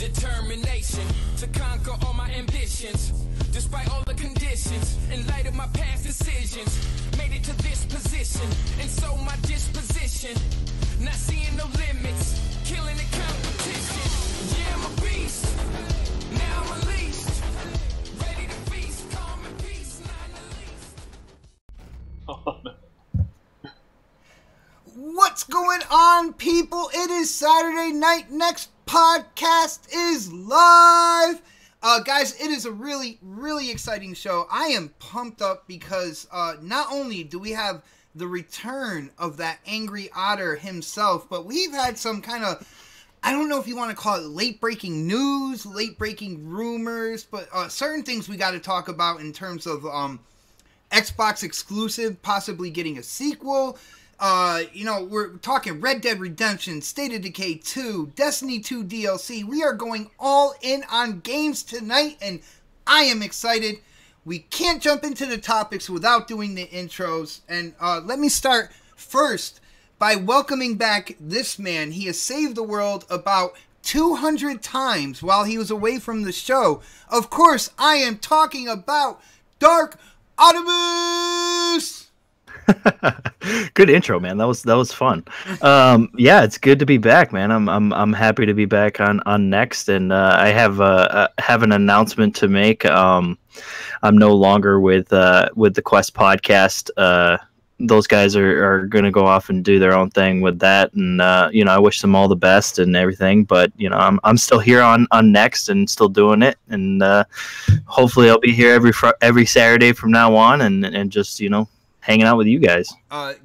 Determination to conquer all my ambitions, despite all the conditions. In light of my past decisions, made it to this position, and so my disposition, not seeing no limits, killing the competition. Yeah, I'm a beast, now I'm released, ready to feast, calm and peace, not the least. What's going on, people? It is Saturday night. Next podcast is live. Guys, it is a really exciting show. I am pumped up because not only do we have the return of that angry otter himself, but we've had some kind of, I don't know if you want to call it late-breaking news, late-breaking rumors, but certain things we got to talk about in terms of Xbox exclusive, possibly getting a sequel. We're talking Red Dead Redemption, State of Decay 2, Destiny 2 DLC. We are going all in on games tonight, and I am excited. We can't jump into the topics without doing the intros, and let me start first by welcoming back this man. He has saved the world about 200 times while he was away from the show. Of course, I am talking about Dark Autobus! Good intro, man. That was fun. Yeah, it's good to be back, man. I'm happy to be back on Next, and I have an announcement to make. I'm no longer with the Quest podcast. Those guys are going to go off and do their own thing with that, and I wish them all the best and everything. But I'm still here on Next and still doing it, and hopefully I'll be here every Saturday from now on, and just hanging out with you guys.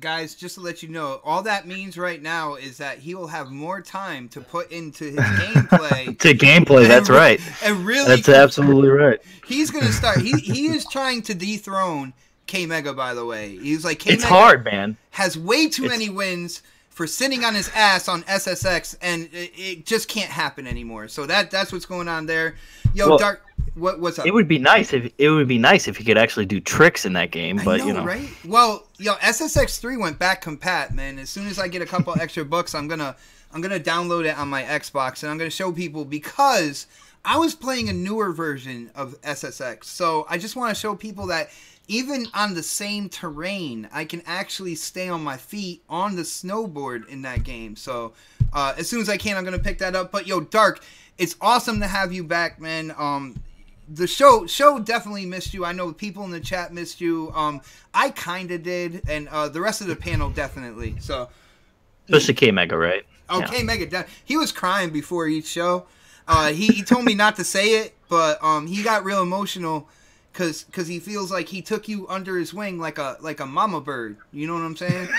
Guys, just to let you know, all that means right now is that he will have more time to put into his gameplay. That's right. And really, that's absolutely right. He's going to start. He is trying to dethrone K-Mega, by the way. He's like, K-Mega it's hard, man. Has way too many wins for sitting on his ass on SSX, and it just can't happen anymore. So that's what's going on there. Yo, well, Dark, what's up? It would be nice if he could actually do tricks in that game, but I know, right? Well, SSX 3 went back compat, man. As soon as I get a couple extra bucks, I'm gonna download it on my Xbox, and I'm gonna show people, because I was playing a newer version of SSX. So I just want to show people that even on the same terrain, I can actually stay on my feet on the snowboard in that game. So as soon as I can, I'm going to pick that up. But yo, Dark, it's awesome to have you back, man. The show definitely missed you. I know people in the chat missed you. I kind of did, and the rest of the panel definitely. So, especially K-Mega, right? Oh, yeah. K-Mega, he was crying before each show. He told me not to say it, but he got real emotional. Cause he feels like he took you under his wing like a mama bird. You know what I'm saying?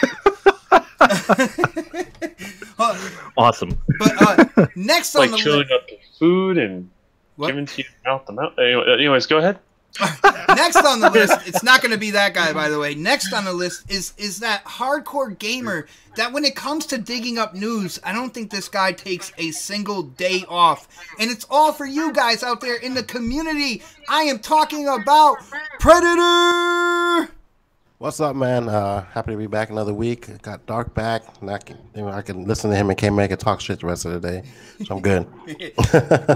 Awesome. But next on like the chilling up the food and giving to you mouth to mouth. Anyways, go ahead. Next on the list, it's not going to be that guy, by the way. Next on the list is that hardcore gamer that when it comes to digging up news, I don't think this guy takes a single day off. And it's all for you guys out there in the community. I am talking about Predator! What's up, man? Happy to be back another week. Got Dark back. And I can listen to him and K-Mega talk shit the rest of the day. So I'm good.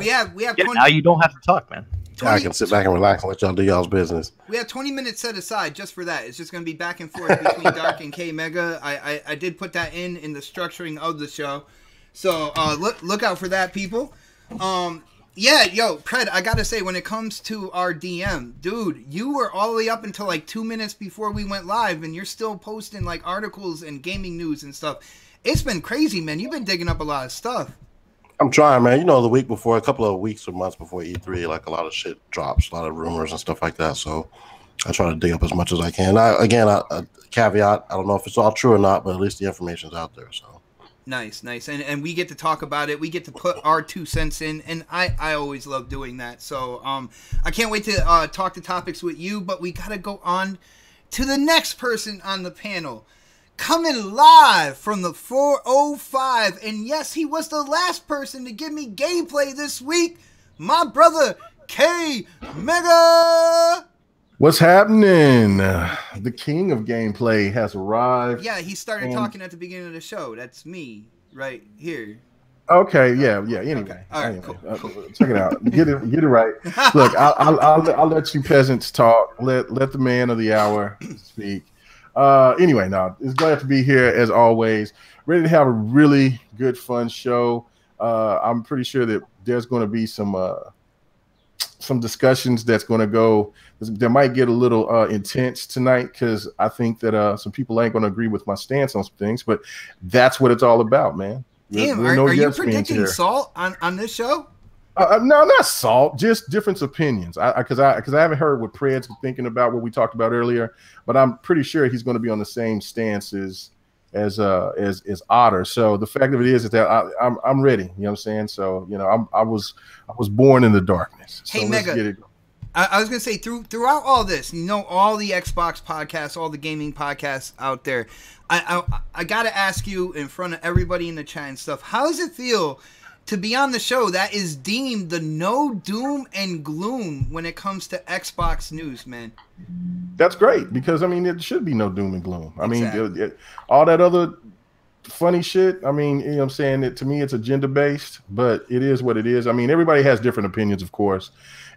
we have 20... now you don't have to talk, man. 20, I can sit back and relax and let y'all do y'all's business. We have 20 minutes set aside just for that. It's just going to be back and forth between Dark and K-Mega. I did put that in the structuring of the show. So look out for that, people. Yeah, yo, Pred, I got to say, when it comes to our DM, dude, you were all the way up until like 2 minutes before we went live, and you're still posting like articles and gaming news and stuff. It's been crazy, man. You've been digging up a lot of stuff. I'm trying, man. The week before, a couple of weeks or months before E3, like a lot of shit drops, a lot of rumors and stuff like that. So I try to dig up as much as I can. A caveat, I don't know if it's all true or not, but at least the information's out there. So nice. And we get to talk about it. We get to put our 2 cents in, and I always love doing that. So I can't wait to talk the topics with you, but we got to go on to the next person on the panel. Coming live from the 405, and yes, he was the last person to give me gameplay this week, my brother K-Mega! What's happening? The king of gameplay has arrived. Yeah, he started talking at the beginning of the show. That's me, right here. Okay, yeah. Anyway, Okay. All right, anyway, cool. check it out. Get it right. Look, I'll let you peasants talk. Let the man of the hour speak. Anyway, no, it's glad to be here as always. Ready to have a really good, fun show. I'm pretty sure that there's going to be some discussions that might get a little intense tonight, because I think that some people ain't going to agree with my stance on some things, but that's what it's all about, man. Damn, are you predicting salt on this show? No, not salt, just different opinions. Because I haven't heard what Pred's thinking about what we talked about earlier, but I'm pretty sure he's going to be on the same stance as Otter. So the fact of it is that I'm ready. You know what I'm saying? So I was born in the darkness. So hey, let's Mega. get it. I was gonna say throughout all this, all the Xbox podcasts, all the gaming podcasts out there, I gotta ask you in front of everybody in the chat and stuff, how does it feel to be on the show that is deemed the no doom and gloom when it comes to Xbox news, man? That's great, because it should be no doom and gloom. Exactly. All that other funny shit, you know what I'm saying, to me it's agenda based, but it is what it is. Everybody has different opinions, of course,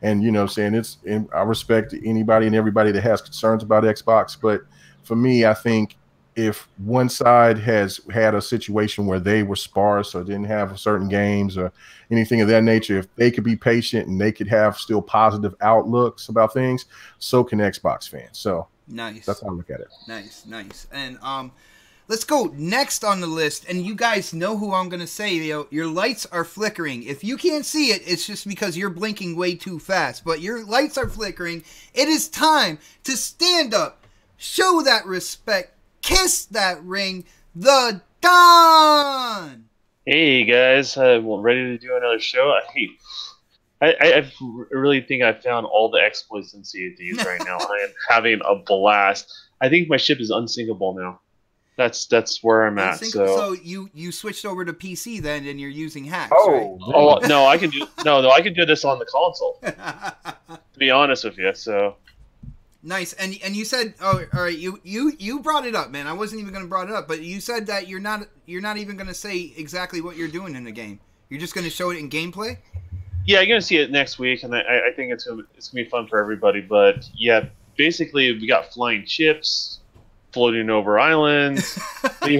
and I respect anybody and everybody that has concerns about Xbox, but for me, I think if one side has had a situation where they were sparse or didn't have certain games or anything of that nature, if they could be patient and they could have still positive outlooks about things, so can Xbox fans. So nice. That's how I look at it. Nice. And let's go next on the list. And you guys know who I'm going to say. Your lights are flickering. If you can't see it, it's just because you're blinking way too fast. But your lights are flickering. It is time to stand up, show that respect, kiss that ring, the Don. Hey guys, ready to do another show. I really think I found all the exploits in CADs right now. I am having a blast. I think my ship is unsinkable now. That's where I'm at. So you switched over to PC then, and you're using hacks. Oh, right? oh no, I can do this on the console. To be honest with you, so. Nice. And you said, oh, all right, you brought it up, man. I wasn't even going to brought it up, but you said that you're not even going to say exactly what you're doing in the game. You're just going to show it in gameplay? Yeah, you're going to see it next week, and I think it's going to be fun for everybody. But yeah, basically we got flying ships floating over islands. we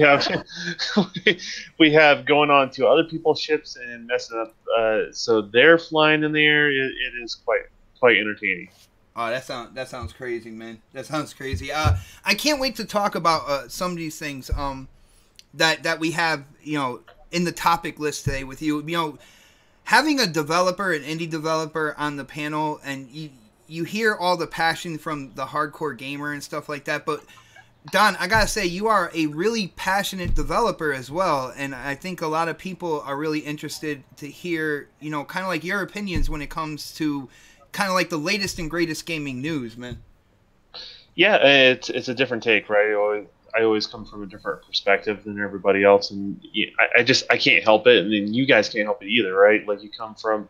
have going on to other people's ships and messing up. So they're flying in the air. It is quite entertaining. Oh, that sounds crazy, man. That sounds crazy. I can't wait to talk about some of these things that we have, in the topic list today with you. Having a developer, an indie developer on the panel, and you hear all the passion from the hardcore gamer and stuff like that. But Don, I gotta say, you are a really passionate developer as well, and I think a lot of people are really interested to hear, kind of like your opinions when it comes to kind of like the latest and greatest gaming news, man. Yeah, it's a different take, right? I always come from a different perspective than everybody else, and I can't help it, and then you guys can't help it either, right? Like, you come from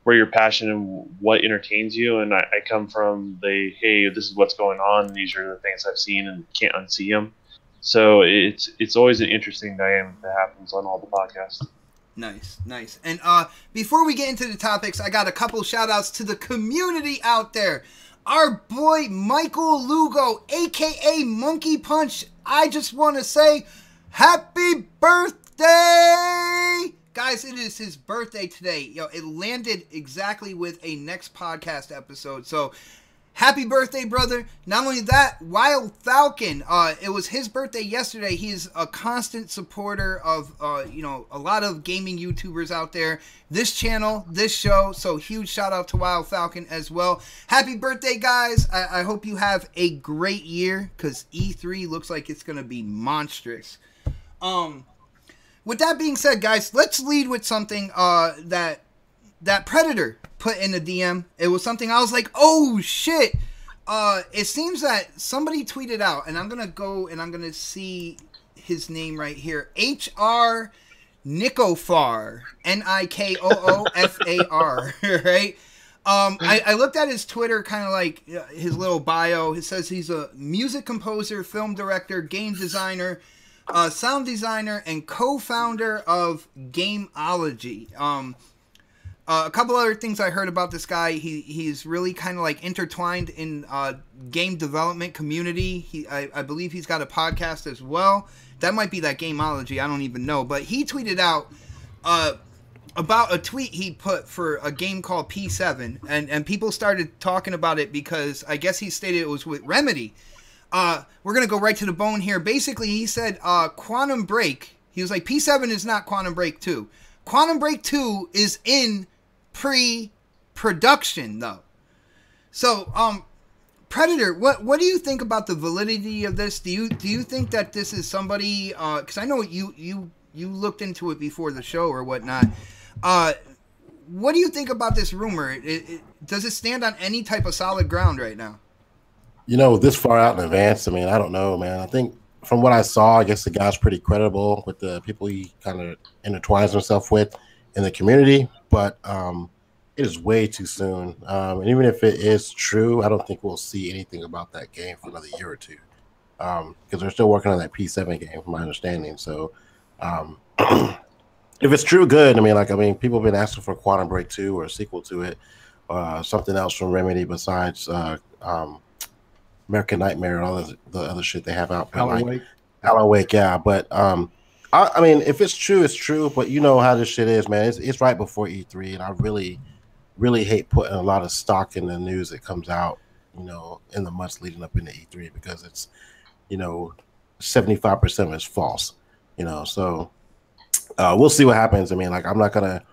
where you're passionate and what entertains you, and I come from hey, this is what's going on, and these are the things I've seen and can't unsee them. So it's always an interesting dynamic that happens on all the podcasts. Nice. And before we get into the topics, I got a couple shout outs to the community out there. Our boy Michael Lugo, aka Monkey Punch. I just want to say happy birthday! Guys, it is his birthday today. It landed exactly with a next podcast episode. So happy birthday, brother. Not only that, Wild Falcon, it was his birthday yesterday. He's a constant supporter of, a lot of gaming YouTubers out there. This channel, this show. So huge shout out to Wild Falcon as well. Happy birthday, guys. I hope you have a great year, because E3 looks like it's going to be monstrous. With that being said, guys, let's lead with something that Predator put in the DM. It was something I was like, oh shit. It seems that somebody tweeted out, and I'm gonna go and I'm gonna see his name right here. HR Nikofar, Nikoofar, right? I looked at his Twitter, kind of like his little bio. It says he's a music composer, film director, game designer, sound designer and co-founder of Gameology. A couple other things I heard about this guy. He's really kind of like intertwined in game development community. I believe he's got a podcast as well. That might be that Gameology. I don't even know. But he tweeted out about a tweet he put for a game called P7, and people started talking about it because I guess he stated it was with Remedy. We're gonna go right to the bone here. Basically, he said Quantum Break. He was like, P7 is not Quantum Break 2. Quantum Break 2 is in pre-production though. So, Predator, what do you think about the validity of this? Do you think that this is somebody? Because I know you looked into it before the show or whatnot. What do you think about this rumor? Does it stand on any type of solid ground right now? You know, this far out in advance, I mean, I don't know, man. I think from what I saw, I guess the guy's pretty credible with the people he kind of intertwines himself with in the community, but it is way too soon. And even if it is true, I don't think we'll see anything about that game for another year or two, because they're still working on that P7 game, from my understanding. So if it's true, good. I mean, people have been asking for Quantum Break 2 or a sequel to it, something else from Remedy besides American Nightmare and all the other shit they have out. Alan Wake, yeah. But I mean, if it's true, it's true. But you know how this shit is, man. It's right before E3, and I really, really hate putting a lot of stock in the news that comes out, you know, in the months leading up into E3, because it's, you know, 75% of it's false, you know. So we'll see what happens. I mean, like, I'm not gonna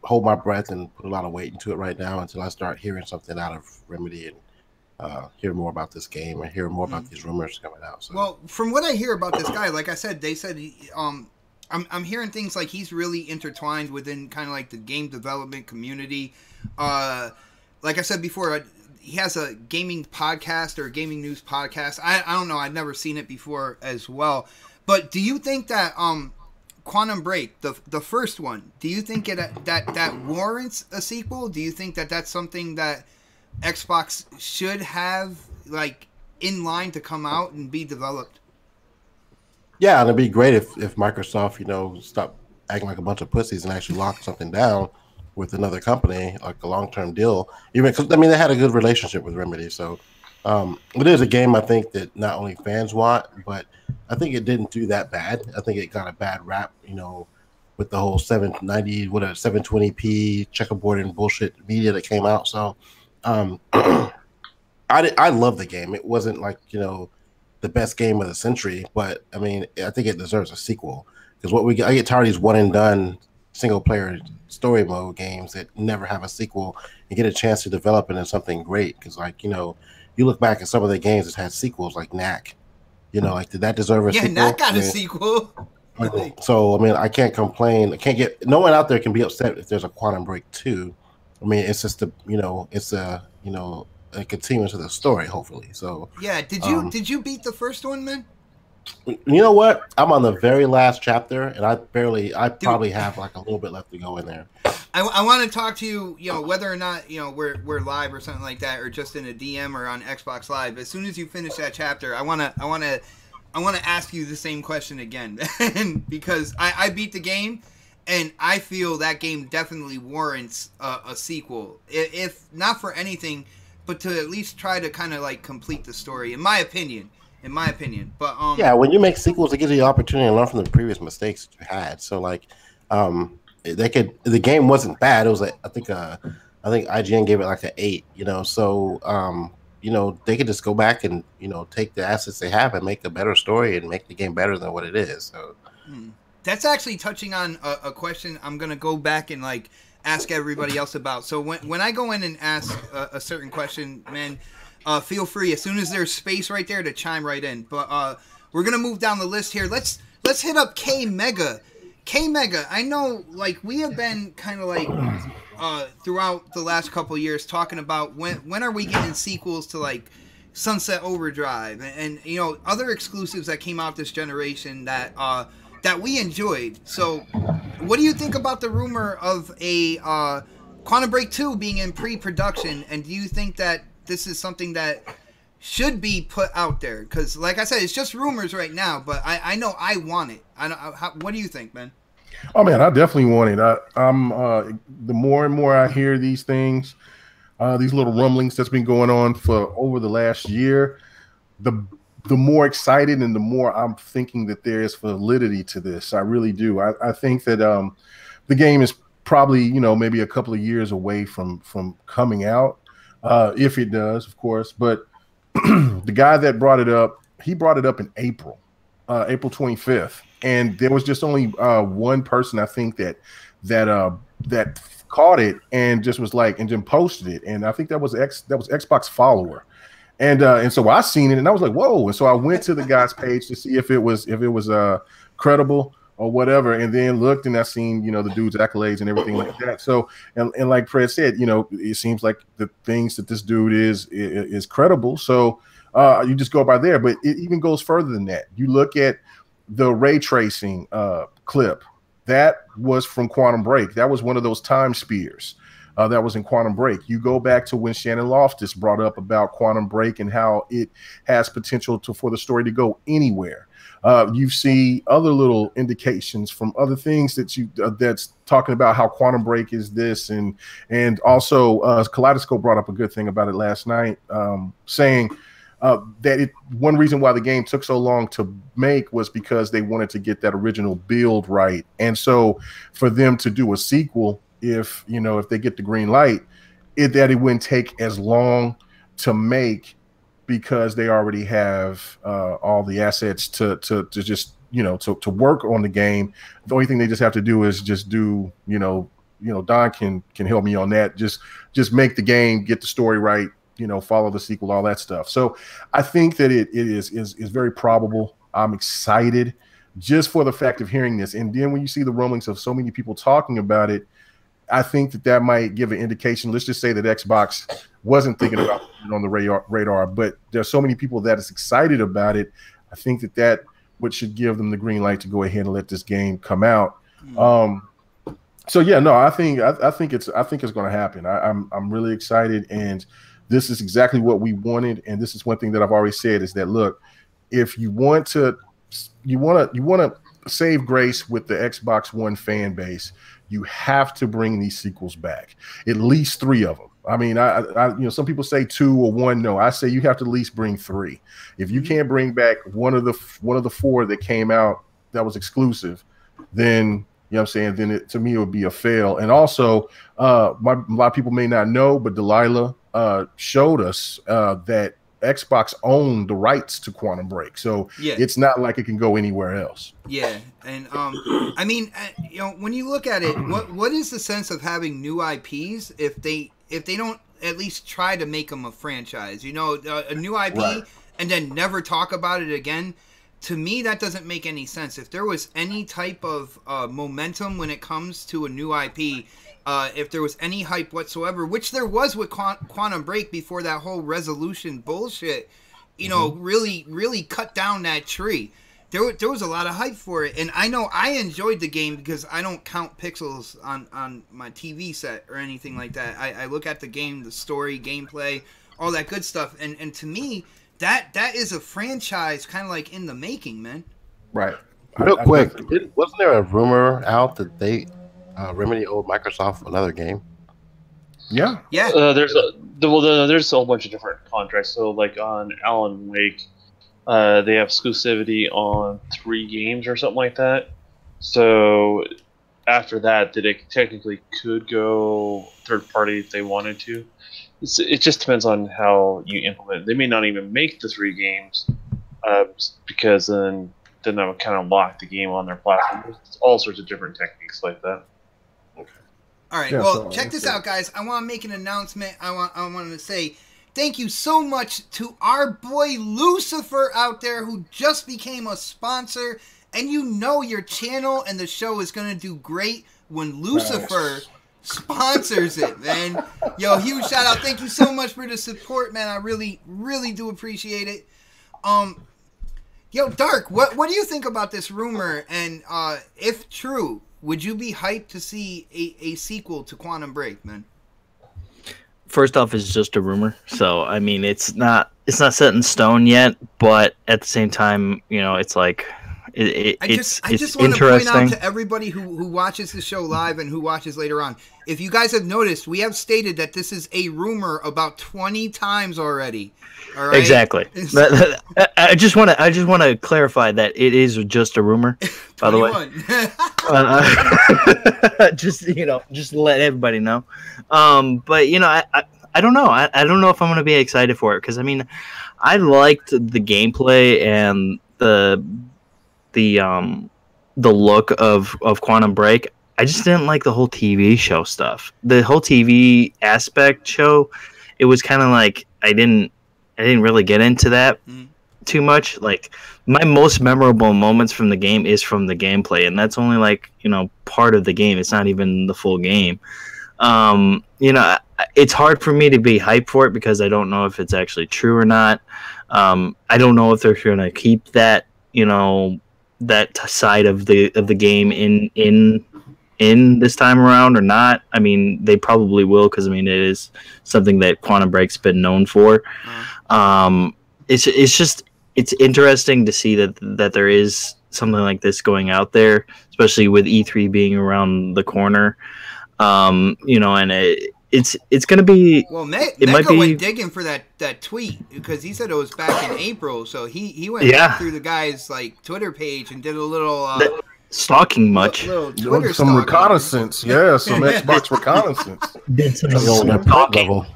hold my breath and put a lot of weight into it right now until I start hearing something out of Remedy and hear more about this game and hear more about these rumors coming out. So. Well, from what I hear about this guy, like I said, they said I'm hearing things like he's really intertwined within kind of like the game development community. Like I said before, he has a gaming podcast or a gaming news podcast. I don't know. I've never seen it before as well. But do you think that Quantum Break, the first one, do you think that warrants a sequel? Do you think that that's something that Xbox should have like in line to come out and be developed? Yeah, and it'd be great if Microsoft, you know, stopped acting like a bunch of pussies and actually locked something down with another company, like a long-term deal. Even because, I mean, they had a good relationship with Remedy, so it is a game I think that not only fans want, but I think it didn't do that bad. I think it got a bad rap, you know, with the whole 720p checkerboard and bullshit media that came out. So I love the game. It wasn't like, you know, the best game of the century, but I mean, I think it deserves a sequel, because I get tired of these one and done single player story mode games that never have a sequel and get a chance to develop it into something great. Because, like, you know, you look back at some of the games that had sequels, like Knack, you know, like, did that deserve a sequel? Yeah, Knack got a sequel. So I mean, I can't complain. No one out there can be upset if there's a Quantum Break 2. I mean, it's just a continuance of the story, hopefully. So yeah, did you beat the first one, man? You know what? I'm on the very last chapter, and I probably have like a little bit left to go in there. I want to talk to you, you know, whether or not, you know, we're live or something like that, or just in a DM or on Xbox Live. As soon as you finish that chapter, I want to ask you the same question again, because I beat the game. And I feel that game definitely warrants a sequel, if not for anything, but to at least try to kind of like complete the story, in my opinion. But yeah, when you make sequels, it gives you the opportunity to learn from the previous mistakes that you had. So like, the game wasn't bad. It was I think IGN gave it like an 8. You know, so you know, they could just go back and, you know, take the assets they have and make a better story and make the game better than what it is. So. That's actually touching on a question I'm going to go back and like ask everybody else about. So when I go in and ask a certain question, man, feel free as soon as there's space right there to chime right in. But we're going to move down the list here. Let's hit up K Mega. K Mega, I know like we have been kind of like throughout the last couple of years talking about when are we getting sequels to like Sunset Overdrive and you know, other exclusives that came out this generation that we enjoyed. So what do you think about the rumor of a Quantum Break 2 being in pre-production, and do you think that this is something that should be put out there? Because, like I said, it's just rumors right now, but I know I want it. What do you think, man? Oh man, I definitely want it. I'm the more and more I hear these things, these little rumblings that's been going on for over the last year, the more excited and the more I'm thinking that there is validity to this. I really do. I think that the game is probably, maybe a couple of years away from coming out, if it does, of course. But the guy that brought it up, he brought it up in April 25th. And there was just only one person, I think, that caught it and just was like, and then posted it. And I think that was Xbox follower. And so I seen it and I was like, whoa. And so I went to the guy's page to see if it was credible or whatever, and then looked and I seen, the dude's accolades and everything like that. So, and like Fred said, it seems like the things that this dude is credible. So you just go by there, but it even goes further than that. You look at the ray tracing clip that was from Quantum Break. That was one of those time spears that was in Quantum Break. You go back to when Shannon Loftus brought up about Quantum Break and how it has potential for the story to go anywhere. You see other little indications from other things that's talking about how Quantum Break is this, and also Kaleidoscope brought up a good thing about it last night, saying that one reason why the game took so long to make was because they wanted to get that original build right, and so for them to do a sequel, if they get the green light, that it wouldn't take as long to make, because they already have all the assets to just to work on the game. The only thing they just have to do is just do Don can help me on that. Just make the game, get the story right, follow the sequel, all that stuff. So I think that it is very probable. I'm excited just for the fact of hearing this, and then when you see the rumblings of so many people talking about it, I think that might give an indication. Let's just say that Xbox wasn't thinking about it on the radar, but there's so many people that is excited about it. I think that should give them the green light to go ahead and let this game come out. So yeah, no, I think it's going to happen. I'm really excited, and this is exactly what we wanted. And this is one thing that I've always said is that, look, if you want to save grace with the Xbox One fan base, you have to bring these sequels back, at least 3 of them. I mean, I some people say 2 or 1. No, I say you have to at least bring 3. If you can't bring back one of the 4 that came out that was exclusive, then then to me it would be a fail. And also, a lot of people may not know, but Delilah showed us that Xbox owned the rights to Quantum Break, so it's not like it can go anywhere else. Yeah, and I mean, when you look at it, what is the sense of having new IPs if they don't at least try to make them a franchise? A new IP right, and then never talk about it again. To me, that doesn't make any sense. If there was any type of momentum when it comes to a new IP, if there was any hype whatsoever, which there was with Quantum Break before that whole resolution bullshit, really cut down that tree. There was a lot of hype for it, and I know I enjoyed the game because I don't count pixels on my TV set or anything like that. I look at the game, the story, gameplay, all that good stuff, and to me, that is a franchise kind of like in the making, man. Right. Real quick, wasn't there a rumor out that they Remedy owed Microsoft another game? Yeah. There's a whole bunch of different contracts. So, like on Alan Wake, they have exclusivity on 3 games or something like that. So after that, it technically could go third party if they wanted to. It just depends on how you implement it. They may not even make the 3 games because then that would kind of lock the game on their platform. There's all sorts of different techniques like that. All right, well, check this out, guys. I want to make an announcement. I want to say thank you so much to our boy Lucifer out there who just became a sponsor. And your channel and the show is going to do great when Lucifer sponsors it, man. Yo, huge shout out. Thank you so much for the support, man. I really, really do appreciate it. Yo, Dark, what do you think about this rumor? And if true, would you be hyped to see a sequel to Quantum Break, man? first off, it's just a rumor. So I mean, it's not set in stone yet. But at the same time, you know, it's like I it's just want to interesting. point out to everybody who watches the show live and who watches later on. If you guys have noticed, we have stated that this is a rumor about 20 times already. All right? Exactly. I just want to clarify that it is just a rumor. By the way, just to let everybody know. But you know, I don't know. I don't know if I'm going to be excited for it because I mean, I liked the gameplay and the look of Quantum Break. I just didn't like the whole TV show stuff. The whole TV aspect show, it was kind of like I didn't really get into that too much. Like my most memorable moments from the game is from the gameplay, and that's only like, you know, part of the game. It's not even the full game. You know, it's hard for me to be hyped for it because I don't know if it's actually true or not. I don't know if they're going to keep that, you know, that side of the game in this time around or not. I mean, they probably will because I mean it is something that Quantum Break's been known for. It's interesting to see that there is something like this going out there, especially with E3 being around the corner. You know, and it's gonna be. Well, Mega went digging for that tweet because he said it was back in April, so he went through the guy's like Twitter page and did a little stalking much. Little Twitter some stalking. Reconnaissance, some Xbox reconnaissance. Did some level.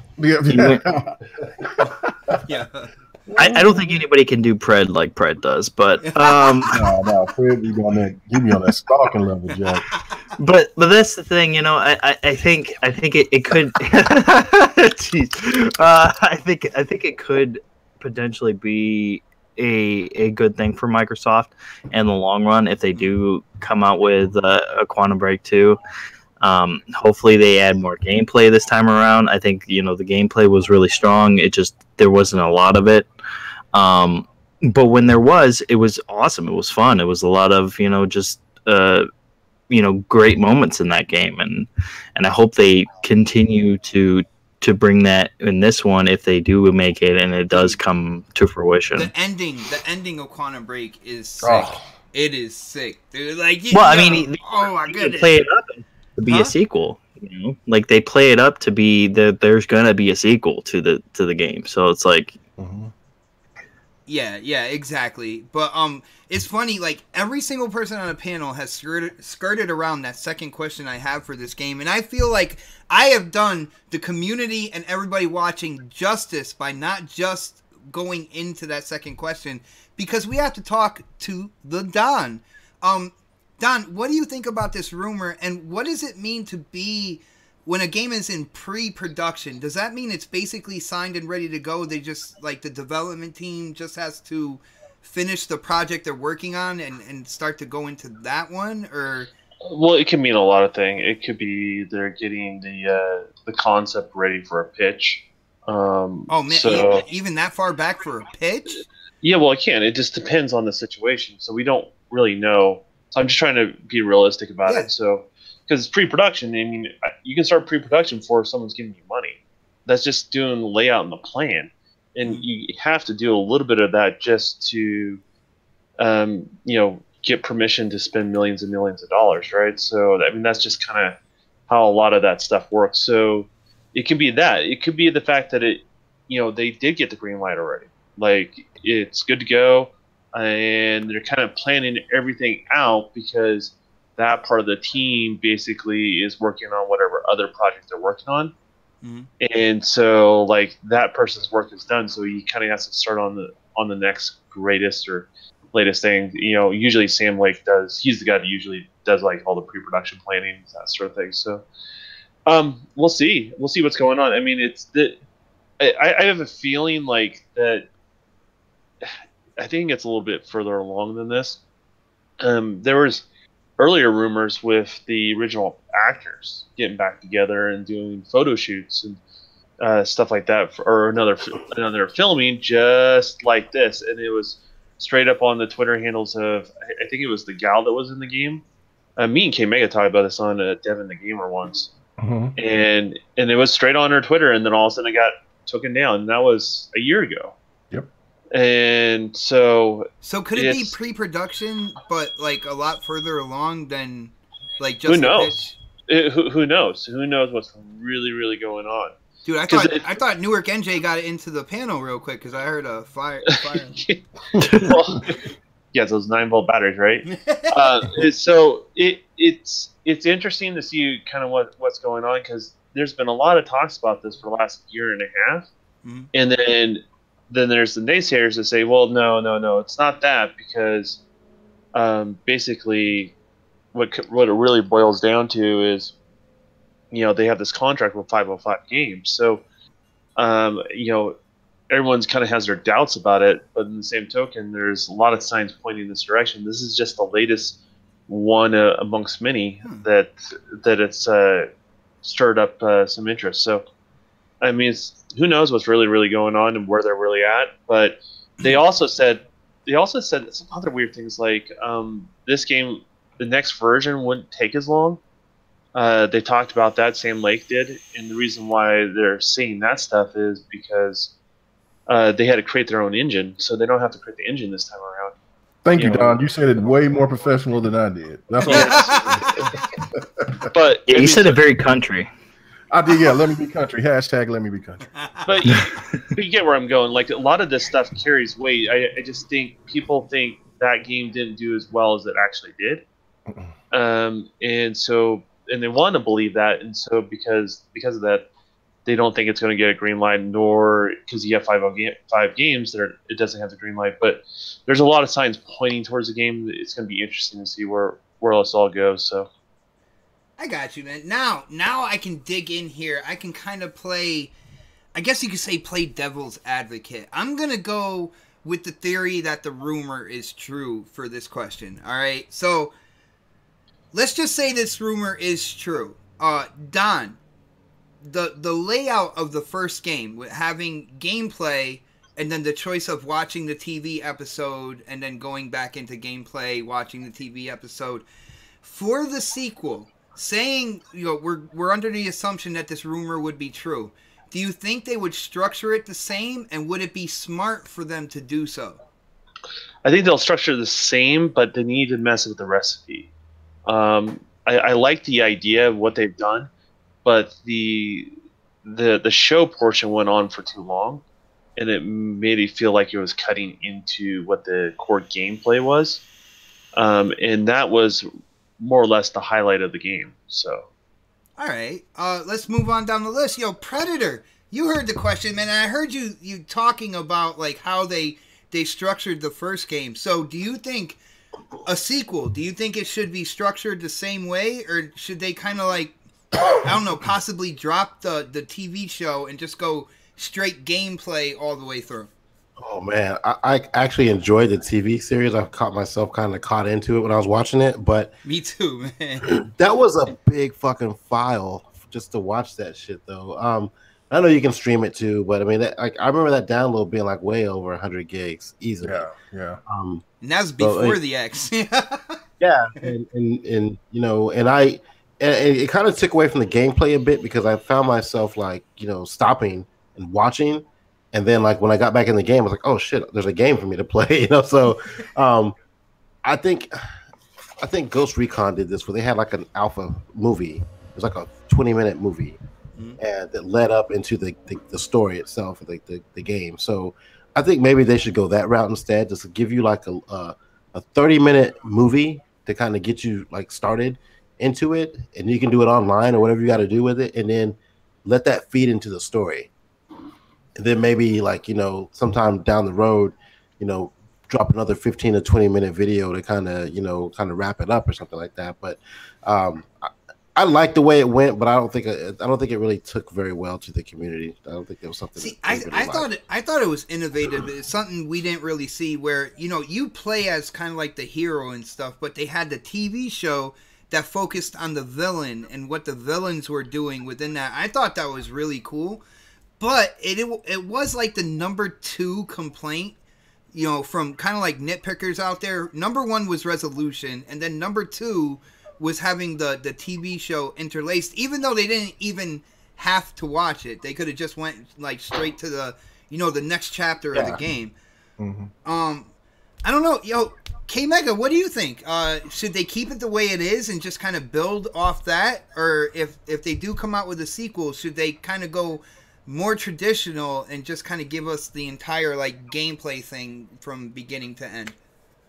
Yeah. I don't think anybody can do Pred like Pred does, but No, Fred, you be on that stalking level, Jack. But that's the thing, you know. I think it could. Jeez. I think it could potentially be a good thing for Microsoft in the long run if they do come out with a Quantum Break 2. Hopefully they add more gameplay this time around. I think, you know, the gameplay was really strong. There wasn't a lot of it. But when there was, it was awesome. It was fun. It was a lot of, you know, just you know, great moments in that game, and I hope they continue to bring that in this one if they do make it and it does come to fruition. The ending of Quantum Break is sick. It is sick, dude. Like, I mean, oh my goodness, they play it up to be a sequel. You know, like they play it up to be that there's gonna be a sequel to the game. So it's like. Mm-hmm. Yeah, exactly. But it's funny. Like every single person on the panel has skirted around that second question I have for this game, and I feel like I have done the community and everybody watching justice by not just going into that second question, because we have to talk to the Don. Don, what do you think about this rumor, and what does it mean to be when a game is in pre-production? Does that mean it's basically signed and ready to go? They just, like, the development team just has to finish the project they're working on and start to go into that one? Or well, it can mean a lot of things. It could be they're getting the concept ready for a pitch. Oh man, so, even that far back for a pitch? Yeah, well, it can. It just depends on the situation. So we don't really know. So I'm just trying to be realistic about it. So. Because it's pre-production, I mean, you can start pre-production before someone's giving you money. That's just doing the layout and the plan, and you have to do a little bit of that just to, you know, get permission to spend millions and millions of dollars, right? So I mean, that's just kind of how a lot of that stuff works. So it can be that. It could be the fact that they did get the green light already. Like it's good to go, and they're kind of planning everything out because that part of the team basically is working on whatever other project they're working on. Mm-hmm. And so like that person's work is done. So he kind of has to start on the next greatest or latest thing. You know, usually Sam Lake he's the guy that usually does like all the pre-production planning, that sort of thing. So we'll see what's going on. I mean, I have a feeling like that. I think it's a little bit further along than this. There was earlier rumors with the original actors getting back together and doing photo shoots and stuff like that, or another filming just like this, and it was straight up on the Twitter handles of, I think it was the gal that was in the game. Me and K Mega talked about this on Devin the Gamer once, and it was straight on her Twitter, and then all of a sudden it got taken down. And that was a year ago. Yep. And so could it be pre-production, but like a lot further along than like just who knows? Who knows? Who knows what's really, really going on? Dude, I thought Newark NJ got into the panel real quick because I heard a fire. Well, yeah, those 9-volt batteries, right? So it's interesting to see kind of what's going on, because there's been a lot of talks about this for the last year and a half, and then there's the naysayers that say, well, no, it's not that, because basically what it really boils down to is, they have this contract with 505 Games, so everyone's kind of has their doubts about it, but in the same token, there's a lot of signs pointing in this direction. This is just the latest one amongst many that it's stirred up some interest. So, I mean, who knows what's really, really going on and where they're really at. But they also said some other weird things, like this game, the next version wouldn't take as long. They talked about that. Sam Lake did, and the reason why they're saying that stuff is because they had to create their own engine, so they don't have to create the engine this time around. Thank you, Don. You said it way more professional than I did. That's all. But yeah, you said it very country. I did. Yeah, let me be country. Hashtag let me be country. But you get where I'm going. Like, a lot of this stuff carries weight. I just think people think that game didn't do as well as it actually did, and they want to believe that, and so because of that, they don't think it's going to get a green light, nor because you have 5 games that it doesn't have the green light. But there's a lot of signs pointing towards the game. It's going to be interesting to see where this all goes. So I got you, man. Now I can dig in here. I can kind of play, I guess you could say, play devil's advocate. I'm going to go with the theory that the rumor is true for this question. All right. So let's just say this rumor is true. Don, the layout of the first game, with having gameplay and then the choice of watching the TV episode and then going back into gameplay, watching the TV episode, for the sequel, saying, we're under the assumption that this rumor would be true. Do you think they would structure it the same, and would it be smart for them to do so? I think they'll structure the same, but they need to mess with the recipe. I like the idea of what they've done, but the show portion went on for too long, and it made me feel like it was cutting into what the core gameplay was, and that was more or less the highlight of the game. So, all right, let's move on down the list. Predator, you heard the question, man, and I heard you talking about like how they structured the first game. So, do you think a sequel? Do you think it should be structured the same way, or should they kind of like, I don't know, possibly drop the TV show and just go straight gameplay all the way through? Oh man, I actually enjoyed the TV series. I caught myself kind of caught into it when I was watching it, but me too, man. That was a big fucking file just to watch that shit, though. I know you can stream it too, but I mean, I remember that download being like way over 100 gigs easily. Yeah. And that was before the X. Yeah, and it kind of took away from the gameplay a bit, because I found myself like, stopping and watching, and then like when I got back in the game, I was like, oh shit, there's a game for me to play, So, I think Ghost Recon did this where they had like an alpha movie. It was like a 20-minute movie, and that led up into the story itself, like the game. So I think maybe they should go that route instead, just to give you like a 30-minute movie to kind of get you like started into it, and you can do it online or whatever you got to do with it, and then let that feed into the story. And then maybe like, sometime down the road, drop another 15 to 20-minute video to kind of wrap it up or something like that. But I like the way it went, but I don't think it really took very well to the community. I don't think there was something. See, I thought it was innovative. It's something we didn't really see, where you play as kind of like the hero and stuff, but they had the TV show that focused on the villain and what the villains were doing within that. I thought that was really cool, but it was like the number 2 complaint, from kind of like nitpickers out there. Number 1 was resolution, and then number 2 was having the TV show interlaced, even though they didn't even have to watch it. They could have just went like straight to the the next chapter of the game. I don't know, K Mega, what do you think? Should they keep it the way it is and just kind of build off that, or if they do come out with a sequel, should they kind of go more traditional and just kind of give us the entire like gameplay thing from beginning to end?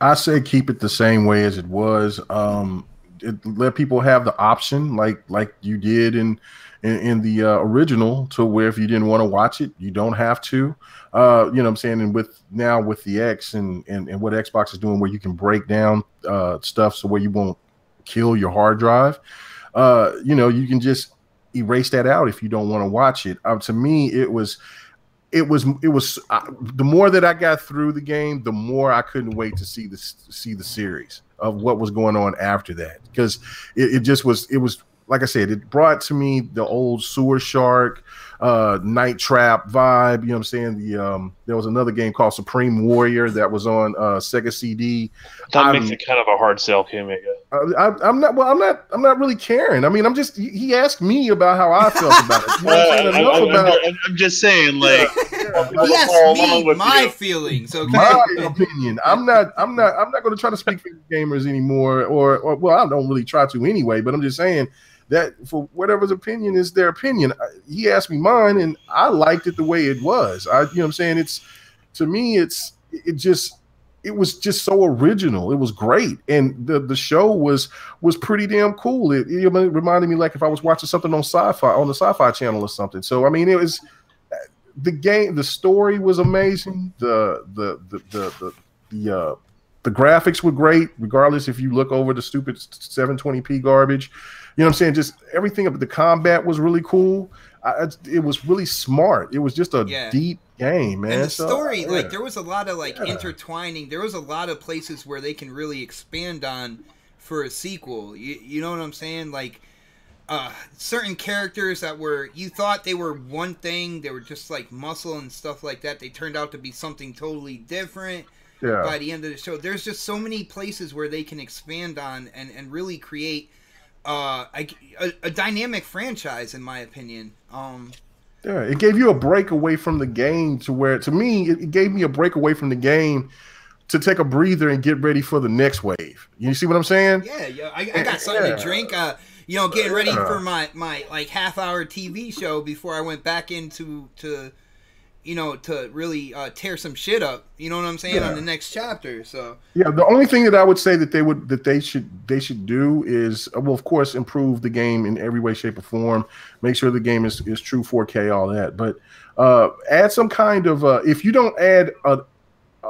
I say keep it the same way as it was. Let people have the option, like you did in the original, to where if you didn't want to watch it, you don't have to. You know what I'm saying? And with the X and what Xbox is doing, where you can break down stuff so where you won't kill your hard drive, you can just erase that out if you don't want to watch it. To me, it was the more that I got through the game, the more I couldn't wait to see the series of what was going on after that, because it was like I said, it brought to me the old Sewer Shark, Night Trap vibe. You know what I'm saying? There was another game called Supreme Warrior that was on Sega CD. That makes it kind of a hard sell, K-Mega. I'm not really caring. I mean, he asked me about how I felt about it. You know I'm just saying, like, he asked me my feelings. Okay, my opinion. I'm not going to try to speak for gamers anymore, or well, I don't really try to anyway. But I'm just saying that for whatever's opinion is their opinion. He asked me mine, and I liked it the way it was. You know what I'm saying? To me, it was just so original. It was great, and the show was pretty damn cool. It reminded me like if I was watching something on the Sci-Fi Channel or something. So I mean, it was the story was amazing. The graphics were great, regardless if you look over the stupid 720p garbage. You know what I'm saying? Just everything about the combat was really cool. It was really smart. It was just a deep game, man. And the story, like, there was a lot of intertwining. There was a lot of places where they can really expand on for a sequel. You know what I'm saying? Like, certain characters that you thought they were one thing, they were just like muscle and stuff like that. They turned out to be something totally different. Yeah. By the end of the show, there's just so many places where they can expand on and really create a dynamic franchise, in my opinion. It gave you a break away from the game to me, it gave me a break away from the game to take a breather and get ready for the next wave. You see what I'm saying? Yeah. I got something to drink. Getting ready for my like half-hour TV show before I went back into to really tear some shit up. You know what I'm saying? On the next chapter. So the only thing that I would say that they should do is, well, of course, improve the game in every way, shape, or form. Make sure the game is true 4K, all that. But add some kind of if you don't add a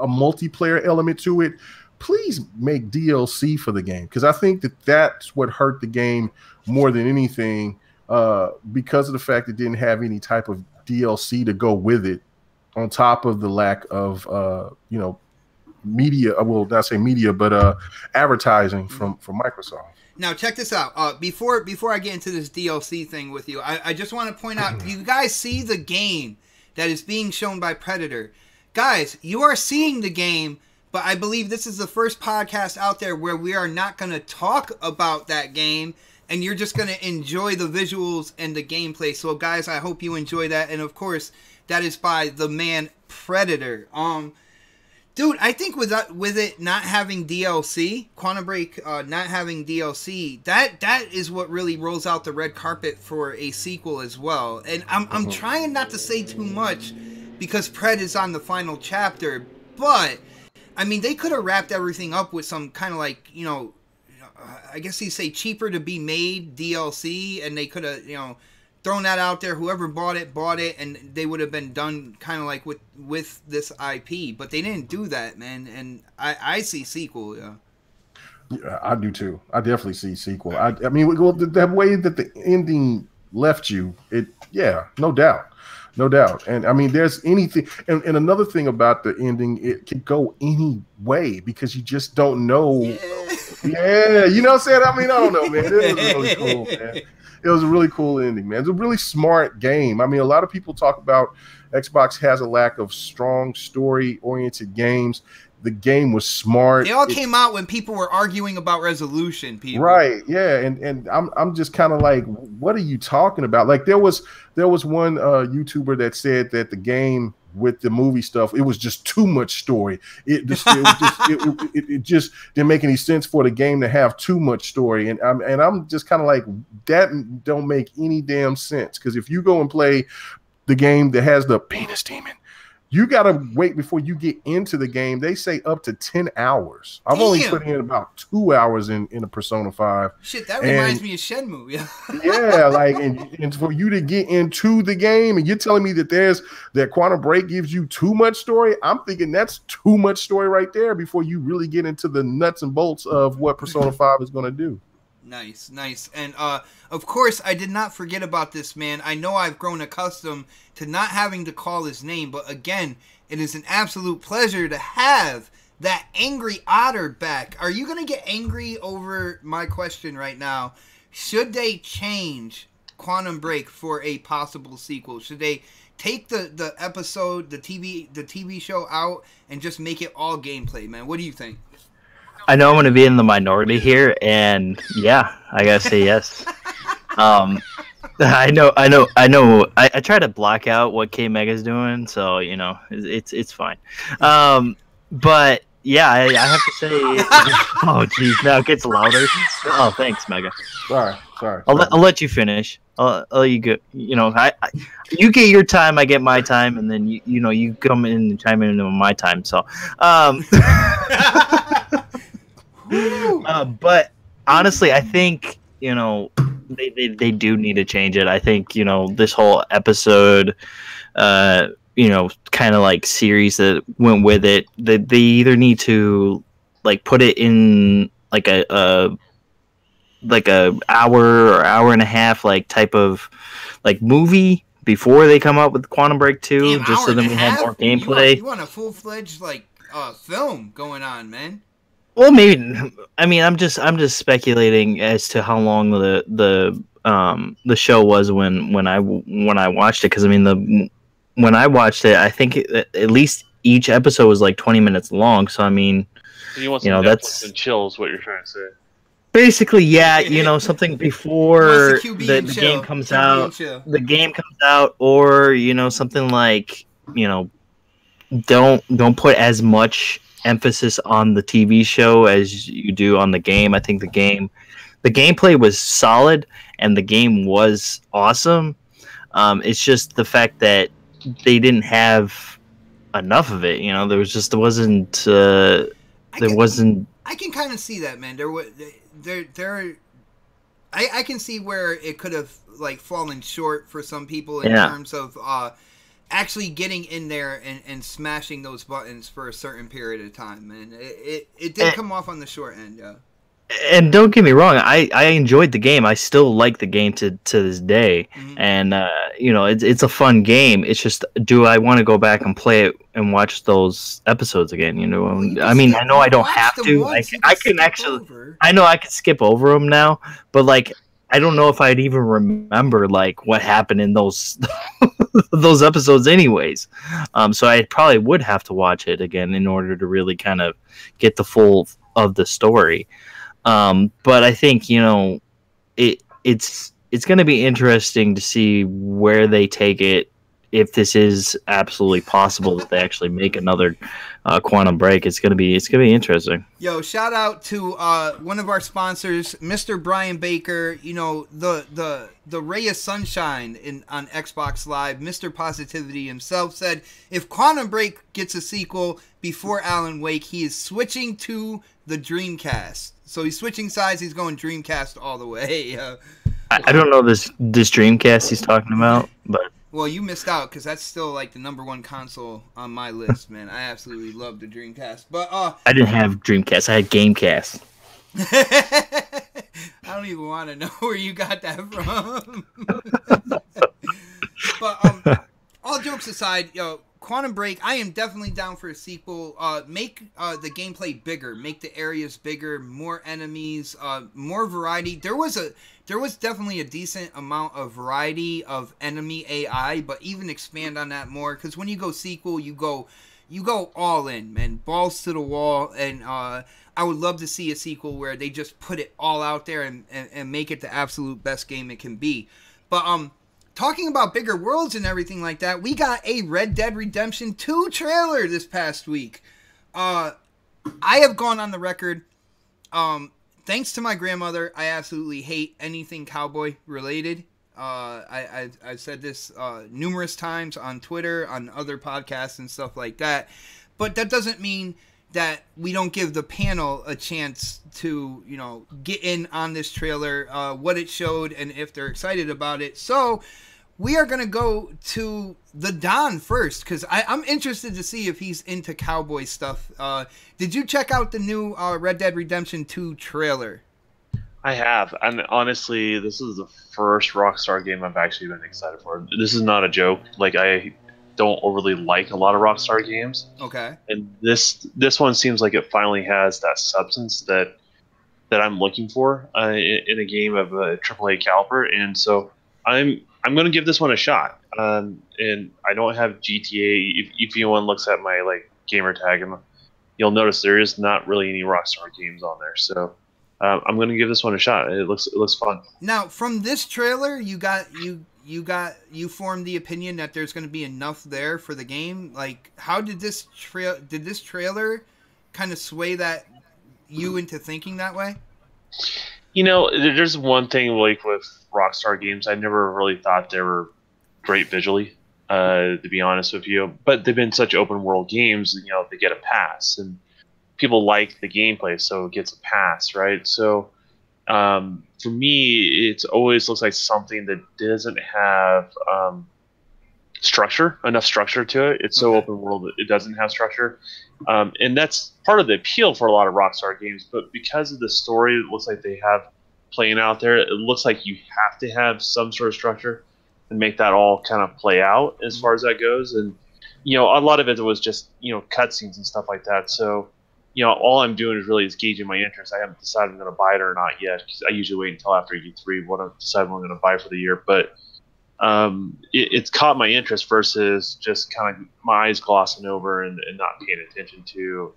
multiplayer element to it, please make DLC for the game, because I think that's what hurt the game more than anything, because of the fact it didn't have any type of DLC to go with it, on top of the lack of media. Well, not say media, but advertising from Microsoft. Now check this out. Before I get into this DLC thing with you, I just want to point out, you guys see the game that is being shown by Predator. Guys, you are seeing the game, but I believe this is the first podcast out there where we are not going to talk about that game, and you're just going to enjoy the visuals and the gameplay. So, guys, I hope you enjoy that. And, of course, that is by the man Predator. Dude, I think with it not having DLC, Quantum Break not having DLC, that is what really rolls out the red carpet for a sequel as well. And I'm trying not to say too much because Pred is on the final chapter, but I mean, they could have wrapped everything up with some kind of like, I guess you say cheaper to be made DLC, and they could have, thrown that out there. Whoever bought it, and they would have been done kind of like with this IP. But they didn't do that, man. And I see sequel. Yeah, I do too. I definitely see sequel. I mean, the way that the ending left you, no doubt. No doubt. And I mean, there's anything. And another thing about the ending, it could go any way because you just don't know. Yeah, you know what I'm saying? I mean, I don't know, man. It was really cool, man. It was a really cool ending, man. It's a really smart game. I mean, a lot of people talk about Xbox has a lack of strong story-oriented games. the game was smart. They all came out when people were arguing about resolution. People, right? Yeah, and I'm just kind of like, what are you talking about? Like there was one YouTuber that said that the game with the movie stuff, it was just too much story. It just didn't make any sense for the game to have too much story. And I'm just kind of like, that don't make any damn sense. Because if you go and play the game that has the penis demon, you got to wait before you get into the game. They say up to 10 hours. I've only put in about 2 hours in a Persona 5. Shit, that reminds me of Shenmue. Yeah, like, and for you to get into the game, and you're telling me that Quantum Break gives you too much story, I'm thinking that's too much story right there before you really get into the nuts and bolts of what Persona 5 is going to do. Nice. And of course, I did not forget about this man. I know I've grown accustomed to not having to call his name, but again, it is an absolute pleasure to have that angry otter back. Are you going to get angry over my question right now? Should they change Quantum Break for a possible sequel? Should they take the episode, the TV show out and just make it all gameplay, man? What do you think? I know I'm going to be in the minority here, and yeah, I gotta say yes. I know. I try to block out what K Mega's doing, so you know it's fine. But yeah, I have to say. Oh, geez, now it gets louder. Oh, thanks, Mega. Sorry. I'll let you finish. I'll let you go. You know, you get your time, I get my time, and then you come in and chime in on my time. So, but honestly, I think they do need to change it. I think this whole episode, kind of like series that went with it. They either need to like put it in like a hour or hour and a half like type of like movie before they come up with Quantum Break 2, Damn, just so then we have more gameplay. You want a full-fledged like film going on, man? Well, maybe. I mean, I'm just speculating as to how long the show was when I watched it. Because I mean, when I watched it, I think at least each episode was like 20 minutes long. So I mean, that's and chills. What you're trying to say? Basically, yeah. Something before the game comes out. The game comes out, or something like don't put as much emphasis on the TV show as you do on the game. I think the gameplay was solid and the game was awesome. It's just the fact that they didn't have enough of it. There wasn't. I can kind of see that, man. I can see where it could have like fallen short for some people in terms of actually getting in there and smashing those buttons for a certain period of time, man. It did come off on the short end, yeah. And don't get me wrong, I enjoyed the game. I still like the game to this day, and it's a fun game. It's just, do I want to go back and play it and watch those episodes again? I mean, I know I don't have to. I can actually, I know I can skip over them now, but like, I don't know if I'd even remember like what happened in those those episodes anyways. So I probably would have to watch it again in order to really kind of get the full of the story. But I think, it's going to be interesting to see where they take it, if this is absolutely possible that they actually make another Quantum Break. It's gonna be interesting. Yo, shout out to one of our sponsors, Mr. Brian Baker. The ray of sunshine on Xbox Live. Mr. Positivity himself said if Quantum Break gets a sequel before Alan Wake, he is switching to the Dreamcast. So he's switching sides. He's going Dreamcast all the way. I don't know this Dreamcast he's talking about, but. Well, you missed out because that's still like the #1 console on my list, man. I absolutely love the Dreamcast, but I didn't have Dreamcast. I had Gamecast. I don't even want to know where you got that from. But all jokes aside, Quantum Break, I am definitely down for a sequel. Make the gameplay bigger, make the areas bigger, more enemies, more variety. There was definitely a decent amount of variety of enemy AI, but even expand on that more, because when you go sequel, you go you go all in, man, balls to the wall, and I would love to see a sequel where they just put it all out there and make it the absolute best game it can be. But talking about bigger worlds and everything like that, we got a Red Dead Redemption 2 trailer this past week. I have gone on the record, thanks to my grandmother, I absolutely hate anything cowboy related. I've said this numerous times on Twitter, on other podcasts and stuff like that. But that doesn't mean that we don't give the panel a chance to, get in on this trailer, what it showed, and if they're excited about it. So we are going to go to the Don first, because I'm interested to see if he's into cowboy stuff. Did you check out the new Red Dead Redemption 2 trailer? I have, and honestly, this is the first Rockstar game I've actually been excited for. This is not a joke. Like, I don't overly like a lot of Rockstar games. Okay. And this one seems like it finally has that substance that I'm looking for in a game of a AAA caliber, and so I'm going to give this one a shot. And I don't have GTA. If anyone looks at my gamer tag, you'll notice there is not really any Rockstar games on there. So I'm going to give this one a shot. It looks fun. Now, from this trailer, you formed the opinion that there's going to be enough there for the game. Like, how did this trailer kind of sway you into thinking that way? There's one thing with Rockstar games. I never really thought they were great visually, to be honest with you. But they've been such open world games, they get a pass, and people like the gameplay, so it gets a pass, right? So for me, it always looks like something that doesn't have enough structure to it. It's so open world that it doesn't have structure. And that's part of the appeal for a lot of Rockstar games. But because of the story it looks like they have playing out there, it looks like you have to have some sort of structure and make that all kind of play out as far as that goes. And, a lot of it was just, cutscenes and stuff like that. So, all I'm doing is gauging my interest. I haven't decided I'm going to buy it or not yet, because I usually wait until after E3 when I decide what I'm going to buy for the year. But it's caught my interest versus just kind of my eyes glossing over and not paying attention to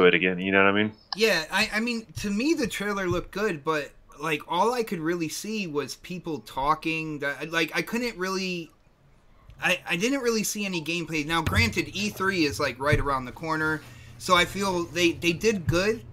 it again. You know what I mean? Yeah, I mean, to me, the trailer looked good, but all I could really see was people talking. I couldn't really. I didn't really see any gameplay. Now, granted, E3 is right around the corner. So I feel they did good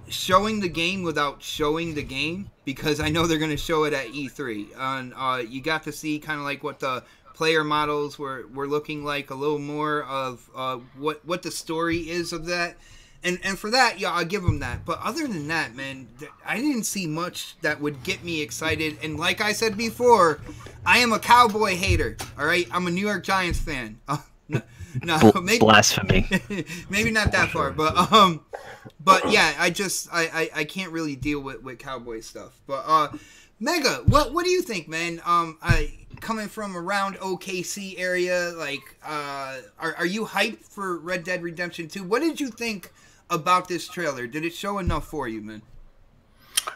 showing the game without showing the game, because I know they're going to show it at E3. And you got to see kind of what the player models were looking like, a little more of what the story is of that. And for that, yeah, I'll give them that. But other than that, man, I didn't see much that would get me excited. And like I said before, I am a cowboy hater, all right? I'm a New York Giants fan. No, maybe blasphemy. Maybe not that far, but yeah, I can't really deal with cowboy stuff. But Mega, what do you think, man? Coming from around OKC area, are you hyped for Red Dead Redemption 2? What did you think about this trailer? Did it show enough for you, man?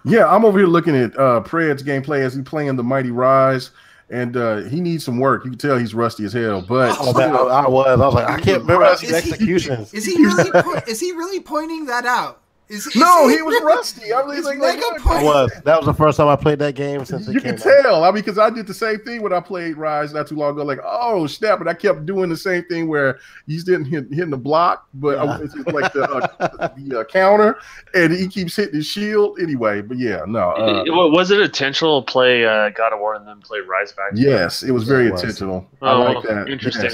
Yeah, I'm over here looking at Pred's gameplay as he playing the Mighty Rise. And he needs some work. You can tell he's rusty as hell. But I was like, I can't remember his executions. Is he really pointing that out? He was rusty. I mean, that was the first time I played that game since it came out. You can tell. I mean, because I did the same thing when I played Rise not too long ago. Like, oh snap! And I kept doing the same thing where he's hitting the block, but it's the counter, and he keeps hitting his shield anyway. But yeah, no. Was it intentional to play God of War and then play Rise back? Yes, it was very intentional. I like that. Interesting.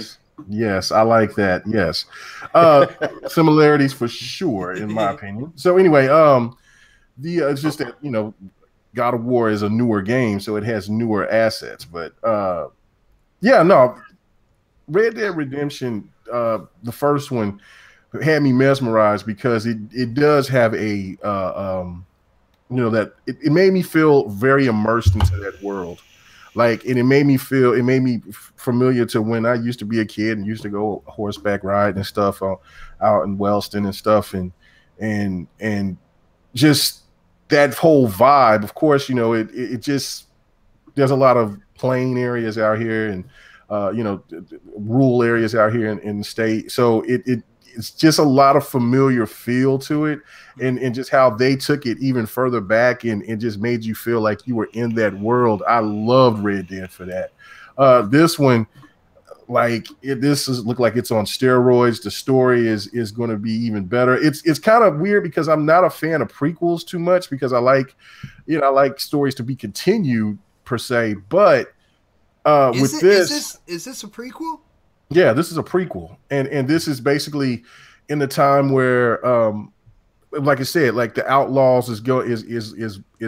Yes, I like that. Yes. Similarities for sure, in my opinion. So anyway, it's just that, God of War is a newer game, so it has newer assets. But Red Dead Redemption, the first one, had me mesmerized because it does have a that it made me feel very immersed into that world. And it made me familiar to when I used to be a kid and used to go horseback riding and stuff out in Wellston and stuff, and just that whole vibe. Of course, it just, there's a lot of plain areas out here, and rural areas out here in the state. So it's just a lot of familiar feel to it, and just how they took it even further back and just made you feel like you were in that world. I loved Red Dead for that. This one, this look like it's on steroids. The story is going to be even better. It's kind of weird because I'm not a fan of prequels too much, because I like stories to be continued per se. But is this a prequel? Yeah, this is a prequel, and this is basically in the time where, like I said, like the Outlaws is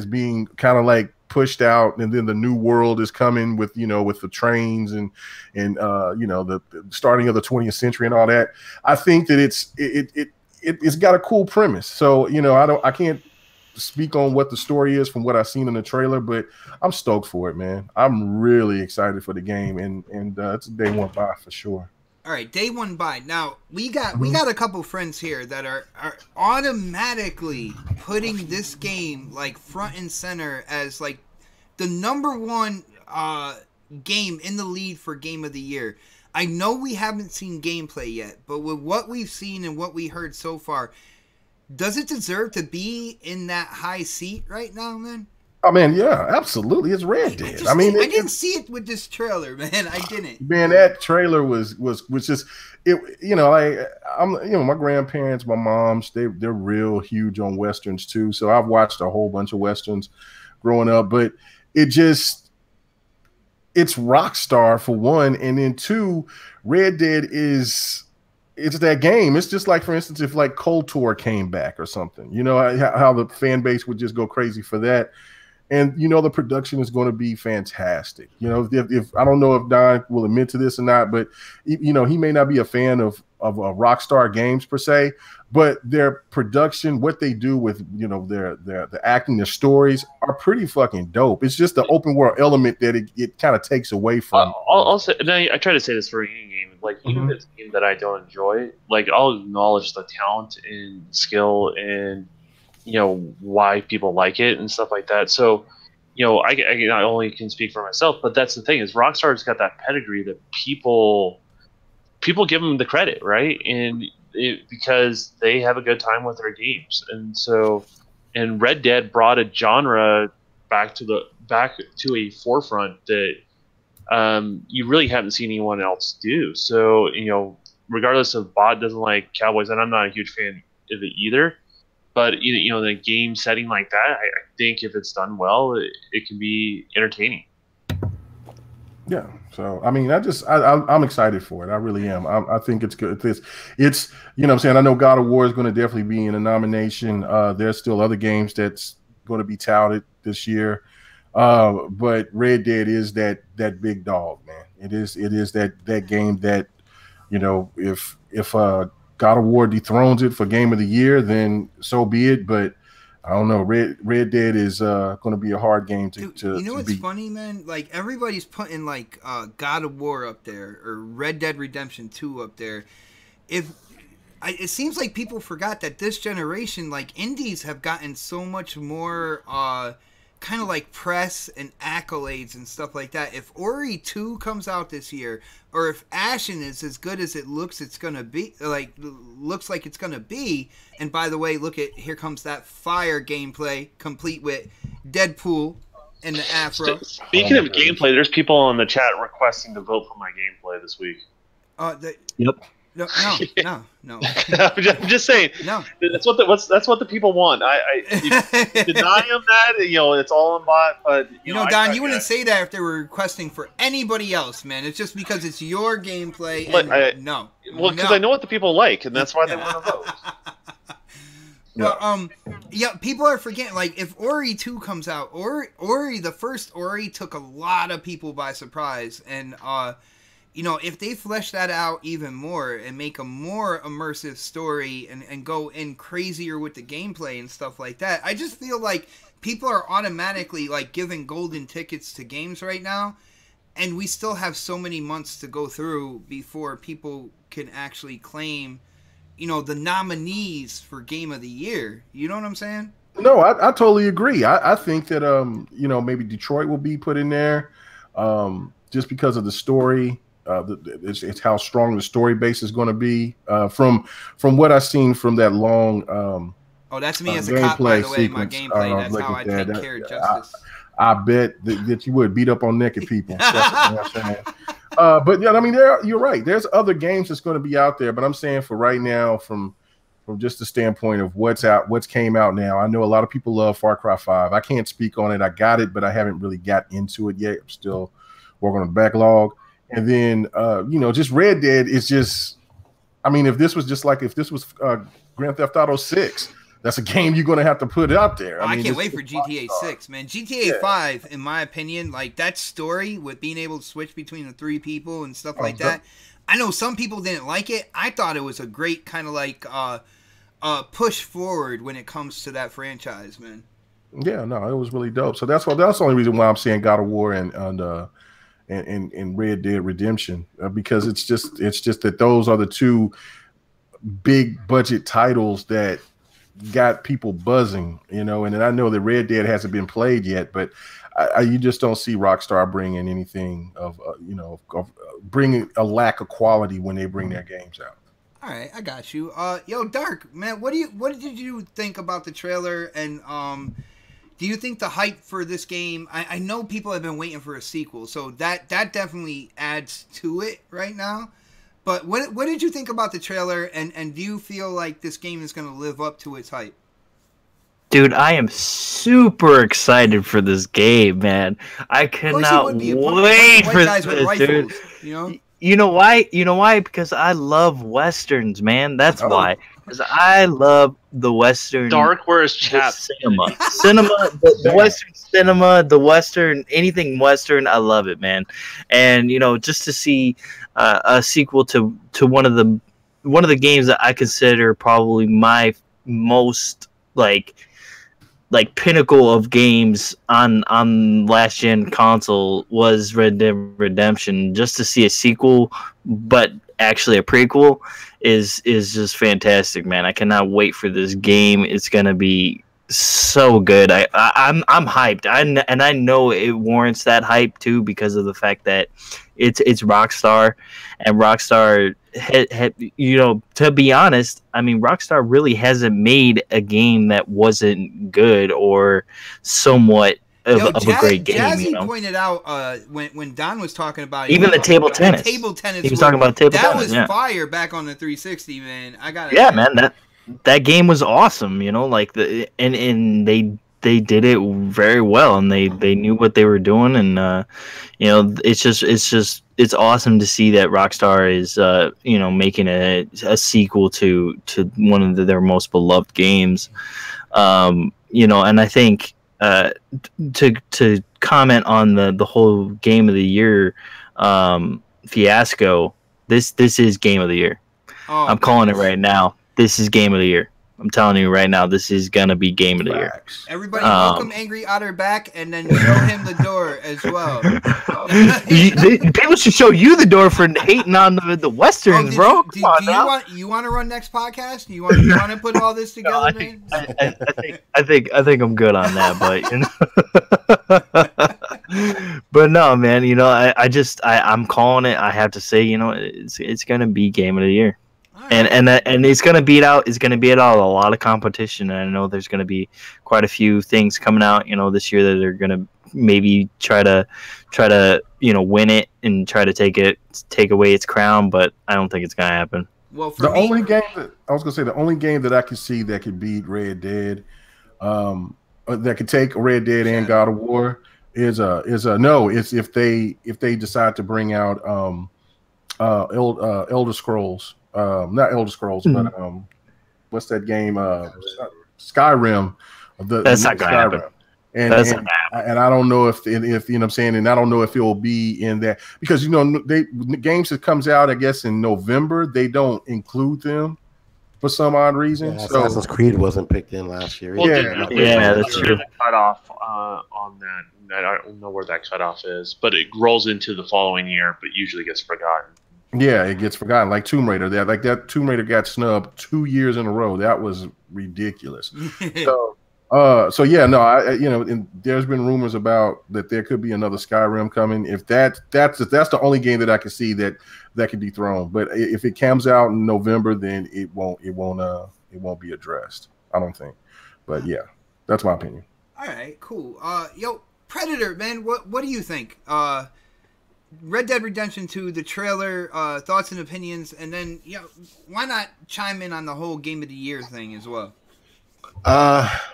being kind of like pushed out, and then the new world is coming with the trains and the starting of the 20th century and all that. I think that it's got a cool premise. So I can't speak on what the story is from what I've seen in the trailer, but I'm stoked for it, man. I'm really excited for the game, and it's a day one buy for sure. All right, day one buy. Now we got a couple friends here that are automatically putting this game like front and center as like the number one game in the lead for game of the year. I know we haven't seen gameplay yet, but with what we've seen and what we heard so far, does it deserve to be in that high seat right now, man? Oh man, yeah, absolutely. It's Red Dead. I didn't see it with this trailer, man. I didn't. Man, that trailer was just it. My grandparents, my moms, they're real huge on westerns too. So I've watched a whole bunch of westerns growing up, but it's Rockstar for one, and then two, Red Dead it's that game. It's just like, for instance, if like KOTOR came back or something, how the fan base would just go crazy for that. And, the production is going to be fantastic. If I don't know if Don will admit to this or not, but, he may not be a fan of Rockstar games per se, but their production, what they do with, the acting, their stories are pretty fucking dope. It's just the open world element that it kind of takes away from. I'll say, I try to say this for any game. Like, even if it's a game that I don't enjoy, like, I'll acknowledge the talent and skill and, why people like it and stuff like that. So, I not only can speak for myself, but that's the thing is Rockstar's got that pedigree that people give them the credit, right? And because they have a good time with their games. And Red Dead brought a genre back to a forefront that you really haven't seen anyone else do. So, regardless of bot doesn't like cowboys, and I'm not a huge fan of it either, but in a game setting like that, I think if it's done well, it can be entertaining. Yeah. So, I'm excited for it. I really am. I think it's good. It's what I'm saying? I know God of War is going to definitely be in a nomination. There's still other games that's going to be touted this year. But Red Dead is that big dog, man. It is that game that, if God of War dethrones it for game of the year, then so be it. But I don't know. Red Dead is going to be a hard game to what's beat. Funny, man? Like, everybody's putting like God of War up there or Red Dead Redemption 2 up there. It seems like people forgot that this generation, like, indies have gotten so much more kind of like press and accolades and stuff like that. If Ori 2 comes out this year, or if Ashen is as good as it looks it's gonna be, looks like it's gonna be, and by the way, here comes that fire gameplay complete with Deadpool and the afro. Speaking of gameplay, there's people in the chat requesting to vote for my gameplay this week. Yep. No. I'm just saying. No, that's what the people want. I deny them that. It's all in bot. But Don, you wouldn't say that if they were requesting for anybody else, man. It's just because it's your gameplay. No. Well, because I know what the people like, and that's why they want to vote. Well, people are forgetting. Like, if Ori 2 comes out, Ori, the first Ori took a lot of people by surprise, and if they flesh that out even more and make a more immersive story and go in crazier with the gameplay and stuff like that, I just feel like people are automatically like giving golden tickets to games right now, and we still have so many months to go through before people can actually claim, the nominees for Game of the Year. You know what I'm saying? No, I totally agree. I think that maybe Detroit will be put in there, just because of the story. it's how strong the story base is going to be. From what I've seen from that long that's me as a cop, by the way. My gameplay. That's how I take care of justice. I bet that you would beat up on naked people. That's what I'm saying. But yeah, I mean, you're right. There's other games that's going to be out there, but I'm saying for right now, from just the standpoint of what's came out now, I know a lot of people love Far Cry 5. I can't speak on it. I got it, but I haven't really got into it yet. I'm still working on the backlog. And then, just Red Dead is just, I mean, if this was Grand Theft Auto 6, that's a game you're going to have to put out there. I can't wait for GTA 6, man. GTA 5, in my opinion, like that story with being able to switch between the 3 people and stuff like that. I know some people didn't like it. I thought it was a great kind of like push forward when it comes to that franchise, man. Yeah, no, it was really dope. So that's the only reason why I'm saying God of War and Red Dead Redemption, because it's just that those are the 2 big budget titles that got people buzzing, and then I know that Red Dead hasn't been played yet, but you just don't see Rockstar bringing anything of bringing a lack of quality when they bring their games out. All right, I got you. Yo, Dark, man, what did you think about the trailer? And do you think the hype for this game? I know people have been waiting for a sequel, so that definitely adds to it right now. But what did you think about the trailer, and do you feel like this game is going to live up to its hype? Dude, I am super excited for this game, man. I cannot wait for this, dude. You know why? Because I love Westerns, man. That's why. Because I love the Western. Dark, where's chat? The Western cinema, the Western, anything Western, I love it, man. And just to see a sequel to one of the games that I consider probably my most like pinnacle of games on last gen console was Red Dead Redemption. Just to see a sequel, but actually a prequel, is just fantastic, man. I cannot wait for this game. It's gonna be so good. I'm hyped. I know it warrants that hype too, because of the fact that it's Rockstar, and Rockstar to be honest, I mean, Rockstar really hasn't made a game that wasn't good or somewhat of a great game. Jazzy pointed out when Don was talking about even the table tennis. He was talking about table tennis. That was fire back on the 360, man. Man, that game was awesome. And they did it very well, and they knew what they were doing, and it's awesome to see that Rockstar is making a sequel to one of their most beloved games. And I think to comment on the whole Game of the Year fiasco, this is Game of the Year. I'm calling it right now. This is Game of the Year. I'm telling you right now, this is gonna be Game of the Year. Everybody welcome Angry Otter back, and then show him the door as well. People should show you the door for hating on the Westerns, bro. You want to run next podcast? You want to put all this together, man? I think I'm good on that, but but no, man. I'm calling it. I have to say, it's gonna be Game of the Year. Right. And it's gonna beat out a lot of competition, and I know there's gonna be quite a few things coming out this year that are gonna maybe try to win it and try to take away its crown, but I don't think it's gonna happen. Well, the only game that I could see that could beat Red Dead, that could take Red Dead and God of War is if they decide to bring out Elder Scrolls. Not Elder Scrolls, but what's that game? Skyrim. That's not gonna happen. And I don't know if what I'm saying, and I don't know if it will be in that, because the games that comes out, I guess, in November, they don't include them for some odd reason. Yeah, Assassin's Creed wasn't picked in last year. Well, that's true. Cut off on that. I don't know where that cutoff is, but it rolls into the following year, but usually gets forgotten. Yeah, it gets forgotten. Like Tomb Raider, that Tomb Raider got snubbed 2 years in a row. That was ridiculous. So yeah, no, and there's been rumors about that there could be another Skyrim coming. If that's the only game that I can see that could be thrown. But if it comes out in November, then it won't be addressed. I don't think. But yeah, that's my opinion. All right, cool. Yo, Predator, man, what do you think? Red Dead Redemption 2, the trailer, thoughts and opinions, and then why not chime in on the whole Game of the Year thing as well?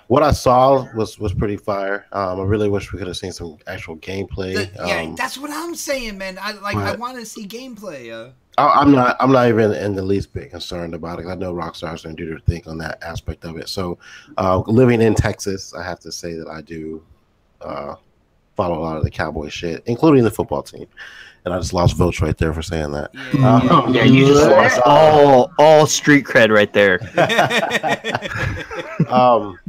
What I saw was pretty fire. I really wish we could have seen some actual gameplay. That's what I'm saying, man. I want to see gameplay. I'm not even in the least bit concerned about it. I know Rockstar's going to do their thing on that aspect of it. So, living in Texas, I have to say that I do follow a lot of the Cowboy shit, including the football team. And I just lost votes right there for saying that. Yeah, you just lost all street cred right there.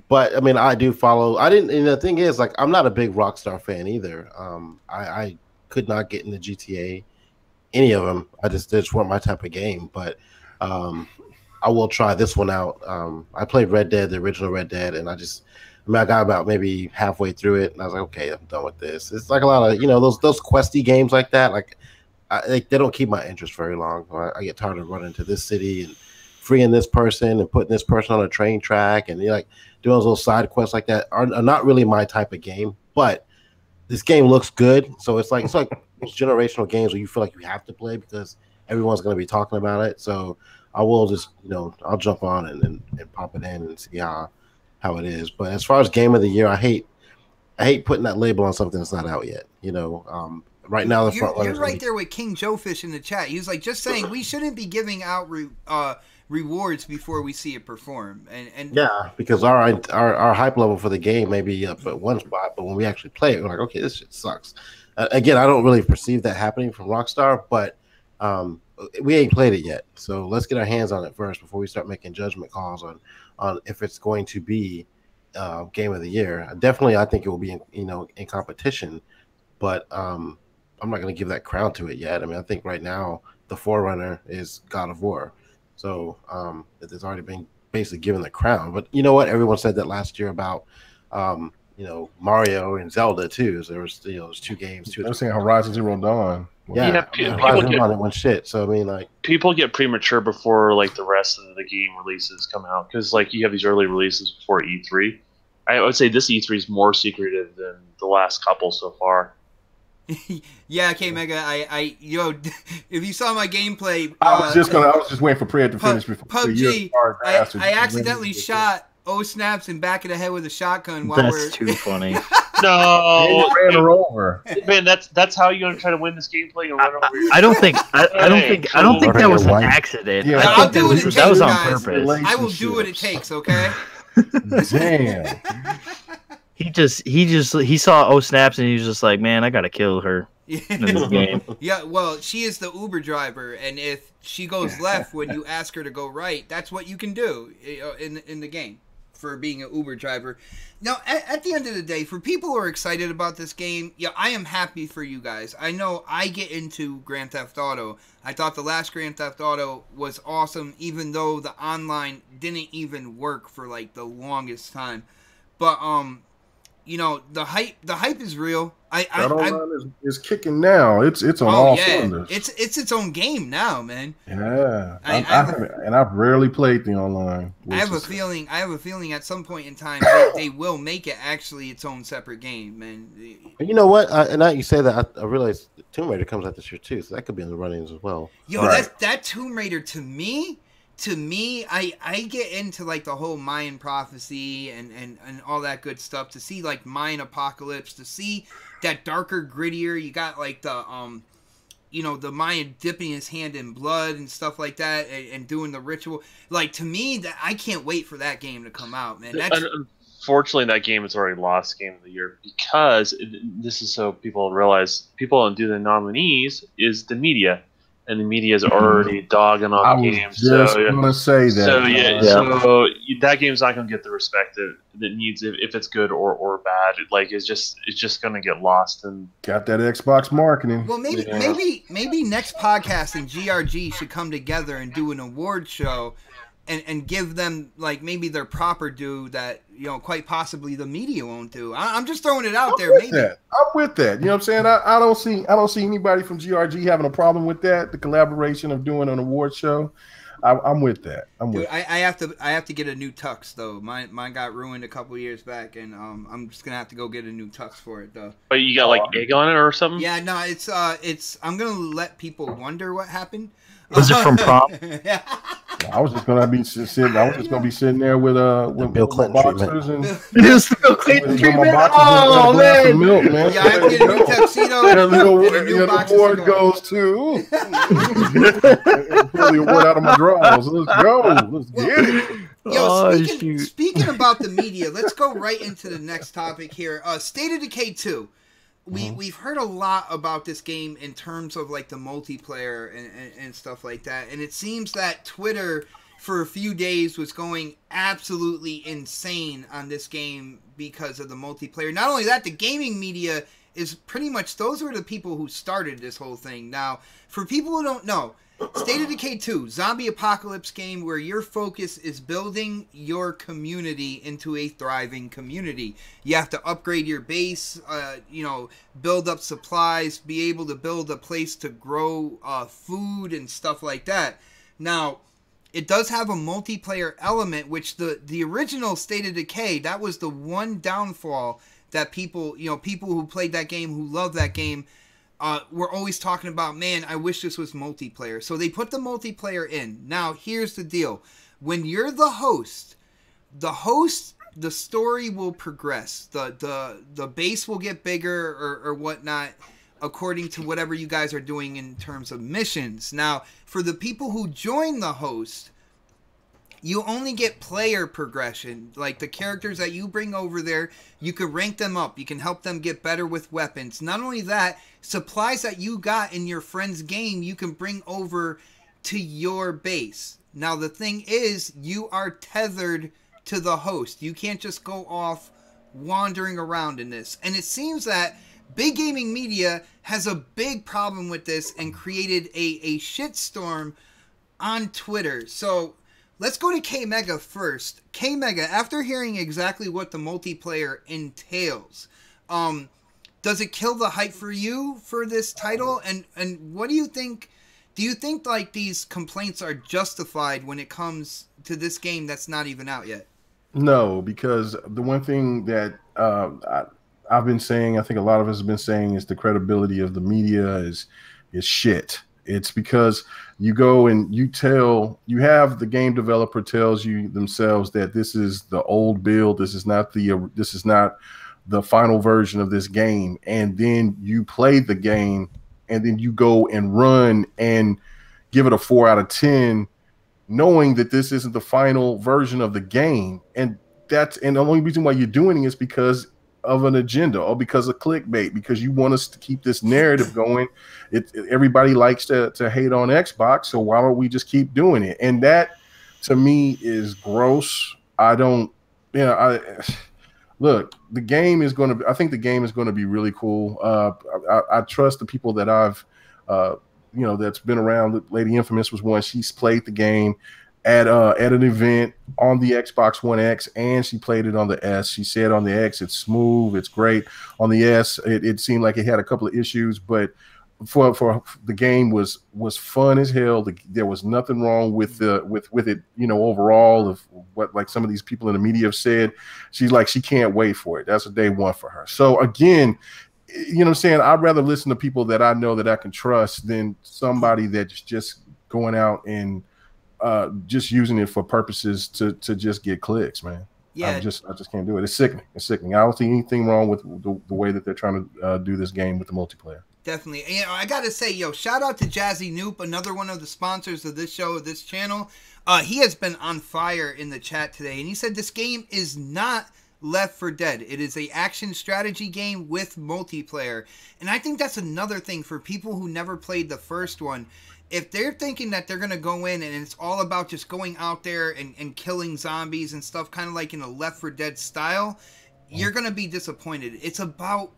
But I mean, I do follow. I didn't. And the thing is, like, I'm not a big Rockstar fan either. I could not get into GTA, any of them. They just weren't my type of game. But I will try this one out. I played Red Dead, the original Red Dead, and I got about maybe halfway through it, and I was like, okay, I'm done with this. It's like a lot of those questy games like that. Like, they don't keep my interest very long. I get tired of running to this city and freeing this person and putting this person on a train track, and like doing those little side quests like that are not really my type of game. But this game looks good, so it's like those generational games where you feel like you have to play because everyone's going to be talking about it. So I will just I'll jump on and pop it in and see how it is. But as far as Game of the Year, I hate putting that label on something that's not out yet. Right now you're right there with King Joe Fish in the chat. He was like, just saying we shouldn't be giving out rewards before we see it perform. And yeah, because our hype level for the game may be up at one spot, but when we actually play it, we're like, okay, this shit sucks. Again, I don't really perceive that happening from Rockstar, but we ain't played it yet, so let's get our hands on it first before we start making judgment calls on if it's going to be Game of the Year. Definitely, I think it will be in competition, but I'm not going to give that crown to it yet. I mean, I think right now the forerunner is God of War, so it's already been basically given the crown. But you know what? Everyone said that last year about Mario and Zelda too. So there was there's two games. They're saying Horizon Zero Dawn. One shit. So I mean, like, people get premature before like the rest of the game releases come out because like you have these early releases before E3. I would say this E3 is more secretive than the last couple so far. Yeah, K Mega. If you saw my gameplay, I was just waiting for Prayer to finish before PUBG. I accidentally shot Snaps in back of the head with a shotgun. That's too funny. No, ran her over. Man, that's how you're gonna try to win this gameplay and run over. I don't think that was an accident. Yeah, I'll do what it takes. That was on purpose. I will do what it takes. Okay. Damn. He saw Snaps and he was just like, man, I gotta kill her in this game. Yeah, well, she is the Uber driver, and if she goes left when you ask her to go right, that's what you can do in the game for being an Uber driver. Now, at the end of the day, for people who are excited about this game, I am happy for you guys. I know I get into Grand Theft Auto. I thought the last Grand Theft Auto was awesome, even though the online didn't even work for like the longest time. But the hype is real. Is kicking now. It's on all cylinders. It's its own game now, man. Yeah, I've rarely played the online. I have a feeling at some point in time they will make it actually its own separate game, man. You know what? Now you say that, I realize Tomb Raider comes out this year too, so that could be in the runnings as well. That Tomb Raider to me, I get into like the whole Mayan prophecy and all that good stuff. To see like Mayan apocalypse, to see that darker, grittier. You got like the the Mayan dipping his hand in blood and stuff like that, and doing the ritual. Like, to me, that I can't wait for that game to come out, man. Unfortunately, that game has already lost Game of the Year because this is so people realize people don't do the nominees is the media. And the media is already dogging on the game. Just gonna say that. So that game's not gonna get the respect that needs if it's good or bad. Like it's just gonna get lost and got that Xbox marketing. Well, maybe next podcast and GRG should come together and do an award show and give them like maybe their proper due that, you know, quite possibly the media won't do. I'm just throwing it out there. Maybe I'm with that. You know what I'm saying? I don't see anybody from GRG having a problem with that. The collaboration of doing an award show. I'm with that. Dude, I have to get a new tux though. Mine got ruined a couple years back, and I'm just gonna have to go get a new tux for it though. But you got like egg on it or something? Yeah, no, it's I'm gonna let people wonder what happened. Was it from prom? I was just gonna be sitting there with Bill Clinton boxers and It was the Bill Clinton treatment. oh man, milk, man. Yeah, I have to get a new tuxedo. And new the box award of goes to pull the award out of my drawers. Let's go. Let's get it. Yo, speaking about the media, let's go right into the next topic here. State of Decay 2. We've heard a lot about this game in terms of like the multiplayer and stuff like that, and it seems that Twitter for a few days was going absolutely insane on this game because of the multiplayer. Not only that, the gaming media is pretty much, those were the people who started this whole thing. Now, for people who don't know, State of Decay 2, zombie apocalypse game where your focus is building your community into a thriving community. You have to upgrade your base, build up supplies, be able to build a place to grow food and stuff like that. Now, it does have a multiplayer element, which the original State of Decay, that was the one downfall that people who played that game, who love that game, we're always talking about, man, I wish this was multiplayer. So they put the multiplayer in. Now, here's the deal. When you're the host, the story will progress. The base will get bigger or whatnot, according to whatever you guys are doing in terms of missions. Now, for the people who join the host, you only get player progression. Like the characters that you bring over there, you can rank them up. You can help them get better with weapons. Not only that, supplies that you got in your friend's game, you can bring over to your base. Now the thing is, you are tethered to the host. You can't just go off wandering around in this. And it seems that Big Gaming Media has a big problem with this and created a shitstorm on Twitter. So let's go to K-Mega first. K-Mega, after hearing exactly what the multiplayer entails, does it kill the hype for you for this title? And what do you think? Do you think like these complaints are justified when it comes to this game that's not even out yet? No, because the one thing that I've been saying, I think a lot of us have been saying, is the credibility of the media is shit. It's because you go and you have the game developer tells you themselves that this is the old build. This is not the final version of this game. And then you play the game and then you go and run and give it a 4 out of 10, knowing that this isn't the final version of the game. And the only reason why you're doing it is because of an agenda or because of clickbait, because you want us to keep this narrative going. Everybody likes to hate on Xbox, so why don't we just keep doing it? And that to me is gross. Look, the game is going to, I think the game is going to be really cool. I trust the people that I've that's been around. Lady Infamous was one. She's played the game at an event on the Xbox One X, and she played it on the S. She said on the X it's smooth, it's great. On the S, it seemed like it had a couple of issues, but for the game was fun as hell. There was nothing wrong with it, overall, of what like some of these people in the media have said. She's like, she can't wait for it. That's a day one for her. So again, you know what I'm saying, I'd rather listen to people that I know that I can trust than somebody that's just going out and just using it for purposes to just get clicks, man. Yeah, I just can't do it. It's sickening. I don't see anything wrong with the way that they're trying to do this game with the multiplayer. Definitely. I gotta say, shout out to Jazzy Noop, another one of the sponsors of this show, of this channel. He has been on fire in the chat today, and he said this game is not Left 4 Dead. It is a action strategy game with multiplayer. And I think that's another thing for people who never played the first one. If they're thinking that they're going to go in and it's all about just going out there and killing zombies and stuff, kind of like in a Left 4 Dead style, you're going to be disappointed. It's about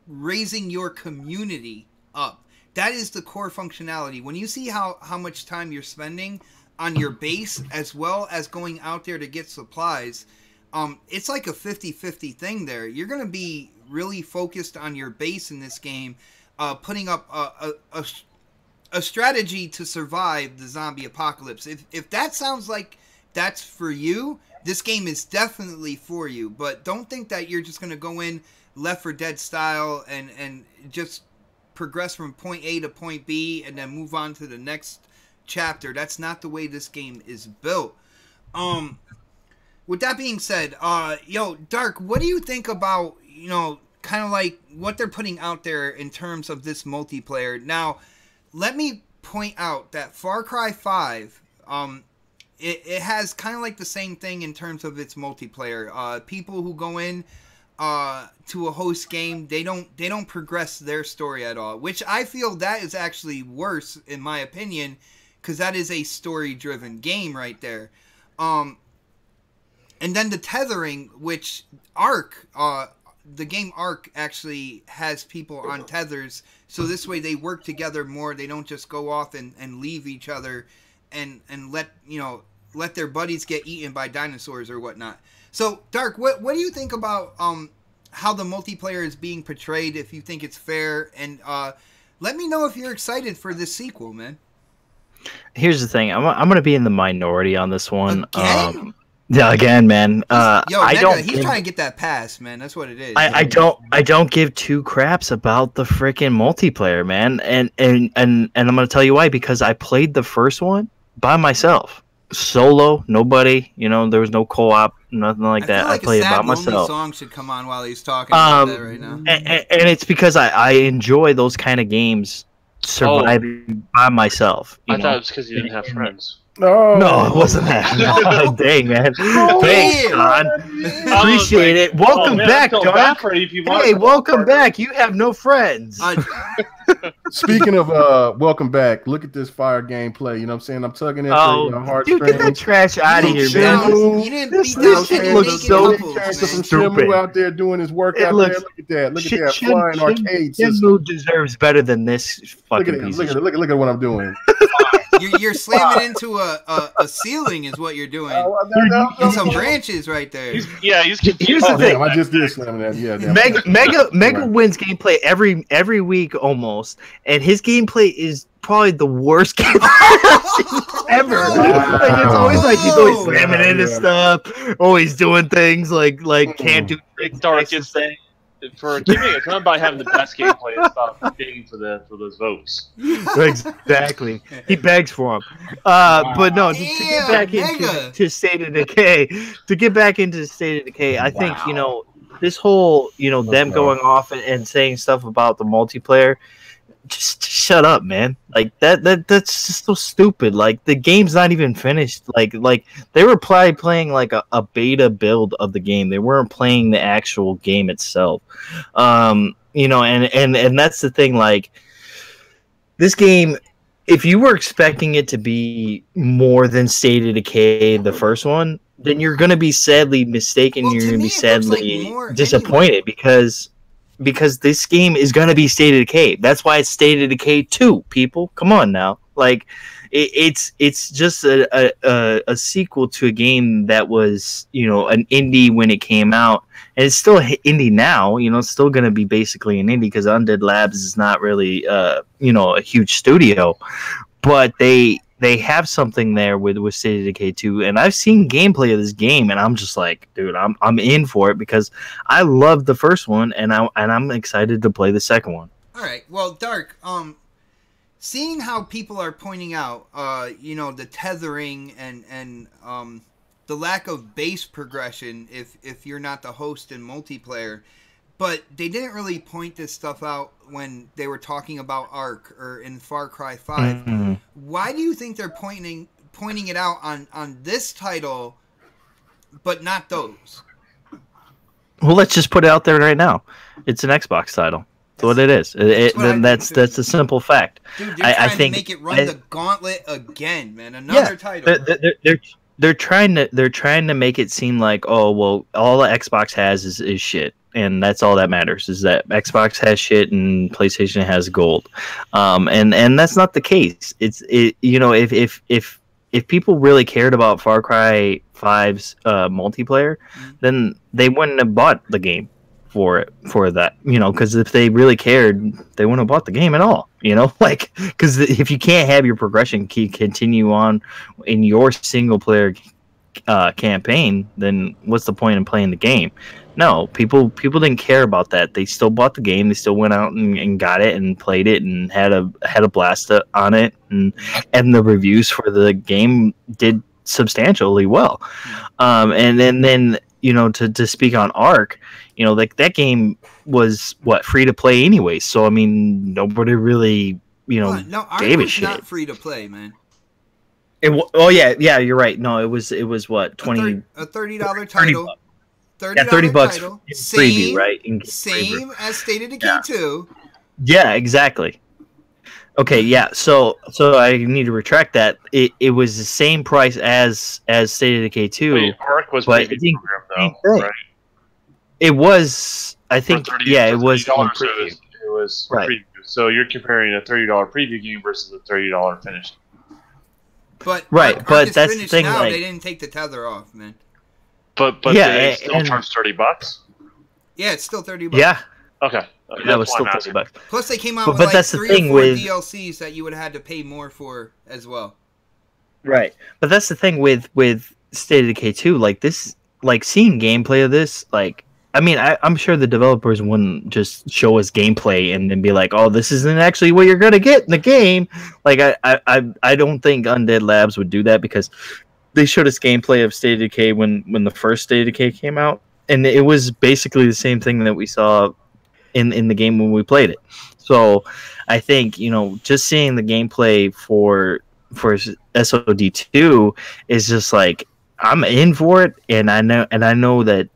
raising your community up. That is the core functionality. When you see how much time you're spending on your base as well as going out there to get supplies, it's like a 50-50 thing there. You're going to be really focused on your base in this game, putting up a strategy to survive the zombie apocalypse. If that sounds like that's for you, this game is definitely for you. But don't think that you're just going to go in Left 4 Dead style and just progress from point A to point B and then move on to the next chapter. That's not the way this game is built. With that being said, Dark, what do you think about, kind of like what they're putting out there in terms of this multiplayer? Now, let me point out that Far Cry 5, it has kind of like the same thing in terms of its multiplayer. People who go in to a host game, they don't progress their story at all, which I feel that is actually worse in my opinion, because that is a story-driven game right there. And then the tethering, which Ark, the game Ark actually has people on tethers, so this way they work together more. They don't just go off and leave each other and let their buddies get eaten by dinosaurs or whatnot. So, Dark, what do you think about how the multiplayer is being portrayed, if you think it's fair, and let me know if you're excited for this sequel, man. Here's the thing. I'm going to be in the minority on this one. Again? Yeah, again, man. He's trying to get that pass, man. That's what it is. I don't give two craps about the freaking multiplayer, man. And I'm going to tell you why. Because I played the first one by myself, solo, nobody. There was no co-op, nothing like that. I played it by myself. Song should come on while he's talking about that right now. And it's because I enjoy those kind of games, surviving by myself. I thought it was because you didn't have friends. No, it wasn't that. Dang, man. Thanks, Don. Appreciate it. Welcome back, Don. Hey, welcome back. You have no friends. Speaking of welcome back, look at this fire gameplay. You know what I'm saying? I'm tugging into heartstrings. Dude, get that trash out of here, man. This shit looks so stupid. Out there doing his work out there. Look at that. Look at that flying arcade system. Shenmue deserves better than this fucking piece. Look at what I'm doing. You're slamming into a ceiling is what you're doing. And some branches right there. Here's the thing. I just did slam that. Yeah, Mega wins gameplay every week almost, and his gameplay is probably the worst gameplay ever. Like, it's always like he's always slamming into stuff, always doing things like can't do tricks. Darkest thing. For giving it time by having the best gameplay, it's about bidding for those votes. Exactly, he begs for them. But no, to get back into State of Decay. To get back into State of Decay, I think this whole them going off and saying stuff about the multiplayer. Just shut up, man. Like that's just so stupid. Like the game's not even finished. Like they were probably playing like a beta build of the game. They weren't playing the actual game itself. And that's the thing. Like this game, if you were expecting it to be more than State of Decay, the first one, then you're gonna be sadly mistaken. You're gonna be sadly disappointed because this game is going to be State of Decay. That's why it's State of Decay 2, people. Come on now. Like, it's just a sequel to a game that was, an indie when it came out. And it's still indie now. It's still going to be basically an indie because Undead Labs is not really, a huge studio. But they have something there with State of Decay 2, and I've seen gameplay of this game, and I'm just like, dude, I'm in for it because I loved the first one, and I'm excited to play the second one. All right, well, Dark, seeing how people are pointing out, the tethering and the lack of base progression if you're not the host in multiplayer. But they didn't really point this stuff out when they were talking about Ark or in Far Cry 5. Mm-hmm. Why do you think they're pointing it out on this title, but not those? Well, let's just put it out there right now. It's an Xbox title. That's what it is. That's a simple fact. Dude, I think to make it run the gauntlet again, man. Another title. They're trying to make it seem like, oh well, all the Xbox has is shit. And that's all that matters is that Xbox has shit and PlayStation has gold, and that's not the case. If if people really cared about Far Cry 5's multiplayer, then they wouldn't have bought the game for that, you know, because if they really cared, they wouldn't have bought the game at all, you know, like, because if you can't have your progression key continue on in your single player campaign, then what's the point in playing the game? No, people didn't care about that. They still bought the game. They still went out and got it and played it and had a blast on it, and the reviews for the game did substantially well. And then you know, to speak on Ark, you know, like that game was free to play anyway. So I mean, nobody really, you know, gave a shit. Not free to play, man. Oh yeah, you're right. No, it was what, a $30 title. $30 title. Preview, right? Same as State of Decay 2. Yeah, exactly. Okay, yeah. So I need to retract that. It was the same price as State of Decay 2. Wait, Ark was but preview program though, right? It was, I think, it was on preview. It was right. Preview. So you're comparing a $30 preview game versus a $30 finished. But right, but that's the thing. Now, like, they didn't take the tether off, man. But yeah, they still charge $30. Yeah, it's still $30. Yeah. Okay. That was still $30. Plus, they came out but with like that's 3 the thing or 4 with DLCs that you would have had to pay more for as well. Right, but that's the thing with State of Decay 2. Like this, like seeing gameplay of this, like, I mean, I'm sure the developers wouldn't just show us gameplay and then be like, "Oh, this isn't actually what you're gonna get in the game." Like, I don't think Undead Labs would do that, because they showed us gameplay of State of Decay when the first State of Decay came out, and it was basically the same thing that we saw in the game when we played it. So I think, you know, just seeing the gameplay for SOD2 is just like, I'm in for it, and I know that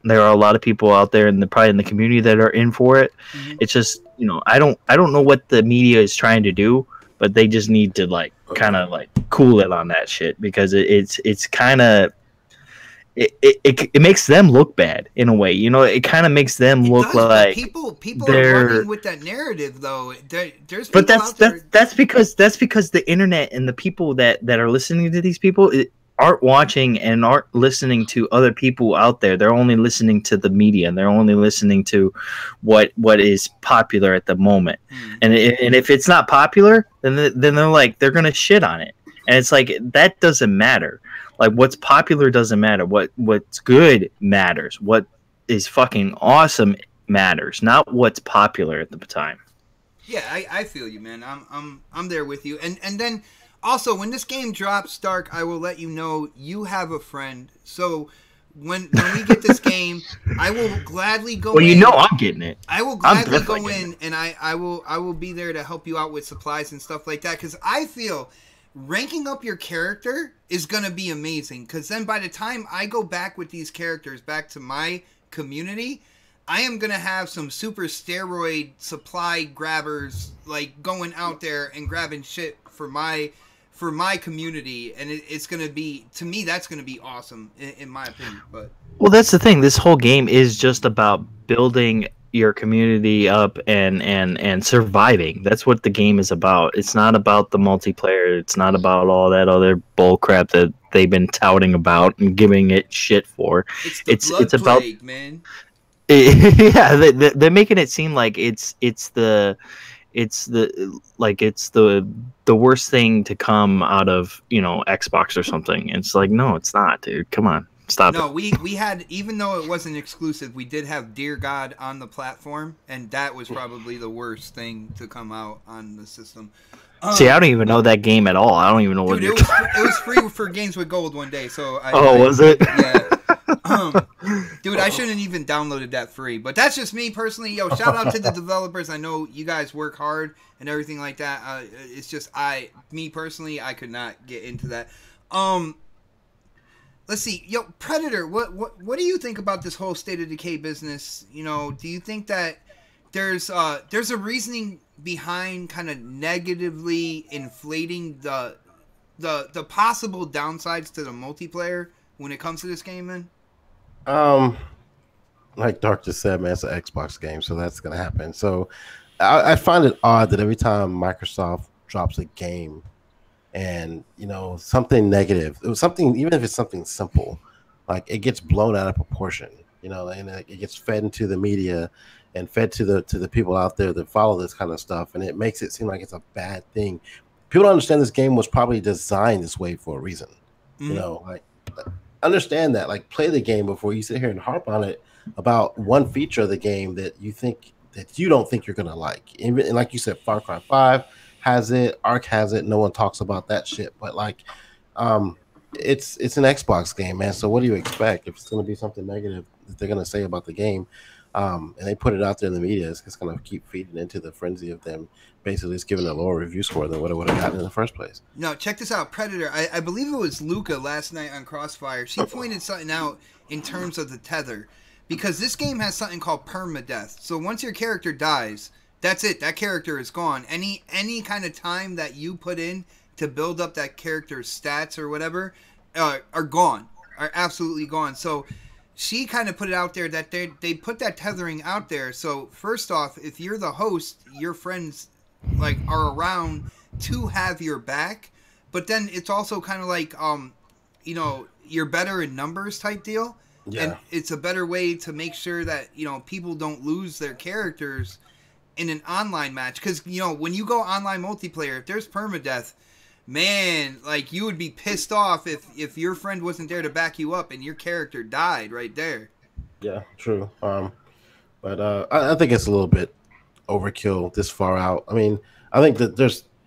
there are a lot of people out there probably in the community that are in for it. Mm-hmm. It's just, you know, I don't know what the media is trying to do, but they just need to like kind of like cool it on that shit, because it's kind of it makes them look bad in a way, you know. It kind of makes them look like people are running with that narrative though. There's but that's because the internet and the people that are listening to these people aren't watching and aren't listening to other people out there. They're only listening to the media, and they're only listening to what is popular at the moment. And if it's not popular, then they're like, they're gonna shit on it. And it's like, that doesn't matter. Like, what's popular doesn't matter. What's good matters. What is fucking awesome matters, not what's popular at the time. Yeah, I feel you, man. I'm there with you. And then also, when this game drops, Dark, I will let you know you have a friend. So when we get this game, I will gladly go in. Well, you know I'm getting it. I will gladly go in, and I will be there to help you out with supplies and stuff like that, because I feel ranking up your character is going to be amazing, because then by the time I go back with these characters back to my community, I am going to have some super steroid supply grabbers like going out there and grabbing shit for my community, and it's going to be, to me, that's going to be awesome in my opinion. But well, that's the thing. This whole game is just about building your community up and surviving. That's what the game is about. It's not about the multiplayer. It's not about all that other bull crap that they've been touting about and giving it shit for. It's about plague, man. Yeah, they're making it seem like it's the worst thing to come out of, you know, Xbox or something. It's like, no, it's not, dude. Come on. Stop No, it. we had, even though it wasn't exclusive, we did have Dear God on the platform, and that was probably the worst thing to come out on the system. See, I don't even know that game at all. I don't even know what you're talking about. It was free for Games with Gold one day, so was it? Yeah. Dude, I shouldn't even downloaded that free, but that's just me personally. Yo, shout out to the developers. I know you guys work hard and everything like that. It's just me personally, I could not get into that. Let's see. Yo, Predator, what do you think about this whole State of Decay business? You know, do you think that there's a reasoning behind kind of negatively inflating the possible downsides to the multiplayer when it comes to this game, man? Like Dark just said, man, it's an Xbox game, so that's gonna happen. So I find it odd that every time Microsoft drops a game, and something negative. It was something, even if it's something simple, like it gets blown out of proportion. And it gets fed into the media and fed to the people out there that follow this kind of stuff, and it makes it seem like it's a bad thing. People don't understand this game was probably designed this way for a reason. Like understand that. Like play the game before you sit here and harp on it about one feature of the game that you don't think you're gonna like. And like you said, Far Cry 5 has it, Ark has it. No one talks about that shit, but like, it's an Xbox game, man. So what do you expect if it's gonna be something negative that they're gonna say about the game? And they put it out there in the media, it's just gonna keep feeding into the frenzy of them basically just giving a lower review score than what it would have gotten in the first place. No, check this out, Predator. I believe it was Luca last night on Crossfire. She pointed something out in terms of the tether, because this game has something called permadeath. So once your character dies, that's it. That character is gone. Any kind of time that you put in to build up that character's stats or whatever are gone, are absolutely gone. So she kind of put it out there that they put that tethering out there. So first off, if you're the host, your friends like are around to have your back, but then it's also kind of like you're better in numbers type deal. Yeah. And it's a better way to make sure that people don't lose their characters in an online match, because when you go online multiplayer, if there's permadeath, man, like you would be pissed off if your friend wasn't there to back you up and your character died right there. Yeah, true. But I think it's a little bit overkill this far out. I mean, I think that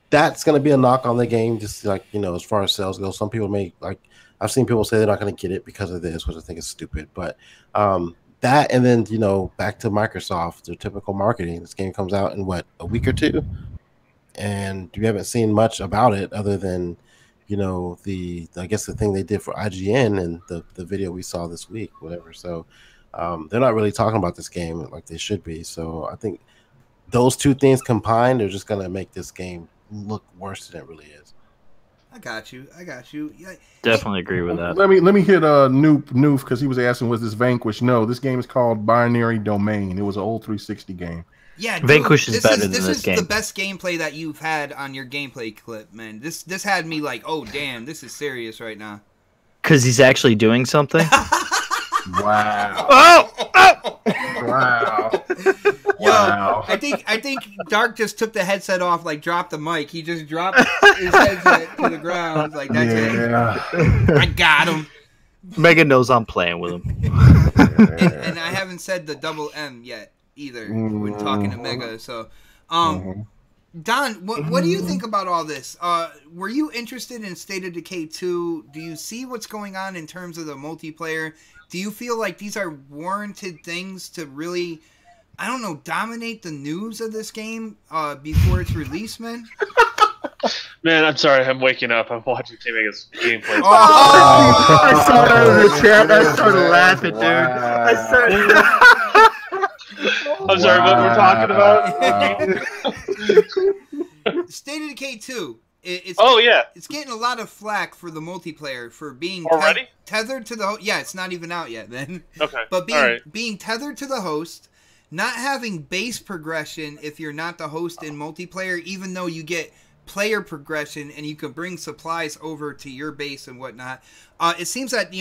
that's going to be a knock on the game, just like as far as sales go. Some people may like. I've seen people say they're not going to get it because of this, which I think is stupid. But that, and then back to Microsoft, their typical marketing. This game comes out in a week or two, and you haven't seen much about it other than I guess the thing they did for IGN and the video we saw this week, whatever. So they're not really talking about this game like they should be. So I think those two things combined are just going to make this game look worse than it really is. I got you. Yeah. Definitely agree with that. Let me hit Noof because he was asking, was this Vanquish? No, this game is called Binary Domain. It was an old 360 game. Yeah, dude, Vanquish is better than this game. This is the best gameplay that you've had on your gameplay clip, man. This had me like, oh damn, this is serious right now. Because he's actually doing something. Wow. Oh! Wow. Yo, wow. I think Dark just took the headset off, like dropped the mic. He just dropped his headset to the ground, like that's it. I got him. Megan knows I'm playing with him. and I haven't said the double M yet either when talking to Mega. So, Don, what do you think about all this? Were you interested in State of Decay 2? Do you see what's going on in terms of the multiplayer? Do you feel like these are warranted things to really, I don't know, dominate the news of this game before its release, man? Man, I'm sorry. I'm waking up. I'm watching T-Mega's gameplay. I saw that in the chat. I started laughing, dude. I'm sorry, what we're talking about? State of Decay 2. It's getting a lot of flack for the multiplayer for being tethered to the yeah, it's not even out yet, man. Okay. But being tethered to the host, not having base progression if you're not the host in multiplayer, even though you get player progression and you can bring supplies over to your base and whatnot. It seems that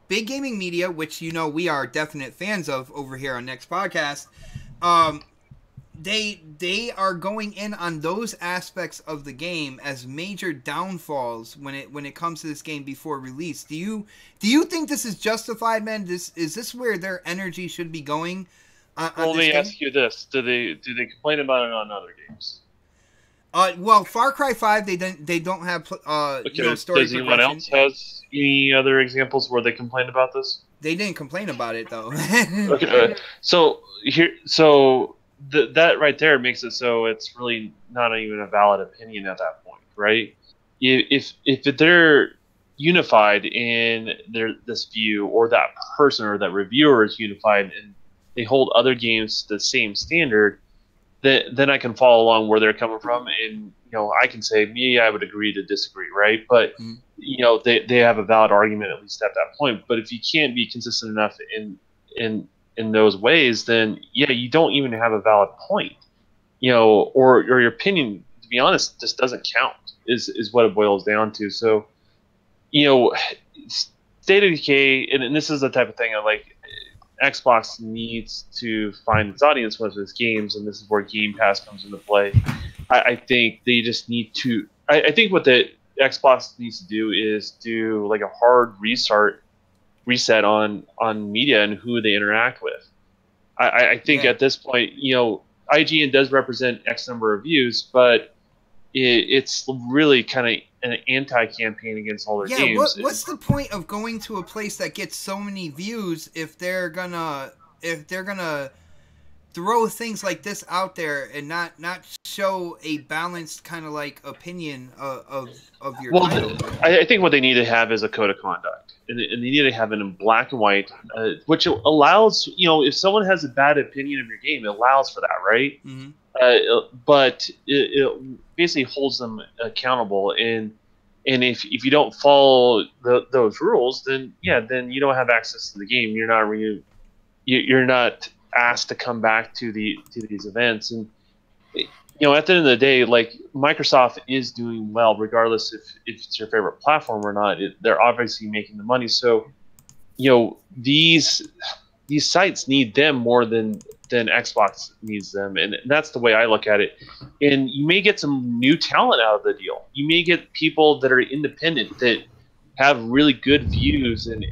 big gaming media, which we are definite fans of over here on Next Podcast, they are going in on those aspects of the game as major downfalls when it comes to this game before release. Do you think this is justified, man? Is this where their energy should be going? Let me ask you this: do they complain about it on other games? Well, Far Cry 5 they don't have story progression. Does anyone else has any other examples where they complained about this? They didn't complain about it though. Okay, that right there makes it so it's really not even a valid opinion at that point, right? If they're unified in this view, or that person or that reviewer is unified and they hold other games to the same standard, then I can follow along where they're coming from, and I can say I would agree to disagree, right? But they have a valid argument at least at that point. But if you can't be consistent enough in those ways, then you don't even have a valid point, or your opinion, to be honest, just doesn't count. is what it boils down to. So, State of Decay, and this is the type of thing I like. Xbox needs to find its audience with its games, and this is where Game Pass comes into play. I think they just need to. I think what the Xbox needs to do is do like a hard reset on media and who they interact with. I think at this point, IGN does represent X number of views, but it's really kind of an anti-campaign against all their games. What's the point of going to a place that gets so many views if they're gonna throw things like this out there and not show a balanced kind of like opinion of your title? I think what they need to have is a code of conduct, and they need to have it in black and white, which allows, if someone has a bad opinion of your game, it allows for that, right? Mm-hmm. But it basically holds them accountable, and if you don't follow those rules, then you don't have access to the game. You're not asked to come back to these events, and at the end of the day, like, Microsoft is doing well regardless if it's your favorite platform or not. They're obviously making the money, so these sites need them more than Xbox needs them, and that's the way I look at it. And you may get some new talent out of the deal. You may get people that are independent that have really good views and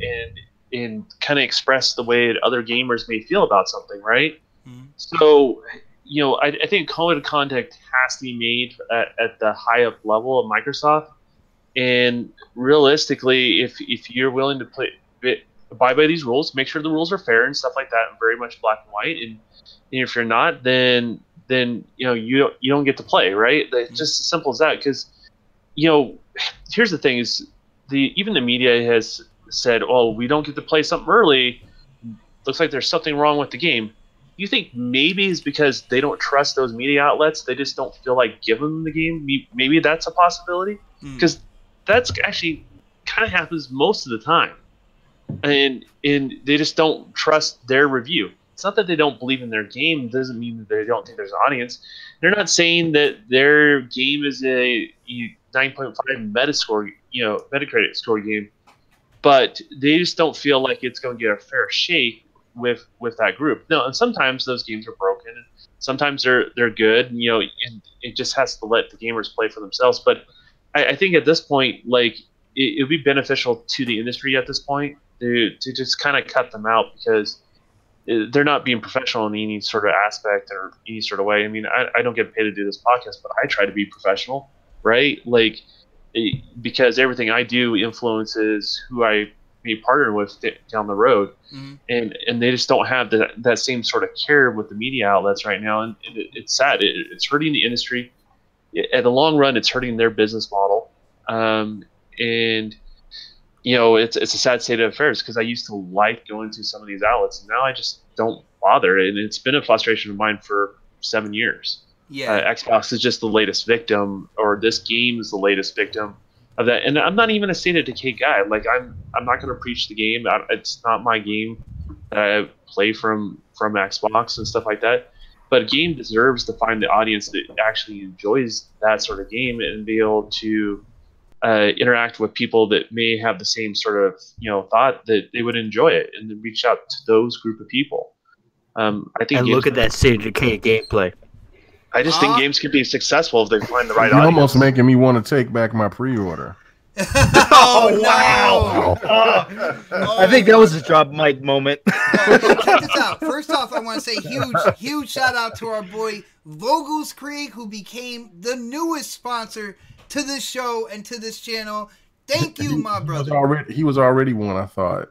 kind of express the way that other gamers may feel about something, right? Mm-hmm. So, I think code of conduct has to be made at the high up level of Microsoft. And realistically, if you're willing to abide by these rules, make sure the rules are fair and stuff like that, and very much black and white. And if you're not, then you don't get to play, right? It's just as simple as that. Because here's the thing: is even the media has said, "Oh, we don't get to play something early. Looks like there's something wrong with the game." You think maybe it's because they don't trust those media outlets? They just don't feel like giving them the game. Maybe that's a possibility, because that's actually kind of happens most of the time. And they just don't trust their review. It's not that they don't believe in their game. It doesn't mean that they don't think there's an audience. They're not saying that their game is a 9.5 Metacritic score game, but they just don't feel like it's going to get a fair shake with that group. No, and sometimes those games are broken, and sometimes they're good. And it just has to let the gamers play for themselves. But I think at this point, like, it would be beneficial to the industry at this point to just kind of cut them out, because they're not being professional in any sort of aspect or any sort of way. I mean, I don't get paid to do this podcast, but I try to be professional, right? Like, because everything I do influences who I may partner with down the road. Mm-hmm. And they just don't have that same sort of care with the media outlets right now. And it's sad. It's hurting the industry. At the long run, it's hurting their business model. And it's a sad state of affairs, because I used to like going to some of these outlets, and now I just don't bother. And it's been a frustration of mine for 7 years. Yeah, Xbox is just the latest victim, or this game is the latest victim of that. And I'm not even a State of Decay guy. Like, I'm not going to preach the game. It's not my game that I play from Xbox and stuff like that. But a game deserves to find the audience that actually enjoys that sort of game and be able to interact with people that may have the same sort of thought that they would enjoy it, and then reach out to those group of people. I think. And look at that State of Decay gameplay. I just think games can be successful if they find the right audience. You're almost making me want to take back my pre-order. Wow! I think that was a drop mic moment. Check this out. First off, I want to say huge shout out to our boy Vogel's Creek, who became the newest sponsor to this show and to this channel. Thank you, my brother. He was already one, I thought.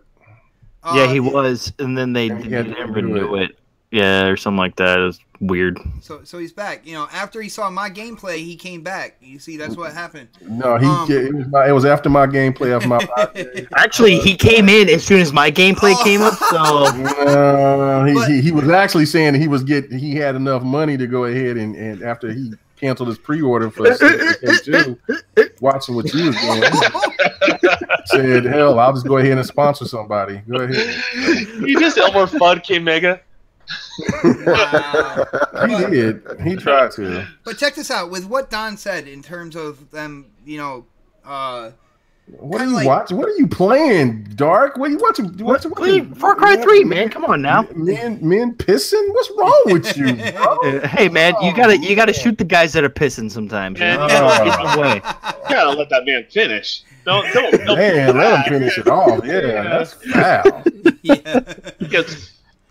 Yeah, he was, and then they didn't renew it. Yeah, or something like that. It was weird. So he's back. After he saw my gameplay, he came back. You see, that's what happened. No, it was after my gameplay. After my actually, he came in as soon as my gameplay came up. So he was actually saying he had enough money to go ahead and after he canceled his pre-order for K2, watching what you was doing, said, "Hell, I'll just go ahead and sponsor somebody." Go ahead. You just Elmer Fudd K Mega. Wow. He did. He tried to. But check this out. With what Don said in terms of them, what are you watching? What are you playing, Dark? What are you watching? Far Cry 3, man. Come on now. Men pissing? What's wrong with you, bro? Hey, man, you gotta shoot the guys that are pissing sometimes. You know? You gotta let that man finish. Don't man, let him finish it off. Yeah, that's foul. Yeah.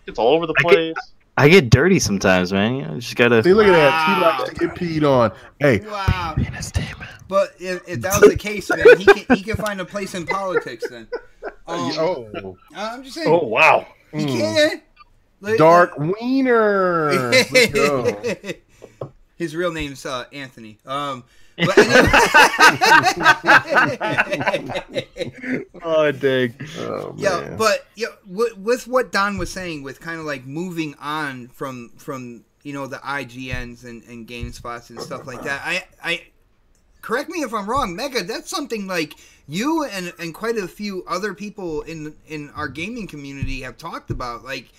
It's all over the place. I get dirty sometimes, man. You just gotta see. Look at that. He likes to get peed on. Hey, wow. But if that was the case, man, he can find a place in politics then. I'm just saying. Oh wow. He can. Dark Wiener. Let's go. His real name's Anthony. But oh, dig. Oh, yeah, but with what Don was saying, with kind of like moving on from the IGNs and GameSpots and stuff like that, I correct me if I'm wrong, Mega, that's something like you and quite a few other people in our gaming community have talked about. Like,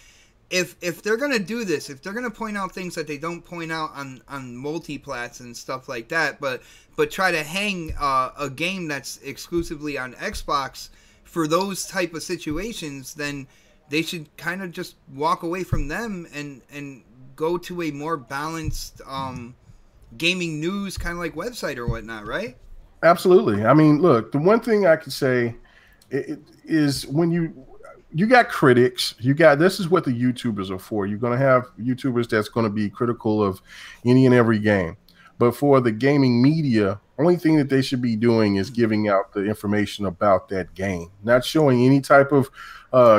if they're gonna do this, if they're gonna point out things that they don't point out on multiplats and stuff like that, but try to hang a game that's exclusively on Xbox for those type of situations, then they should kind of just walk away from them and go to a more balanced gaming news kind of like website or whatnot, right? Absolutely. I mean, look, the one thing I can say is when you got critics, this is what the YouTubers are for. You're going to have YouTubers that's going to be critical of any and every game. But for the gaming media, only thing that they should be doing is giving out the information about that game, not showing any type of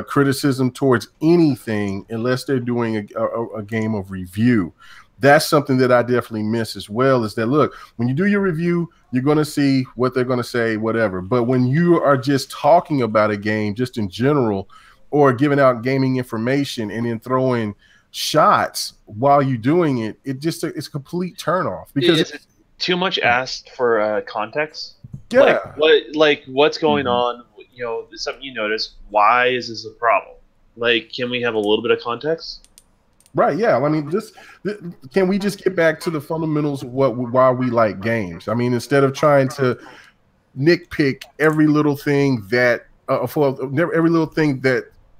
criticism towards anything unless they're doing a game of review. That's something that I definitely miss as well, is that, look, when you do your review, you're going to see what they're going to say, whatever. But when you are just talking about a game just in general, or giving out gaming information and then throwing shots while you're doing it, it's a complete turnoff. Because it's too much asked for context. Yeah. What's going on? Something you notice. Why is this a problem? Like, can we have a little bit of context? Right, yeah. I mean, can we just get back to the fundamentals of why we like games? I mean, instead of trying to nitpick every little thing that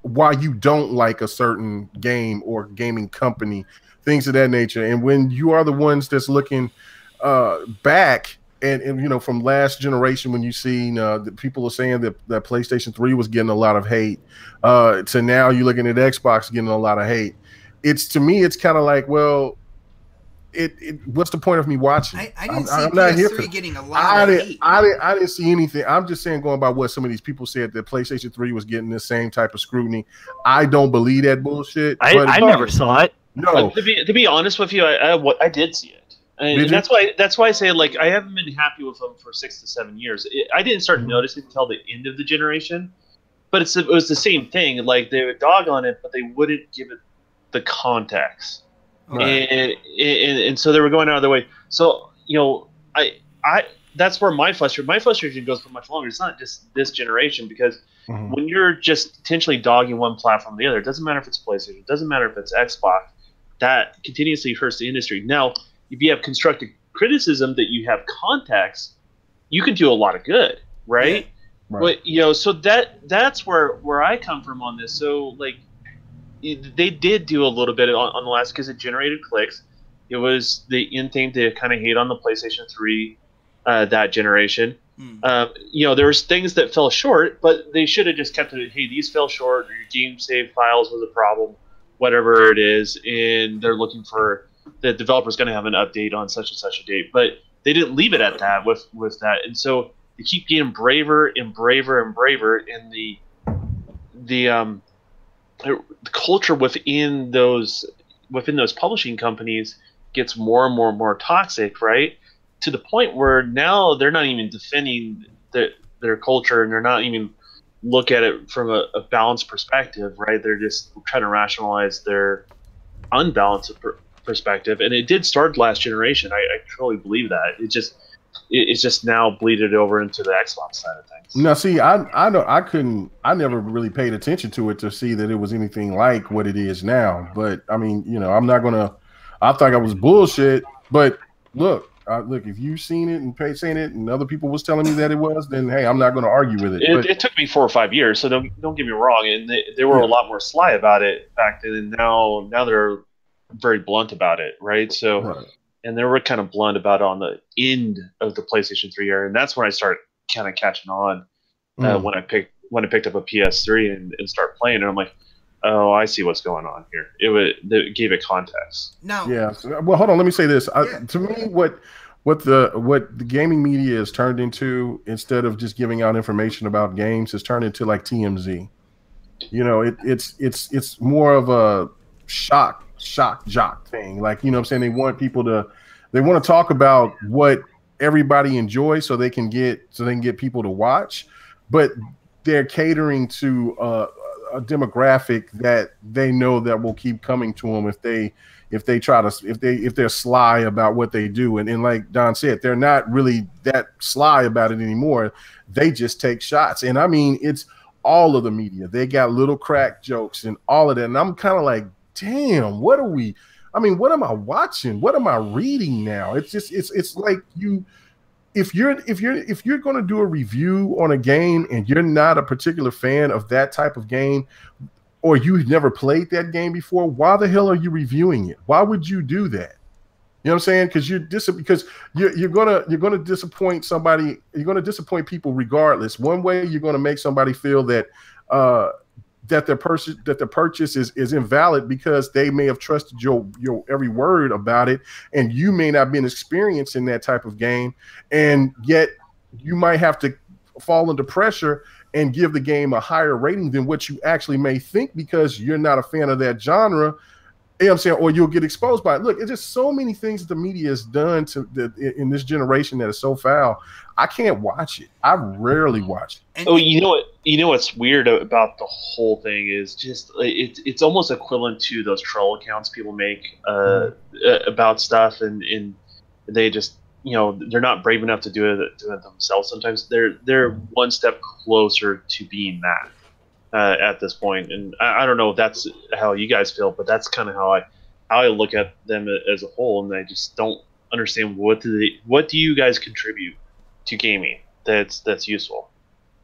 why you don't like a certain game or gaming company, things of that nature. And when you are the ones that's looking back and from last generation, when you seen that people are saying that PlayStation 3 was getting a lot of hate, to now you're looking at Xbox getting a lot of hate. To me, it's kind of like, well, what's the point of me watching? I didn't see PS3 getting a lot of hate. I didn't see anything. I'm just saying, going by what some of these people said, that PlayStation 3 was getting the same type of scrutiny. I don't believe that bullshit. I never saw it. No. To be honest with you, I did see it. And that's why I say, like, I haven't been happy with them for 6 to 7 years. I didn't start noticing until the end of the generation. But it was the same thing. Like, they would dog on it, but they wouldn't give it the context. Right. And so they were going out of their way. So, I that's where my frustration goes for much longer. It's not just this generation, because when you're just intentionally dogging one platform or the other, it doesn't matter if it's PlayStation, it doesn't matter if it's Xbox, that continuously hurts the industry. Now, if you have constructive criticism that you have context, you can do a lot of good, right? Yeah. Right. But, so that's where I come from on this. So, like, they did do a little bit on the last, because it generated clicks. It was the in thing to kind of hate on the PlayStation 3 that generation. There was things that fell short, but they should have just kept it. Hey, these fell short. Or your game save files was a problem, whatever it is, and they're looking for the developer's going to have an update on such and such a date. But they didn't leave it at that with that, and so they keep getting braver and braver and braver, and the culture within those publishing companies gets more and more and more toxic, right? To the point where now they're not even defending their culture, and they're not even look at it from a balanced perspective, right? They're just trying to rationalize their unbalanced perspective. And it did start last generation. I truly believe that. it's just now bleeded over into the Xbox side of things. Now, see, I never really paid attention to it to see that it was anything like what it is now. But I mean, I'm not gonna. I thought I was bullshit. But look, if you've seen it and saying it, and other people was telling me that it was, then hey, I'm not gonna argue with it. It took me 4 or 5 years, so don't get me wrong. And they were a lot more sly about it back then, and now they're very blunt about it, right? So. Right. And they were kind of blunt about it on the end of the PlayStation 3 era, and that's when I started kind of catching on when I picked up a PS3 and started playing, and I'm like, oh, I see what's going on here. It gave it context. Now, yeah. Well, hold on. Let me say this. To me, what the gaming media has turned into, instead of just giving out information about games, has turned into like TMZ. It's more of a shock jock thing. Like, what I'm saying, they want to talk about what everybody enjoys so they can get people to watch, but they're catering to a demographic that they know that will keep coming to them if they're sly about what they do. And like Don said, they're not really that sly about it anymore. They just take shots. And I mean, it's all of the media. They got little crack jokes and all of that. And I'm kind of like, damn, what am I watching? What am I reading now? It's like if you're going to do a review on a game and you're not a particular fan of that type of game, or you've never played that game before, why the hell are you reviewing it? Why would you do that? You know what I'm saying? Because you're gonna disappoint somebody. You're gonna disappoint people regardless. One way you're gonna make somebody feel that that their purchase is invalid because they may have trusted your every word about it, and you may not have been experienced in that type of game, and yet you might have to fall under pressure and give the game a higher rating than what you actually may think because you're not a fan of that genre. You know what I'm saying? Or you'll get exposed by it. Look, it's just so many things that the media has done in this generation that is so foul. I can't watch it. I rarely watch it. Oh, you know what's weird about the whole thing is just it's almost equivalent to those troll accounts people make about stuff, and they just they're not brave enough to do it themselves. Sometimes they're one step closer to being that. At this point, and I don't know if that's how you guys feel, but that's kind of how I look at them as a whole, and I just don't understand what do you guys contribute to gaming that's useful.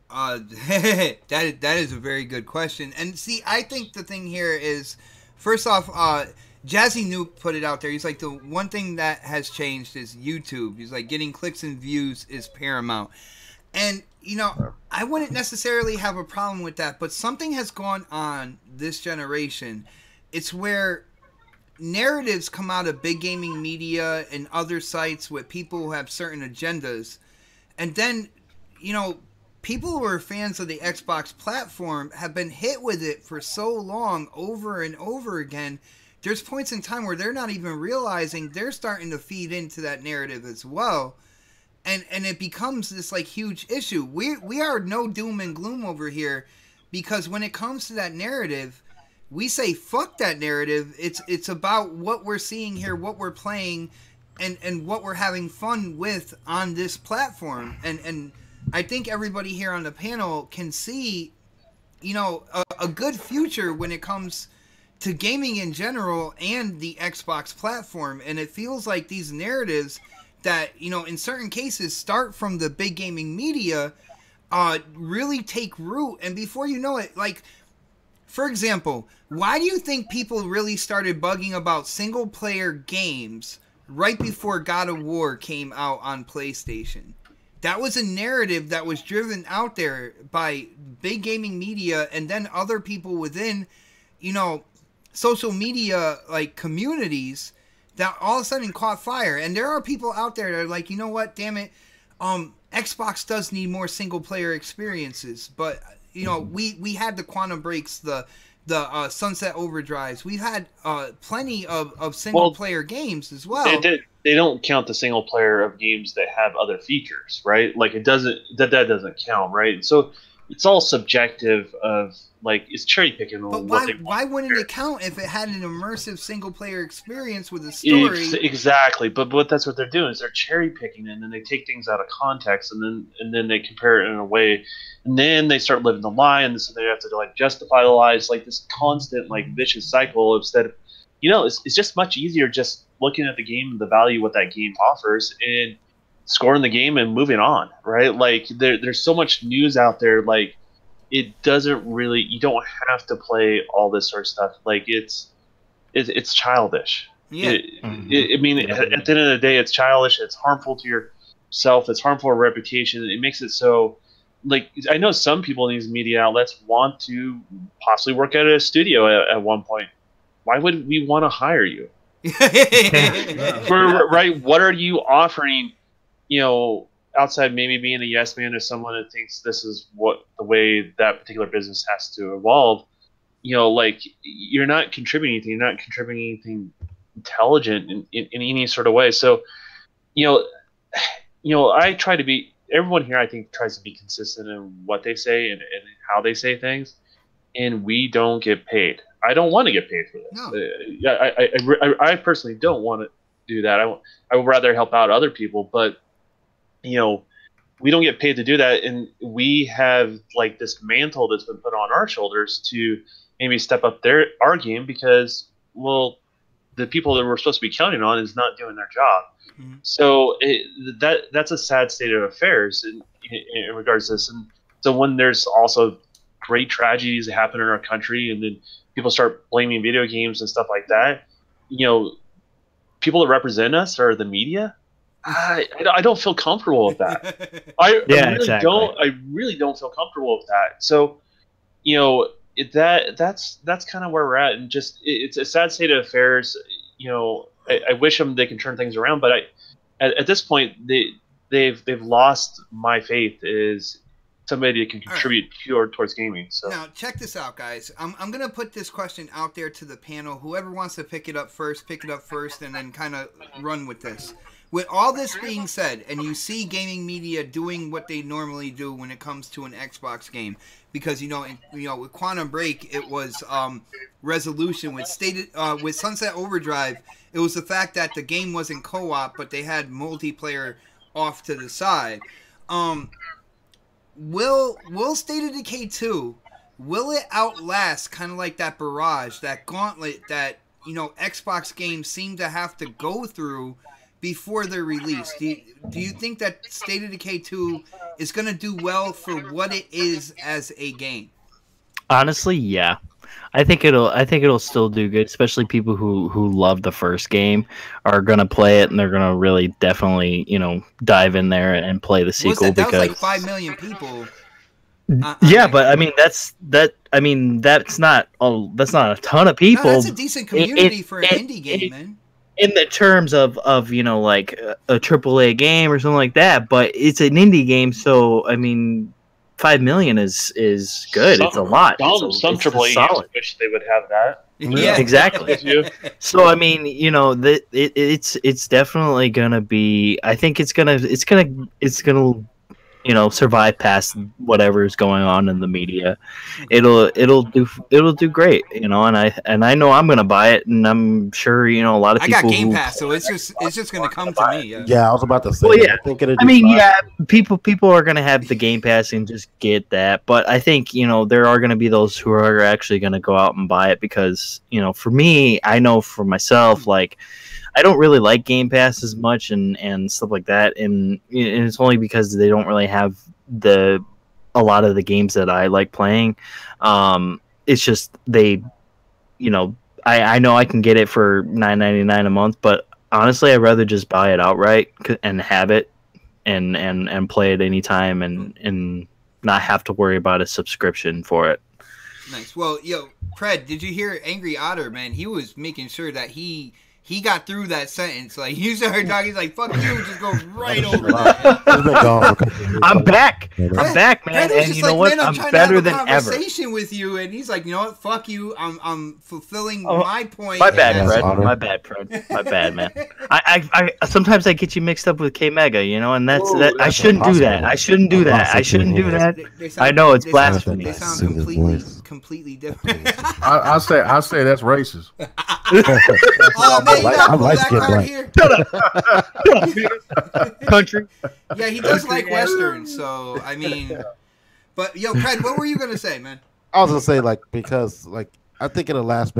That is a very good question, and see, I think the thing here is, first off, Jazzy Nuke put it out there. He's like, the one thing that has changed is YouTube. He's like, getting clicks and views is paramount, and I wouldn't necessarily have a problem with that, but something has gone on this generation. It's where narratives come out of big gaming media and other sites with people who have certain agendas. And then, people who are fans of the Xbox platform have been hit with it for so long, over and over again. There's points in time where they're not even realizing they're starting to feed into that narrative as well. And it becomes this like huge issue. We are no doom and gloom over here, because when it comes to that narrative, we say fuck that narrative. It's about what we're seeing here, what we're playing, and what we're having fun with on this platform. And I think everybody here on the panel can see, a good future when it comes to gaming in general and the Xbox platform. And it feels like these narratives that, in certain cases start from the big gaming media, really take root. And before you know it, like, for example, why do you think people really started bugging about single player games right before God of War came out on PlayStation? That was a narrative that was driven out there by big gaming media, and then other people within, social media, like, communities, that all of a sudden caught fire. And there are people out there that are like, you know what, damn it, Xbox does need more single player experiences. But we had the Quantum Breaks, the Sunset Overdrives. We've had plenty of single player games as well. They don't count the single player of games that have other features, right? Like, that doesn't count, right? So it's all subjective of like it's cherry picking. But why wouldn't it count if it had an immersive single player experience with a story? Exactly, but that's what they're doing is they're cherry picking, and then they take things out of context, and then they compare it in a way, and then they start living the lie, and so they have to like justify the lies, like this constant like vicious cycle. Instead of, it's just much easier just looking at the game and the value what that game offers and scoring the game and moving on, right? Like there's so much news out there, like it doesn't really, you don't have to play all this sort of stuff. Like it's childish. Yeah. At the end of the day, it's childish. It's harmful to yourself. It's harmful to your reputation. It makes it so, like, I know some people in these media outlets want to possibly work at a studio at one point. Why would we want to hire you? Right? What are you offering? Outside maybe being a yes man or someone that thinks this is the way that particular business has to evolve, like you're not contributing anything. You're not contributing anything intelligent in any sort of way. So, I try to be, everyone here I think tries to be consistent in what they say and how they say things, and we don't get paid. I don't want to get paid for this. No. I personally don't want to do that. I would rather help out other people, but we don't get paid to do that, and we have like this mantle that's been put on our shoulders to maybe step up our game because, well, the people that we're supposed to be counting on is not doing their job. Mm-hmm. So that's a sad state of affairs in regards to this. And so when there's also great tragedies that happen in our country, and then people start blaming video games and stuff like that, people that represent us are the media. I don't feel comfortable with that. I really don't feel comfortable with that. So, that's kind of where we're at, and just it's a sad state of affairs. I wish they can turn things around, but at this point they've lost my faith as somebody that can contribute towards gaming. So now check this out, guys. I'm gonna put this question out there to the panel. Whoever wants to pick it up first, and then kind of run with this. With all this being said, and you see gaming media doing what they normally do when it comes to an Xbox game, because with Quantum Break it was resolution. With Sunset Overdrive, it was the fact that the game wasn't co-op, but they had multiplayer off to the side. Will State of Decay 2, will it outlast kind of like that barrage, that gauntlet that Xbox games seem to have to go through before they're released? Do you think that State of Decay 2 is going to do well for what it is as a game? Honestly, yeah. I think it'll still do good, especially people who love the first game are going to play it, and they're going to really definitely, dive in there and play the sequel. That was like 5 million people. But I mean that's not a ton of people. No, that's a decent community for an indie game, man. In the terms of like a AAA game or something like that, but it's an indie game, so I mean, 5 million is good. It's a lot. Some AAA games wish they would have that. Yeah, exactly. So I mean, it's definitely gonna be. I think it's gonna survive past whatever is going on in the media. It'll do great, and I know I'm gonna buy it, and I'm sure a lot of people. I got Game Pass, so it's just gonna come to me. Yeah, I was about to say. Well, yeah. I mean, people are gonna have the Game Pass and just get that, but I think there are gonna be those who are actually gonna go out and buy it because for me, I know for myself, like, I don't really like Game Pass as much and stuff like that, and it's only because they don't really have a lot of the games that I like playing. It's just I know I can get it for $9.99 a month, but honestly, I'd rather just buy it outright and have it and play it anytime and not have to worry about a subscription for it. Nice. Well, Pred, did you hear Angry Otter, man? He was making sure that he he got through that sentence. Like you started talking, he's like, "Fuck you," just goes right over that. I'm back. I'm back, man. And you know what? Man, I'm trying better to have a than ever. conversation with you, and he's like, "You know what? Fuck you. I'm fulfilling my point." My bad, Fred. My bad, Fred. My bad, man. I sometimes I get you mixed up with K Mega, you know, and that's I shouldn't do that. I shouldn't do that. I shouldn't do that. I know it's blasphemy. They sound completely different. I say that's racist. Oh man, I'm light-skinned black. Shut up. Country. Yeah, he does like westerns, so I mean. But yo, Fred, what were you gonna say, man? I was gonna say because I think it'll last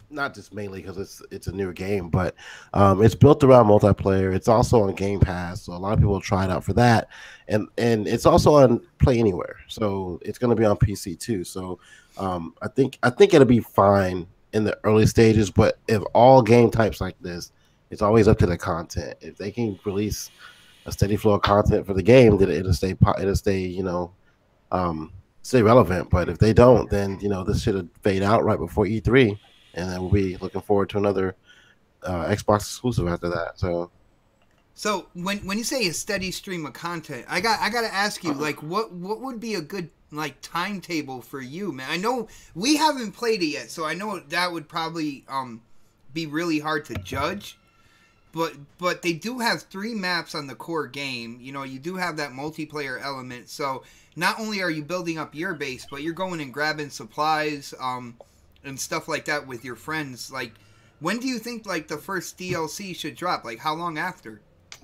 not just mainly because it's a newer game, but it's built around multiplayer. It's also on Game Pass, so a lot of people will try it out for that, and it's also on Play Anywhere, so it's gonna be on PC too. So I think it'll be fine in the early stages, but if all game types like this, it's always up to the content. If they can release a steady flow of content for the game, then it'll stay stay relevant. But if they don't, then this should fade out right before E3, and then we'll be looking forward to another Xbox exclusive after that. So when you say a steady stream of content, I got to ask you, like, what would be a good timetable for you, man? I know we haven't played it yet, so I know that would probably be really hard to judge. But they do have 3 maps on the core game. You do have that multiplayer element. So not only are you building up your base, but you're going and grabbing supplies and stuff like that with your friends. Like, when do you think the first DLC should drop? Like, how long after?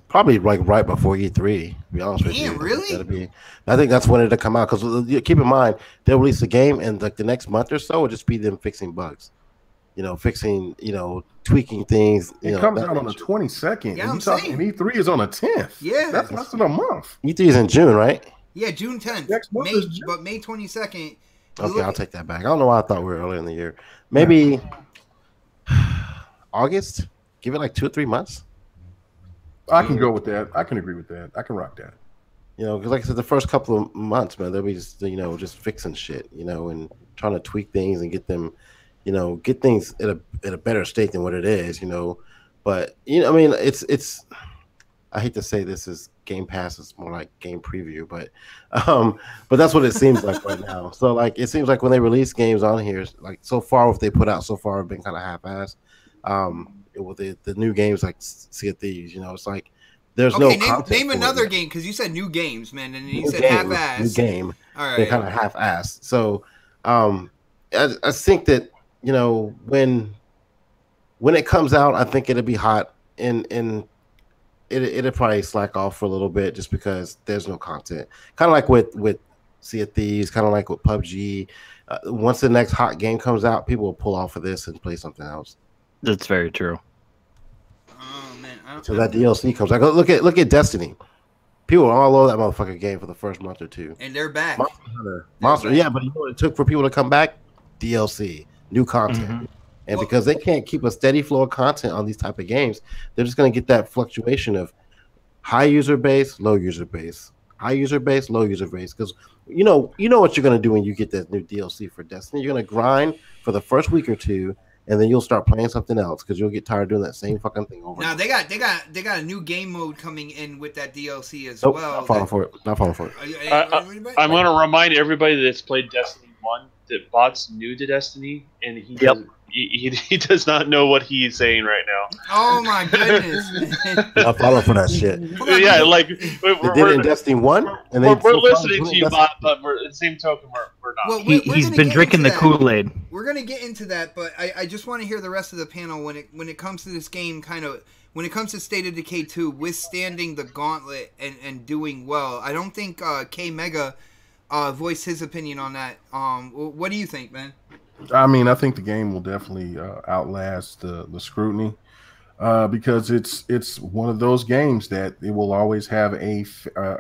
Probably right before E3. To be honest with you, really? I think that's when it'll come out. Because keep in mind, they'll release the game, and the next month or so will just be them fixing bugs. Tweaking things. It comes out on the 22nd. Yeah, and E3 is on the 10th. Yeah, that's less than a month. E3 is in June, right? Yeah, June 10th. Next month is June. But May 22nd. Okay, I'll take that back. I don't know why I thought we were earlier in the year. Maybe August. Give it 2 or 3 months. I can go with that. I can agree with that. I can rock that. Because like I said, the first couple of months, man, they'll be just fixing shit, and trying to tweak things and get them, get things in a better state than what it is, But I mean, it's. I hate to say this is Game Pass. It's more like game preview, but that's what it seems like right now. So it seems like when they release games on here, so far what they put out so far have been kind of half-assed. With the new games like Sea of Thieves, it's like there's no content. Name another game, because you said new games, man, and you said half-assed. New game. All right. They're kind of half-assed. So I think that when it comes out, I think it'll be hot, and it'll probably slack off for a little bit just because there's no content. Kind of like with Sea of Thieves, kind of like with PUBG. Once the next hot game comes out, people will pull off of this and play something else. That's very true. Oh man! So that DLC comes out. Look at Destiny. People are all over that motherfucking game for the first month or two. And they're back. Monster. Yeah, but you know what it took for people to come back? DLC, new content. Mm-hmm. And because they can't keep a steady flow of content on these type of games, they're just going to get that fluctuation of high user base, low user base, high user base, low user base. Because you know what you're going to do when you get that new DLC for Destiny. You're going to grind for the first week or two, and then you'll start playing something else because you'll get tired of doing that same fucking thing over. Now they got a new game mode coming in with that DLC as well. Not falling for it. I'm going to remind everybody that's played Destiny 1 that Bot's new to Destiny, and he does not know what he is saying right now. Oh my goodness! I follow for that shit. Yeah, like they did it in Destiny 1, and we're listening to you, Bot, but at the same token, we're not. Well, he's been drinking the Kool-Aid. We're gonna get into that, but I just want to hear the rest of the panel when it comes to this game. When it comes to State of Decay 2, withstanding the gauntlet and doing well. I don't think K Mega voiced his opinion on that. What do you think, man? I mean, I think the game will definitely outlast the scrutiny because it's one of those games that it will always have a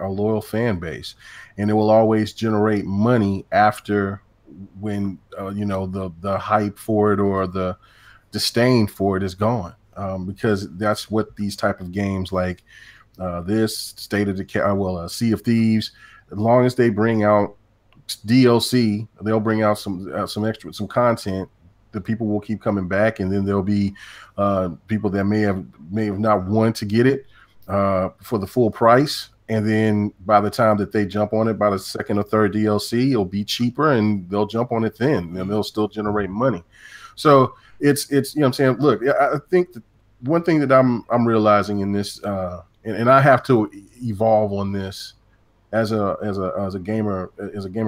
loyal fan base, and it will always generate money after when the hype for it or the disdain for it is gone, because that's what these type of games like this State of Decay, Sea of Thieves, as long as they bring out DLC, they'll bring out some content the people will keep coming back, and then there'll be people that may have not wanted to get it for the full price. And then by the time that they jump on it, by the second or third DLC, it'll be cheaper and they'll jump on it then, and they'll still generate money. So it's you know what I'm saying? Look, I think that one thing that I'm realizing in this, and I have to evolve on this as a gamer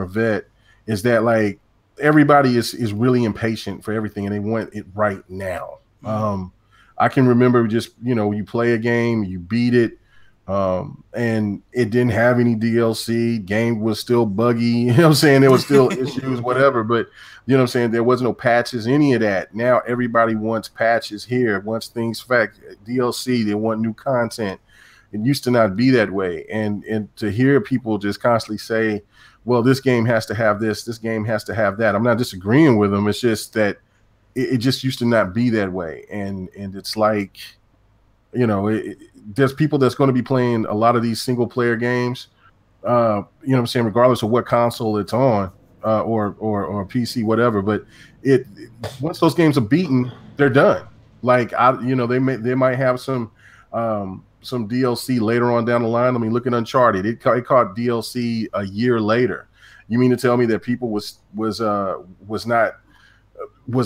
vet, is that like everybody is really impatient for everything and they want it right now. I can remember just, you play a game, you beat it, and it didn't have any DLC. Game was still buggy. You know what I'm saying? There was still issues, whatever. But you know what I'm saying? There was no patches, any of that. Now everybody wants patches here, wants things DLC. They want new content. It used to not be that way. And to hear people just constantly say, well, this game has to have this game has to have that. I'm not disagreeing with them. It's just that it just used to not be that way. And it's like, there's people that's going to be playing a lot of these single player games, you know what I'm saying, regardless of what console it's on, or PC, whatever. But once those games are beaten, they're done. Like they might have some DLC later on down the line. I mean, look at Uncharted. It caught DLC a year later. You mean to tell me that people was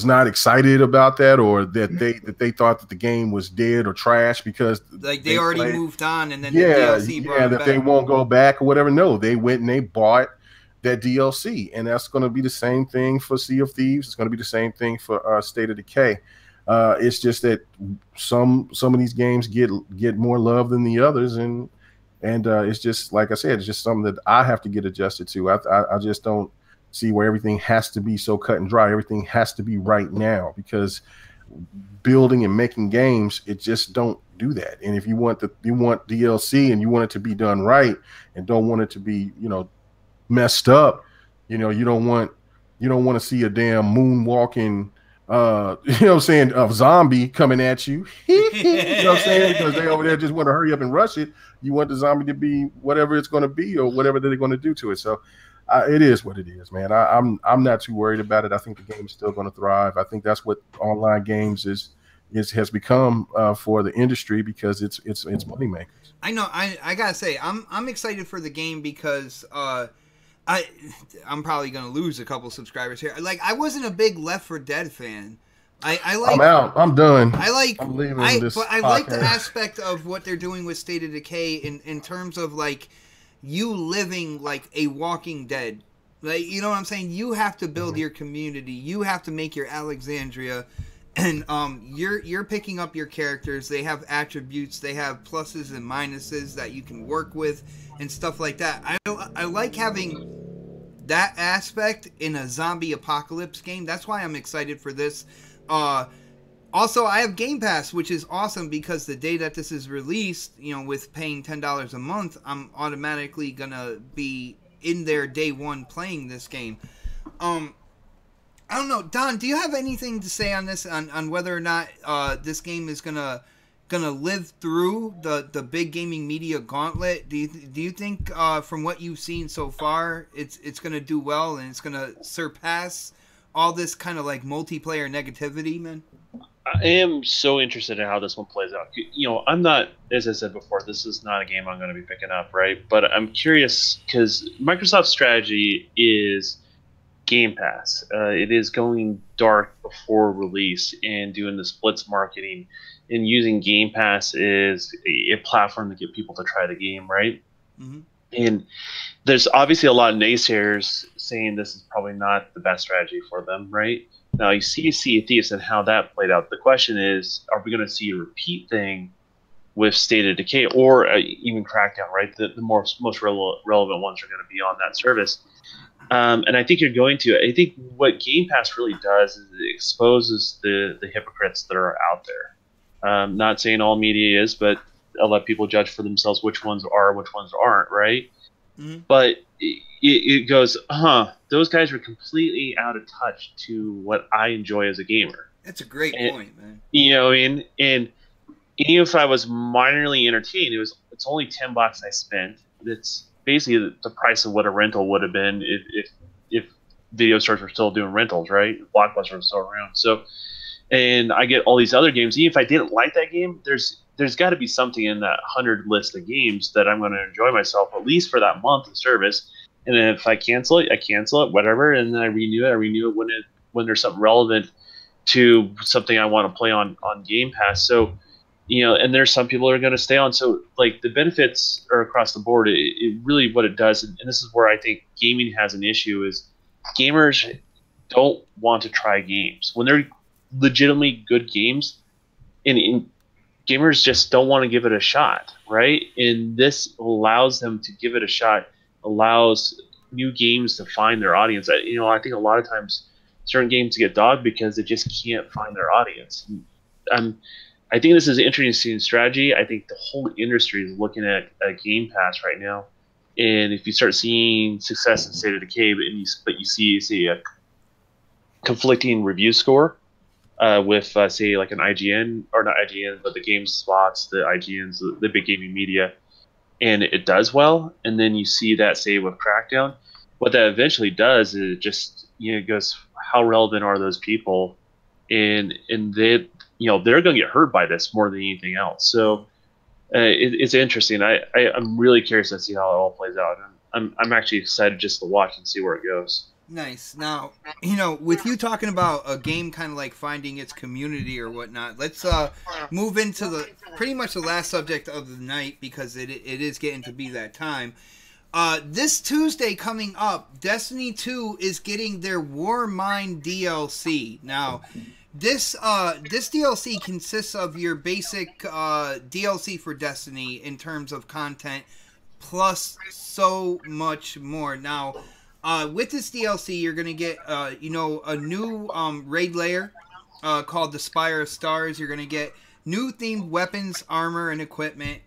not excited about that, or that they thought that the game was dead or trash because they already moved on, and then the DLC brought it back. They won't go back or whatever? No, they went and they bought that DLC, and that's going to be the same thing for Sea of Thieves. It's going to be the same thing for State of Decay. It's just that some of these games get more love than the others, and it's just like I said, it's just something that I have to get adjusted to. I just don't see where everything has to be so cut and dry. Everything has to be right now, because building and making games, it just don't do that. And if you want DLC and you want it to be done right and don't want it to be, messed up, you don't want to see a damn moonwalking a zombie coming at you. You know what I'm saying? Because they over there just want to hurry up and rush it. You want the zombie to be whatever it's going to be or whatever they're going to do to it. So it is what it is, man. I'm not too worried about it. I think the game's still going to thrive. I think that's what online games has become for the industry, because it's money makers. I know. I gotta say, I'm excited for the game because I'm probably gonna lose a couple subscribers here. Like, I wasn't a big Left 4 Dead fan. I'm out. I'm done. I'm leaving this. But I like the aspect of what they're doing with State of Decay in terms of like you living like a Walking Dead. Like, you know what I'm saying? You have to build your community. You have to make your Alexandria, and you're picking up your characters. They have attributes. They have pluses and minuses that you can work with and stuff like that. I like having that aspect in a zombie apocalypse game. That's why I'm excited for this. Also, I have Game Pass, which is awesome, because the day that this is released, with paying $10 a month, I'm automatically gonna be in there day one playing this game. I don't know, Don, do you have anything to say on this, on whether or not this game is gonna live through the big gaming media gauntlet? Do you think from what you've seen so far, it's gonna do well and it's gonna surpass all this kind of like multiplayer negativity, man? I am so interested in how this one plays out. I'm not, as I said before, this is not a game I'm going to be picking up, right? But I'm curious, because Microsoft's strategy is Game Pass. It is going dark before release and doing the splits marketing and using Game Pass as a platform to get people to try the game, right? Mm-hmm. And there's obviously a lot of naysayers saying this is probably not the best strategy for them, right? Now, you see Sea of Thieves and how that played out. The question is, are we going to see a repeat thing with State of Decay, or even Crackdown, right? The most relevant ones are going to be on that service. And I think you're going to. I think what Game Pass really does is it exposes the hypocrites that are out there. Not saying all media is, but I'll let people judge for themselves which ones are, which ones aren't, right? Mm-hmm. But it goes, those guys are completely out of touch to what I enjoy as a gamer. That's a great point, man. You know what I mean? And even if I was minorly entertained, it's only $10 I spent. It's basically the price of what a rental would have been if video stores were still doing rentals, right? Blockbuster was still around. So, and I get all these other games. Even if I didn't like that game, there's got to be something in that 100 list of games that I'm going to enjoy myself at least for that month of service. And then if I cancel it, I cancel it, whatever, and then I renew it. I renew it when there's something relevant to something I want to play on Game Pass. So, and there's some people that are going to stay on. So, like, the benefits are across the board. It really, what it does, and this is where I think gaming has an issue, is gamers don't want to try games when they're legitimately good games, and gamers just don't want to give it a shot, right? And this allows them to give it a shot, allows new games to find their audience. I think a lot of times certain games get dogged because they just can't find their audience. I think this is an interesting strategy. I think the whole industry is looking at Game Pass right now. And if you start seeing success in State of Decay, but you see a conflicting review score with, say, like an IGN, or not IGN, but the GameSpots, the IGNs, the big gaming media, and it does well, and then you see that, say, with Crackdown, what that eventually does is it just, goes, how relevant are those people? And they, they're going to get hurt by this more than anything else. So it's interesting. I'm really curious to see how it all plays out. And I'm actually excited just to watch and see where it goes. Nice. Now, with you talking about a game kind of like finding its community or whatnot, let's move into pretty much the last subject of the night, because it is getting to be that time. This Tuesday coming up, Destiny 2 is getting their Warmind DLC. Now, this DLC consists of your basic DLC for Destiny in terms of content, plus so much more. Now, with this DLC, you're going to get, a new raid layer called the Spire of Stars. You're going to get new themed weapons, armor, and equipment.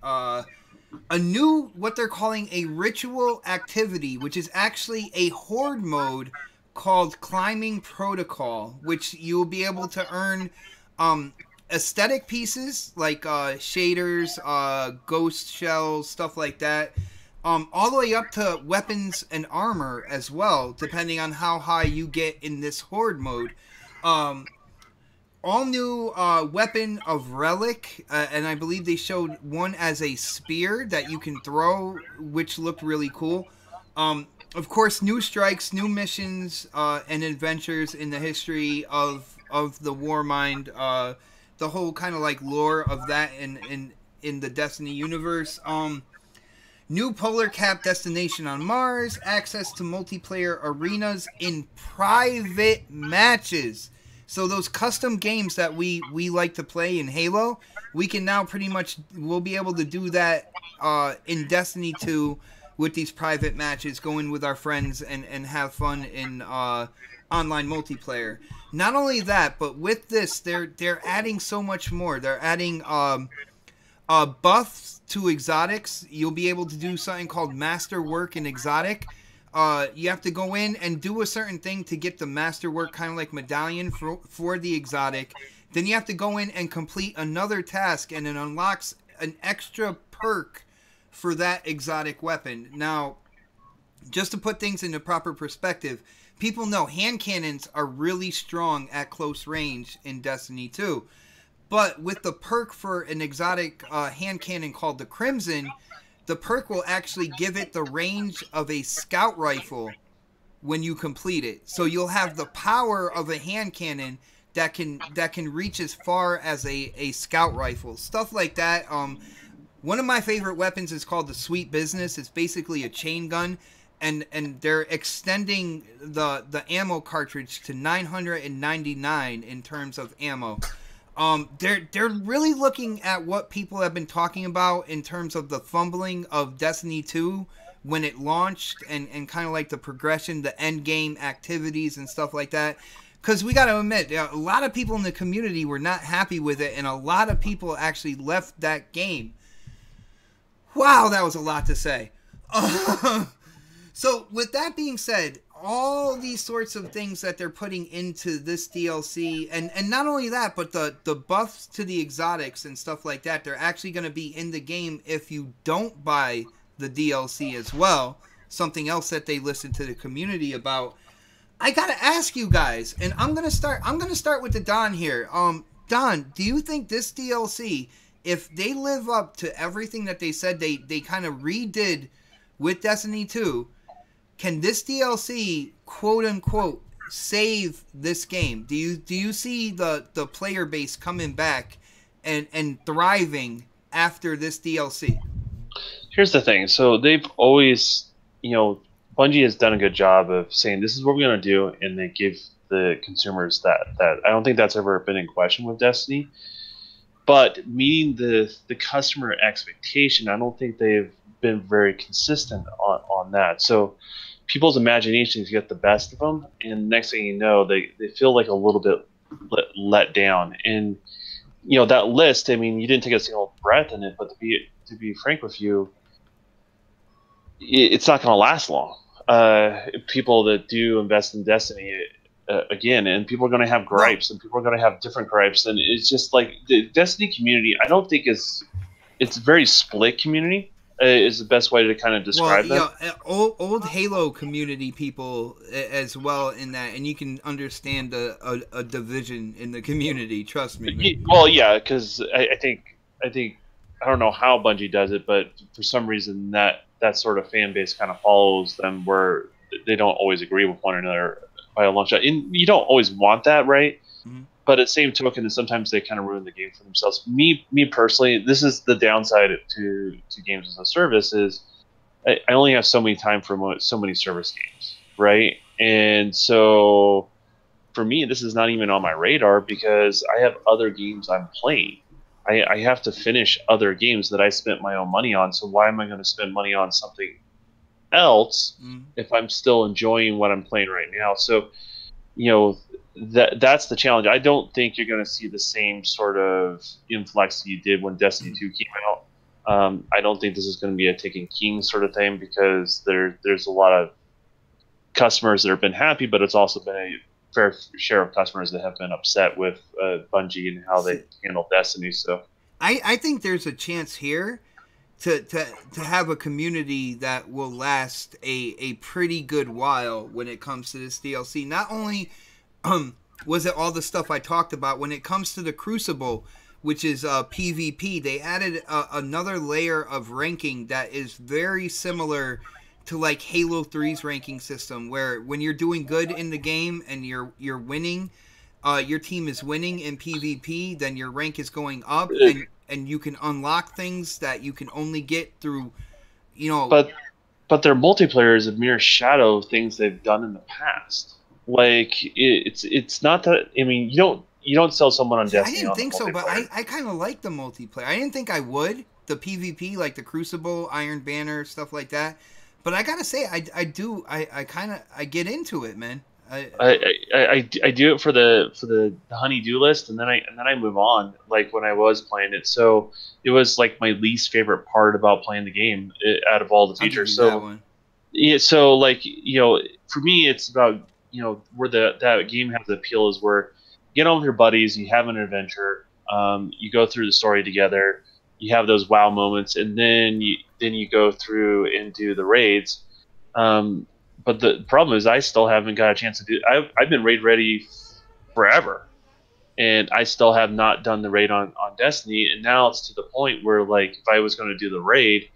A new, what they're calling a ritual activity, which is actually a horde mode called Climbing Protocol, which you will be able to earn aesthetic pieces like shaders, ghost shells, stuff like that. All the way up to weapons and armor as well, depending on how high you get in this horde mode. All new weapon of relic, and I believe they showed one as a spear that you can throw, which looked really cool. Of course, new strikes, new missions, and adventures in the history of the Warmind, the whole kind of like lore of that in the Destiny universe. New polar cap destination on Mars, access to multiplayer arenas in private matches. So those custom games that we like to play in Halo, we can now we'll be able to do that in Destiny 2 with these private matches, go in with our friends and have fun in online multiplayer. Not only that, but with this, they're adding so much more. They're adding buffs to exotics. You'll be able to do something called Masterwork in Exotic. You have to go in and do a certain thing to get the Masterwork kind of like medallion for the exotic. Then you have to go in and complete another task, and it unlocks an extra perk for that exotic weapon. Now, just to put things into proper perspective, people know hand cannons are really strong at close range in Destiny 2. But with the perk for an exotic hand cannon called the Crimson, the perk will actually give it the range of a scout rifle when you complete it. So you'll have the power of a hand cannon that can reach as far as a scout rifle. Stuff like that. One of my favorite weapons is called the Sweet Business. It's basically a chain gun, and they're extending the ammo cartridge to 999 in terms of ammo. They're really looking at what people have been talking about in terms of the fumbling of Destiny 2 when it launched, and kind of like the progression, the end game activities and stuff like that. Because we got to admit, a lot of people in the community were not happy with it, and a lot of people actually left that game. Wow, that was a lot to say. So with that being said, all these sorts of things that they're putting into this DLC, and not only that, but the buffs to the exotics and stuff like that, they're actually going to be in the game if you don't buy the DLC as well. Something else that they listened to the community about. I gotta ask you guys, and I'm gonna start with the Don here. Don, do you think this DLC, if they live up to everything that they said they kind of redid with Destiny 2, can this DLC quote unquote save this game? Do you see the player base coming back and thriving after this DLC? Here's the thing. So they've always, Bungie has done a good job of saying this is what we're going to do, and they give the consumers that. I don't think that's ever been in question with Destiny. But meeting the customer expectation, I don't think they've been very consistent on that. So people's imaginations get the best of them, and next thing you know, they feel like a little bit let down. And that list, I mean, you didn't take a single breath in it, but to be frank with you, it's not going to last long. People that do invest in Destiny, again, and people are going to have gripes, and people are going to have different gripes, and it's just like the Destiny community, I don't think it's a very split community, is the best way to kind of describe them. Old Halo community people as well in that, and you can understand a division in the community, trust me, man. Well, yeah, because I think I don't know how Bungie does it, but for some reason that sort of fan base kind of follows them, where they don't always agree with one another by a long shot. And you don't always want that, right? Mm-hmm. But at the same token, sometimes they kind of ruin the game for themselves. Me personally, this is the downside to games as a service, is I only have so many time for so many service games, right? And so for me, this is not even on my radar because I have other games I'm playing. I have to finish other games that I spent my own money on. So why am I going to spend money on something else if I'm still enjoying what I'm playing right now? So, that's the challenge. I don't think you're going to see the same sort of influx that you did when Destiny 2 came out. I don't think this is going to be a Taken King sort of thing, because there's a lot of customers that have been happy, but it's also been a fair share of customers that have been upset with Bungie and how they handle Destiny. So I think there's a chance here to have a community that will last a pretty good while when it comes to this DLC. Not only was it all the stuff I talked about, when it comes to the Crucible, which is PvP, they added another layer of ranking that is very similar to like Halo 3's ranking system, where when you're doing good in the game and you're winning, your team is winning in PvP, then your rank is going up, and you can unlock things that you can only get through, But their multiplayer is a mere shadow of things they've done in the past. Like it's not that. I mean, you don't sell someone on Destiny. I didn't think so, but I kind of like the multiplayer. I didn't think I would. The PvP, like the Crucible, Iron Banner, stuff like that. But I gotta say, I do. I get into it, man. I do it for the honey-do list, and then I move on. Like when I was playing it, so it was like my least favorite part about playing the game out of all the features. So yeah, so like for me, it's about where that game has the appeal is where you get on with your buddies, you have an adventure, you go through the story together, you have those wow moments, and then you go through and do the raids. But the problem is I still haven't got a chance to do. I've been raid ready forever, and I still have not done the raid on Destiny. And now it's to the point where, like, if I was going to do the raid,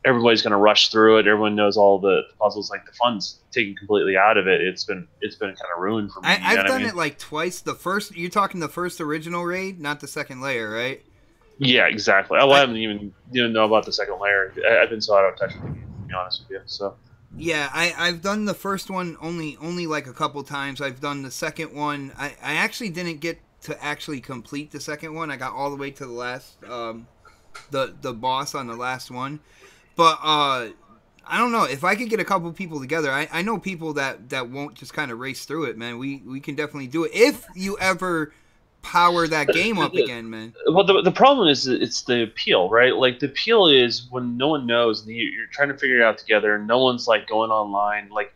everybody's going to rush through it. Everyone knows all the puzzles. Like, the fun's taken completely out of it. It's been kind of ruined for me. I've done it like twice. You're talking the first original raid, not the second layer, right? Yeah, exactly. I haven't even know about the second layer. I've been so out of touch with the game, to be honest with you. So. Yeah, I've done the first one only like a couple times. I've done the second one. I actually didn't get to actually complete the second one. I got all the way to the last the boss on the last one. But I don't know. If I could get a couple people together, I know people that won't just kind of race through it, man. We can definitely do it if you ever power that game up again, man. Well, the problem is it's the appeal, right? Like, the appeal is when no one knows, and you're trying to figure it out together, and no one's like going online. Like,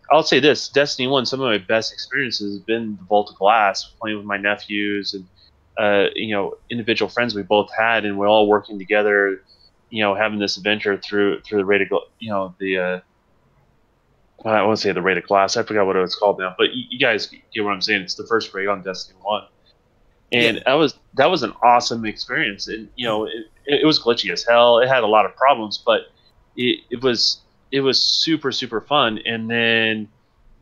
I'll say this: Destiny 1, some of my best experiences have been the Vault of Glass, playing with my nephews and individual friends we both had, and we're all working together, having this adventure through the raid of I won't say the rated class. I forgot what it was called now. But you guys get what I'm saying. It's the first raid on Destiny 1. And that was an awesome experience. And, it was glitchy as hell. It had a lot of problems, but it was super, super fun. And then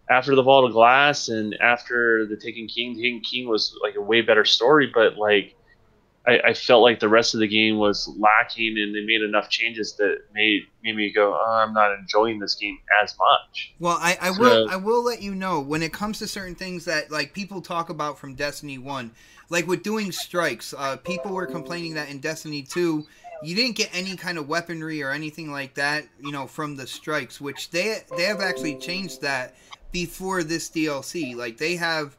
after the Vault of Glass and after the Taken King was like a way better story, but like I felt like the rest of the game was lacking, and they made enough changes that made me go, I'm not enjoying this game as much. Well, I will let you know, when it comes to certain things that like people talk about from Destiny 1, like with doing strikes, people were complaining that in Destiny 2 you didn't get any kind of weaponry or anything like that, from the strikes, which they have actually changed that before this DLC. Like they have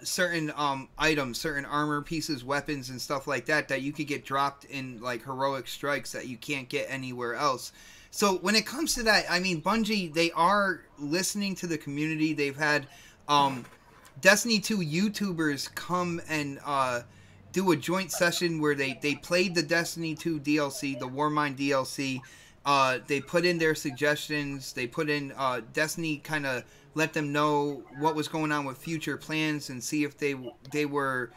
certain items, certain armor pieces, weapons, and stuff like that you could get dropped in like heroic strikes that you can't get anywhere else. So when it comes to that, I mean, Bungie, they are listening to the community. They've had Destiny 2 YouTubers come and do a joint session where they played the Destiny 2 DLC, the Warmind DLC. They put in their suggestions. They put in Destiny kind of let them know what was going on with future plans and see if they were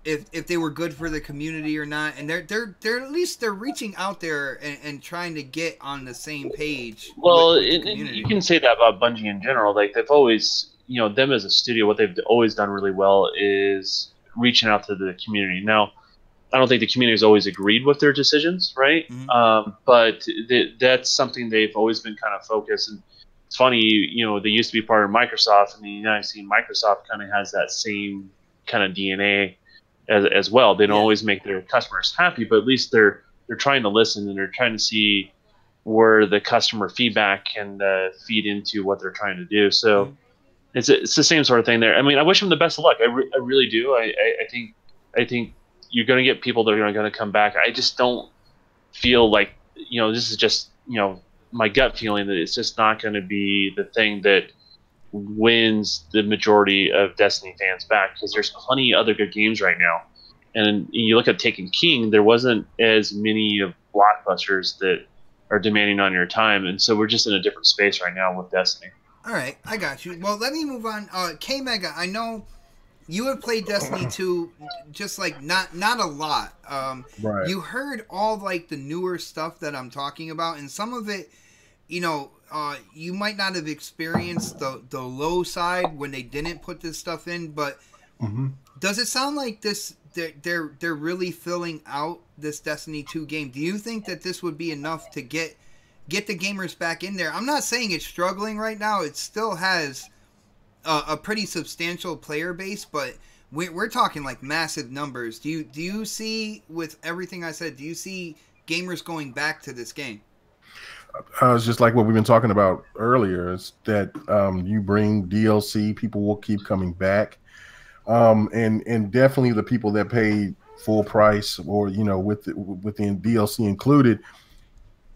good for the community or not. And they're at least they're reaching out there and trying to get on the same page. Well, you can say that about Bungie in general. Like they've always, them as a studio, what they've always done really well is reaching out to the community. Now, I don't think the community has always agreed with their decisions, right? Mm-hmm. But that's something they've always been kind of focused. And it's funny, they used to be part of Microsoft, and then I see Microsoft kind of has that same kind of DNA as well. They don't always make their customers happy, but at least they're trying to listen, and they're trying to see where the customer feedback can feed into what they're trying to do. So it's the same sort of thing there. I mean, I wish them the best of luck. I really do. I think you're going to get people that are going to come back. I just don't feel like, this is just, my gut feeling that it's just not going to be the thing that wins the majority of Destiny fans back, because there's plenty of other good games right now. And you look at Taken King, there wasn't as many of blockbusters that are demanding on your time. And so we're just in a different space right now with Destiny. All right, I got you. Well, let me move on. K-Mega, I know you have played Destiny 2, just like not a lot. Right. You heard all like the newer stuff that I'm talking about, and some of it, you might not have experienced the low side when they didn't put this stuff in. But does it sound like this? They're really filling out this Destiny 2 game. Do you think that this would be enough to get the gamers back in there? I'm not saying it's struggling right now. It still has a pretty substantial player base, but we're talking like massive numbers. Do you see, with everything I said, do you see gamers going back to this game? It's just like what we've been talking about earlier, is that you bring DLC, people will keep coming back. And definitely the people that paid full price, or, within DLC included,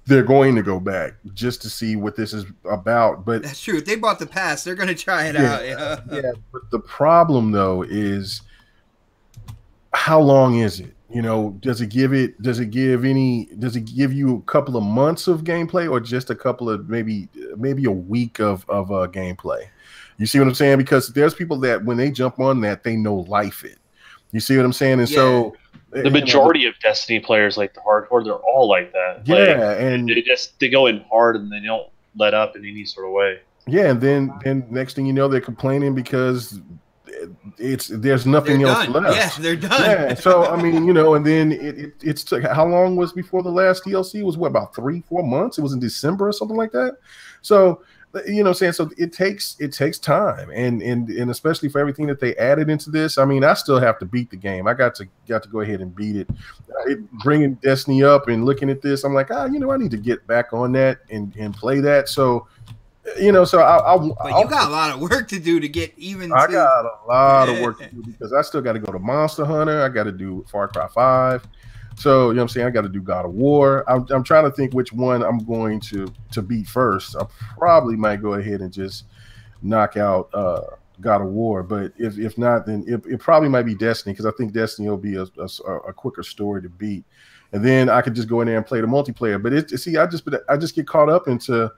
they're going to go back just to see what this is about. But that's true. If they bought the pass, they're going to try it out. Yeah. But the problem though is, how long is it? Does it give you a couple of months of gameplay, or just a couple of maybe a week of gameplay? You see what I'm saying? Because there's people that when they jump on that, they know life it. You see what I'm saying? And so the majority of Destiny players, like the hardcore, they're all like that. Yeah, and they go in hard and they don't let up in any sort of way. Yeah, and then next thing you know, they're complaining because there's nothing else left. Yeah, they're done. Yeah, so I mean, and then it's how long was before the last DLC? It was about 3-4 months. It was in December or something like that. So saying, so it takes time, and especially for everything that they added into this. I mean, I still have to beat the game. I got to go ahead and beat it. Bringing Destiny up and looking at this, I'm like, I need to get back on that and play that. So so you got a lot of work to do to get even. I got a lot of work to do, because I still got to go to Monster Hunter. I got to do Far Cry 5. So, what I'm saying? I got to do God of War. I'm trying to think which one I'm going to beat first. I probably might go ahead and just knock out God of War. But if not, then it probably might be Destiny, because I think Destiny will be a quicker story to beat. And then I could just go in there and play the multiplayer. But I just get caught up into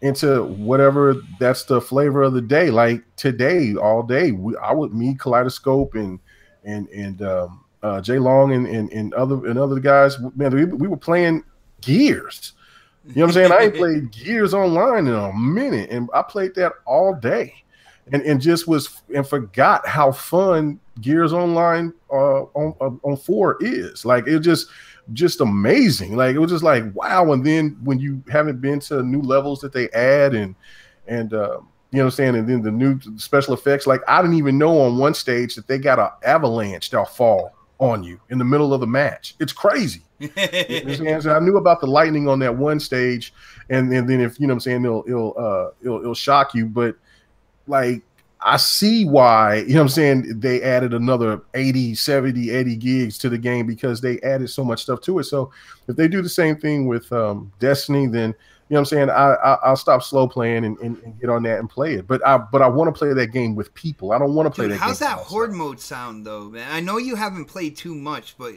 into whatever that's the flavor of the day. Like today, all day, me, Kaleidoscope, and Jay Long and other guys. Man, we were playing Gears. You know what I'm saying? I ain't played Gears online in a minute, and I played that all day, and forgot how fun Gears Online on 4 is. Like it just amazing. Like it was just like wow. And then when you haven't been to new levels that they add and you know what I'm saying, and then the new special effects, like I didn't even know on one stage that they got an avalanche that'll fall on you in the middle of the match. It's crazy. You know what I'm saying? So I knew about the lightning on that one stage, and then if you know what I'm saying, it'll shock you. But like I see why, you know what I'm saying, they added another 80 gigs to the game because they added so much stuff to it. So if they do the same thing with Destiny, then you know what I'm saying, I'll stop slow playing and get on that and play it. But I want to play that game with people. I don't want to play that game. How's that horde mode sound though, man? I know you haven't played too much, but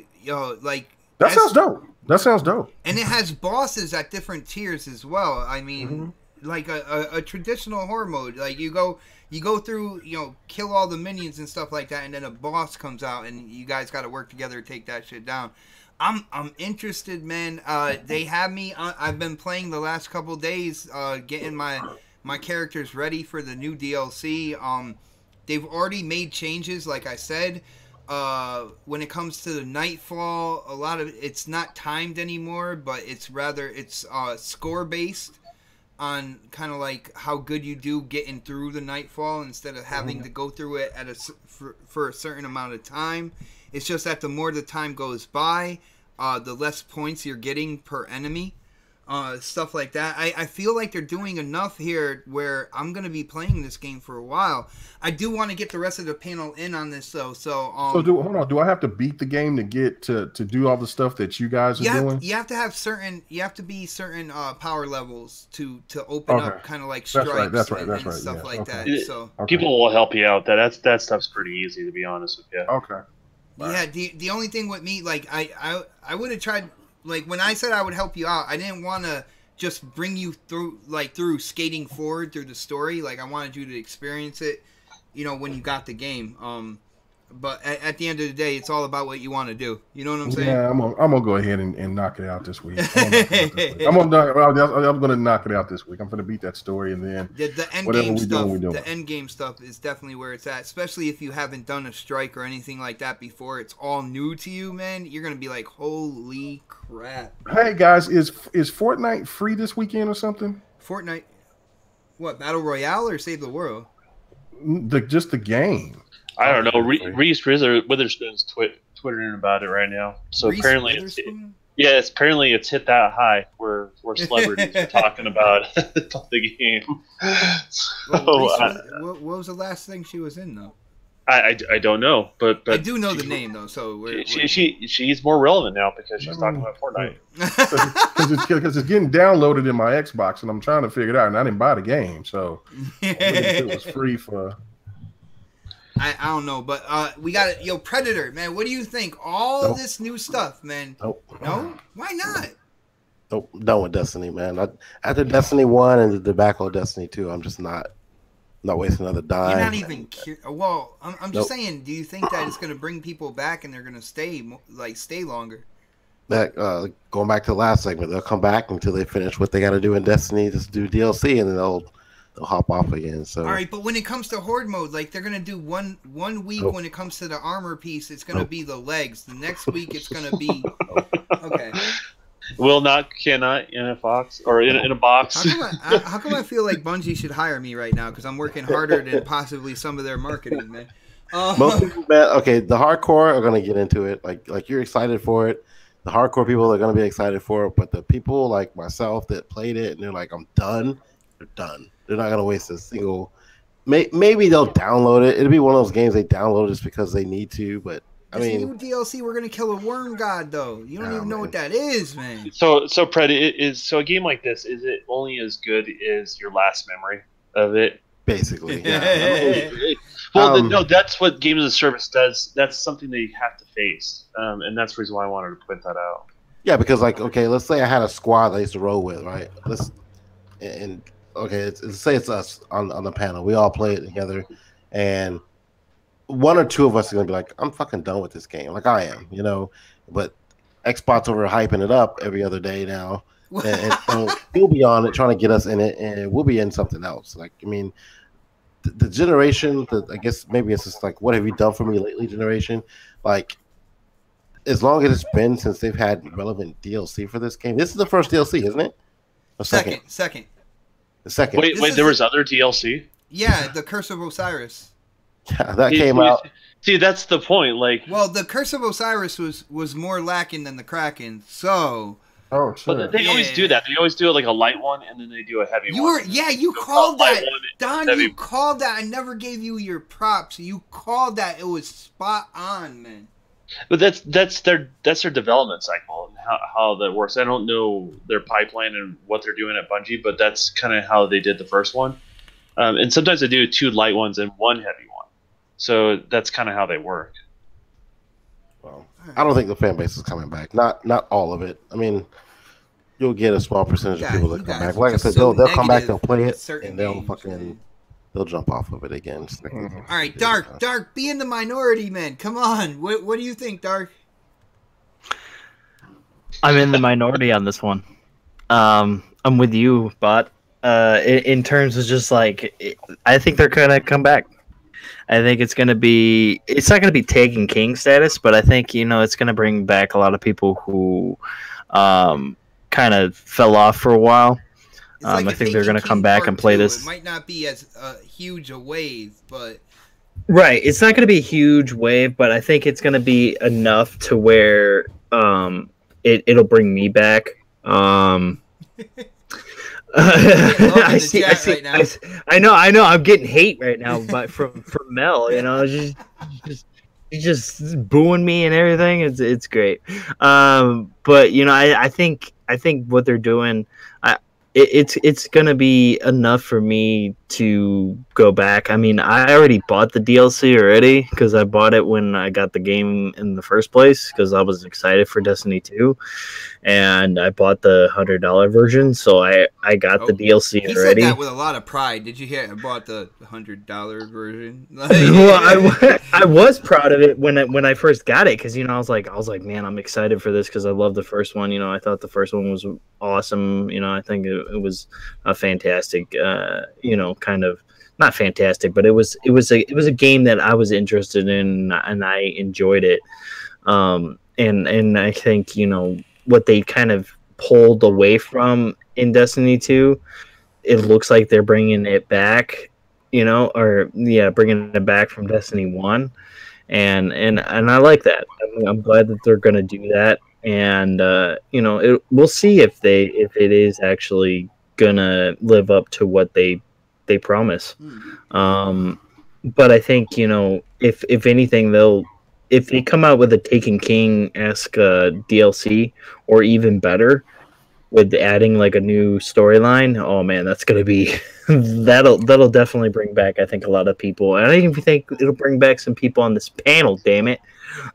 like that sounds dope. That sounds dope. And it has bosses at different tiers as well. I mean, like a traditional horde mode, like you go through, you know, kill all the minions and stuff like that, and then a boss comes out, and you guys got to work together to take that shit down. I'm interested, man. They have me. I've been playing the last couple days, getting my characters ready for the new DLC. They've already made changes, like I said. When it comes to the Nightfall, a lot of it's not timed anymore, but it's score based on kind of like how good you do getting through the Nightfall instead of having to go through it for a certain amount of time. It's just that the more the time goes by, the less points you're getting per enemy. Stuff like that. I feel like they're doing enough here where I'm going to be playing this game for a while. I do want to get the rest of the panel in on this though. Hold on. Do I have to beat the game to get to do all the stuff that you guys are doing? You have to be certain power levels to open up kind of like stripes. That's right. Stuff like that. So people will help you out. That stuff's pretty easy, to be honest with you. Okay. Yeah. The only thing with me, like I would have tried. Like, when I said I would help you out, I didn't want to just bring you through skating forward through the story. Like, I wanted you to experience it, you know, when you got the game. But at the end of the day, it's all about what you want to do. You know what I'm saying? Yeah, I'm gonna go ahead and knock it out this week. I'm gonna knock it out this week. I'm gonna beat that story, and then the end game stuff. The end game stuff is definitely where it's at. Especially if you haven't done a strike or anything like that before. It's all new to you, man. You're gonna be like, holy crap! Hey guys, is Fortnite free this weekend or something? Fortnite, what, Battle Royale or Save the World? Just the game. I don't know. Reese Witherspoon's twittering about it right now. So Reese apparently, it's hit that high where celebrities are talking about the game. What was the last thing she was in though? I don't know, but I do know the name though. So she's more relevant now because she's talking about Fortnite. Because it's getting downloaded in my Xbox, and I'm trying to figure it out. And I didn't buy the game, so it was free for. I don't know, but we got it. Yo, Predator, man, what do you think? All this new stuff, man. Nope. No? Why not? Nope. Done with Destiny, man. After Destiny 1 and the debacle of Destiny 2, I'm just not wasting another dime. You're not even curious. Well, I'm just saying, do you think that it's going to bring people back and they're going to stay longer? Going back to the last segment, they'll come back until they finish what they got to do in Destiny, just do DLC, and then they'll hop off again. So all right, but when it comes to horde mode, like they're gonna do one week when it comes to the armor piece, it's gonna be the legs. The next week it's gonna be okay. Cannot in a box or in a box. How come I feel like Bungie should hire me right now because I'm working harder than possibly some of their marketing, man. Most people, man. Okay, the hardcore are gonna get into it. Like you're excited for it. The hardcore people are gonna be excited for it, but the people like myself that played it and they're like, I'm done. They're done. They're not gonna waste a single. Maybe they'll download it. It'll be one of those games they download just because they need to. But I mean, new DLC, we're gonna kill a worm god though. You don't even know what that is, man. So Pred, a game like this, is it only as good as your last memory of it? Basically, yeah. No, that's what games as a service does. That's something that you have to face, and that's the reason why I wanted to point that out. Yeah, because okay, let's say I had a squad that I used to roll with, right? And okay, say it's us on the panel. We all play it together, and one or two of us are gonna be like, I'm fucking done with this game. Like I am, But Xbox over hyping it up every other day now, and he'll be on it trying to get us in it, and we'll be in something else. Like I mean, the generation. I guess maybe it's just like, what have you done for me lately? Generation, like. As long as it's been since they've had relevant DLC for this game. This is the first DLC, isn't it? Or Second. The second. Wait, there was other DLC? Yeah, the Curse of Osiris. Yeah, that came out. See, that's the point. Like, well, the Curse of Osiris was more lacking than the Kraken, so. Oh, sure. But they always do that. They always do it like a light one, and then they do a heavy one. You called that. Don, you called that. I never gave you your props. You called that. It was spot on, man. But that's their development cycle and how that works. I don't know their pipeline and what they're doing at Bungie, but that's kind of how they did the first one. And sometimes they do 2 light ones and 1 heavy one. So that's kind of how they work. Well, I don't think the fan base is coming back. Not all of it. I mean, you'll get a small percentage of people that come back. Like I said, they'll come back, they'll play it, and they'll jump off of it again. All right, Dark, be in the minority, man. Come on. What do you think, Dark? I'm in the minority on this one. I'm with you, Bot. In terms of just like, I think they're gonna come back. I think it's not gonna be Taken King status, but I think it's gonna bring back a lot of people who kind of fell off for a while. Like I think they're going to come back and play this. It might not be as huge a wave, but... Right. It's not going to be a huge wave, but I think it's going to be enough to where it'll bring me back. I know. I'm getting hate right now, but from Mel, just booing me and everything. It's great. But I think what they're doing... It's gonna be enough for me to go back. I mean, I already bought the DLC already because I bought it when I got the game in the first place because I was excited for Destiny 2, and I bought the $100 version, so I got the DLC already. He said that with a lot of pride. Did you hear? I bought the $100 version. Well, I was proud of it when I first got it because I was like, man, I'm excited for this because I love the first one. I thought the first one was awesome. I think it was a fantastic, kind of not fantastic, but it was a game that I was interested in and I enjoyed it. And I think what they kind of pulled away from in Destiny 2, it looks like they're bringing it back, bringing it back from Destiny 1, and I like that. I'm glad that they're going to do that. And we'll see if it is actually gonna live up to what they promise. But I think if anything, if they come out with a Taken King-esque DLC, or even better, with adding like a new storyline, oh man, that's gonna be that'll definitely bring back, I think, a lot of people. And I even think it'll bring back some people on this panel. Damn it.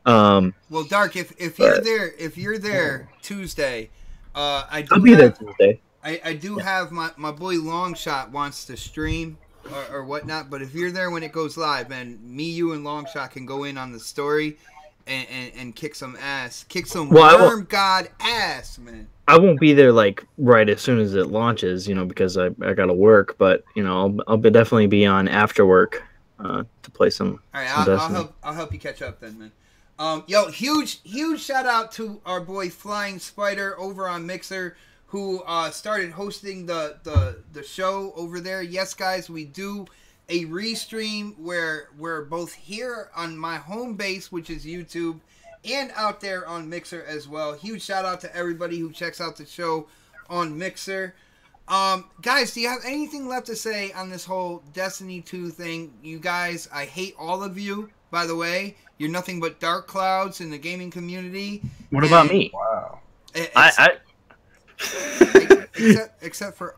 Well, Dark, if you're there Tuesday, I'll be there Tuesday. I do have my boy Longshot wants to stream or whatnot, but if you're there when it goes live, man, me, you, and Longshot can go in on the story and kick some ass, worm god ass, man. I won't be there like right as soon as it launches, because I gotta work, but I'll definitely be on after work to play some. All right, I'll help you catch up then, man. Huge shout out to our boy Flying Spider over on Mixer, who started hosting the show over there. Yes, guys, we do a restream where we're both here on my home base, which is YouTube, and out there on Mixer as well. Huge shout out to everybody who checks out the show on Mixer. Guys, do you have anything left to say on this whole Destiny 2 thing? You guys, I hate all of you, by the way. You're nothing but dark clouds in the gaming community. What about me? Wow. Except for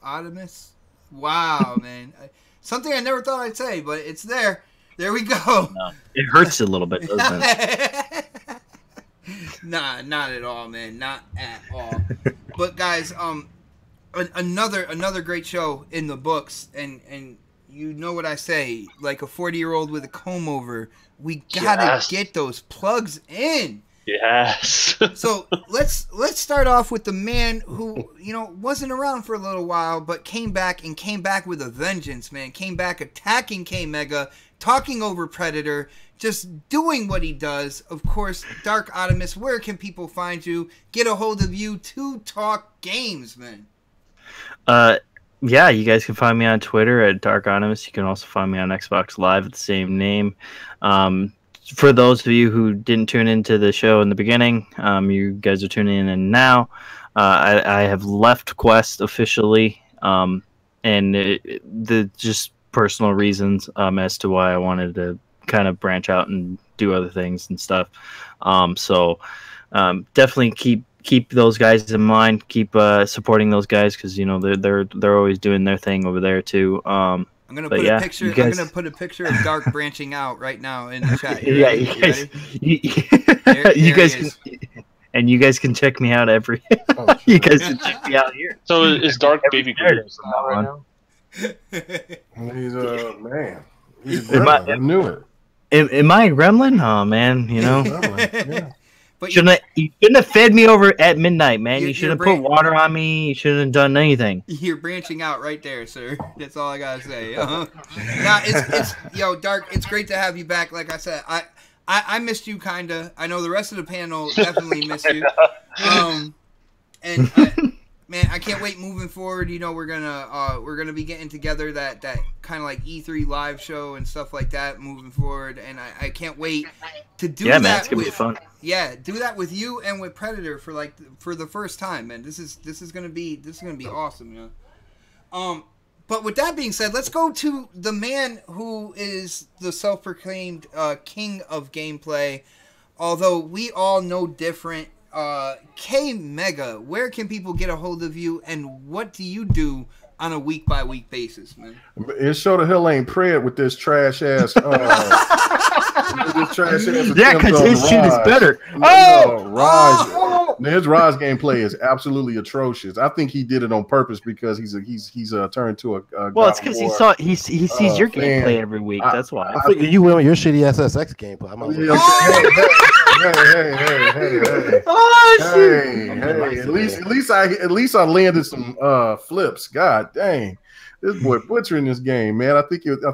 Optimus. Wow, man. Something I never thought I'd say, but it's there. There we go. No, it hurts a little bit, doesn't it? Nah, not at all, man. Not at all. But guys, another great show in the books, and you know what I say, like a 40-year-old with a comb over, we gotta get those plugs in. Yes. So let's start off with the man who, wasn't around for a little while, but came back with a vengeance, man. Came back attacking K-Mega, talking over Predator, just doing what he does. Of course, Dark Optimus, where can people find you, get a hold of you to talk games, man? Yeah, you guys can find me on Twitter at Dark Optimus. You can also find me on Xbox Live at the same name. For those of you who didn't tune into the show in the beginning, you guys are tuning in now. I have left Quest officially, and the just personal reasons as to why I wanted to kind of branch out and do other things and stuff. So definitely keep those guys in mind. Keep supporting those guys because they're always doing their thing over there too. I'm gonna put a picture. I'm gonna put a picture of Dark branching out right now in the chat. You guys can check me out every. You guys can check me out here. So is Dark baby girl right now? He's a man. He's I knew it. Am I a gremlin? Oh man, Yeah. But you shouldn't have fed me over at midnight, man. You should have put water on me. You shouldn't have done anything. You're branching out right there, sir. That's all I gotta say. Nah, it's Dark. It's great to have you back. Like I said, I missed you kinda. I know the rest of the panel definitely missed you. Man, I can't wait moving forward. We're gonna be getting together that kind of like E3 live show and stuff like that moving forward, and I can't wait to do that. Yeah, man, it's gonna be fun. Yeah, do that with you and with Predator for the first time, man. This is gonna be awesome, But with that being said, let's go to the man who is the self-proclaimed king of gameplay. Although we all know different. K-Mega, where can people get a hold of you, and what do you do on a week-by-week basis, man? It sure the hell ain't Pred with this trash ass. Yeah, because his shit is better. His Raj gameplay is absolutely atrocious. I think he did it on purpose because he's turned to a well, it's because he sees your gameplay every week. That's why. I think you went on your shitty SSX gameplay. Hey. Oh shit! Hey, at least I landed some flips. God dang. This boy butchering this game, man. I think it's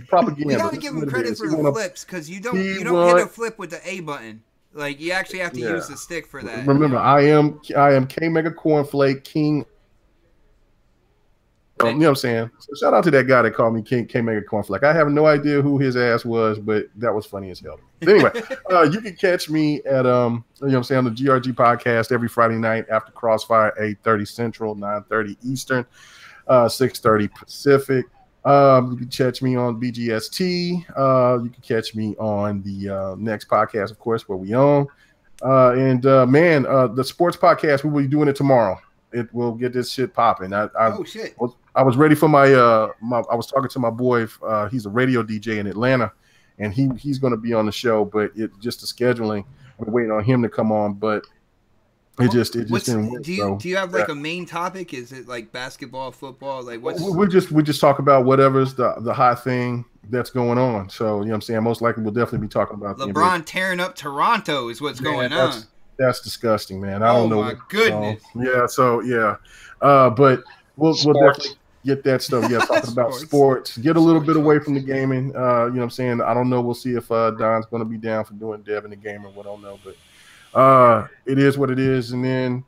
propaganda. We gotta give him credit for the flips because you don't hit a flip with the A button. Like you actually have to use the stick for that. Remember, I am K-Mega Cornflake King. You know what I'm saying? So shout out to that guy that called me K-Mega Cornflake. I have no idea who his ass was, but that was funny as hell. But anyway, you can catch me at on the GRG podcast every Friday night after Crossfire, 8:30 Central, 9:30 Eastern. 6:30 Pacific. You can catch me on BGST. You can catch me on the next podcast, of course, where we own. The sports podcast, we will be doing it tomorrow. It will get this shit popping. Shit! I was ready for my I was talking to my boy. He's a radio DJ in Atlanta, and he's going to be on the show. But just the scheduling, we're waiting on him to come on. But it just didn't work. Do you have like a main topic? Is it like basketball, football? Like what's we just talk about whatever's the hot thing that's going on. So you know what I'm saying? Most likely we'll definitely be talking about LeBron tearing up Toronto is what's going on. That's disgusting, man. I don't know. Oh my goodness. But we'll definitely get that stuff. Yeah, talking about sports. Get a little bit away from the gaming. You know what I'm saying? I don't know. We'll see if Don's going to be down for doing Dev in the game or what. I don't know, but it is what it is. And then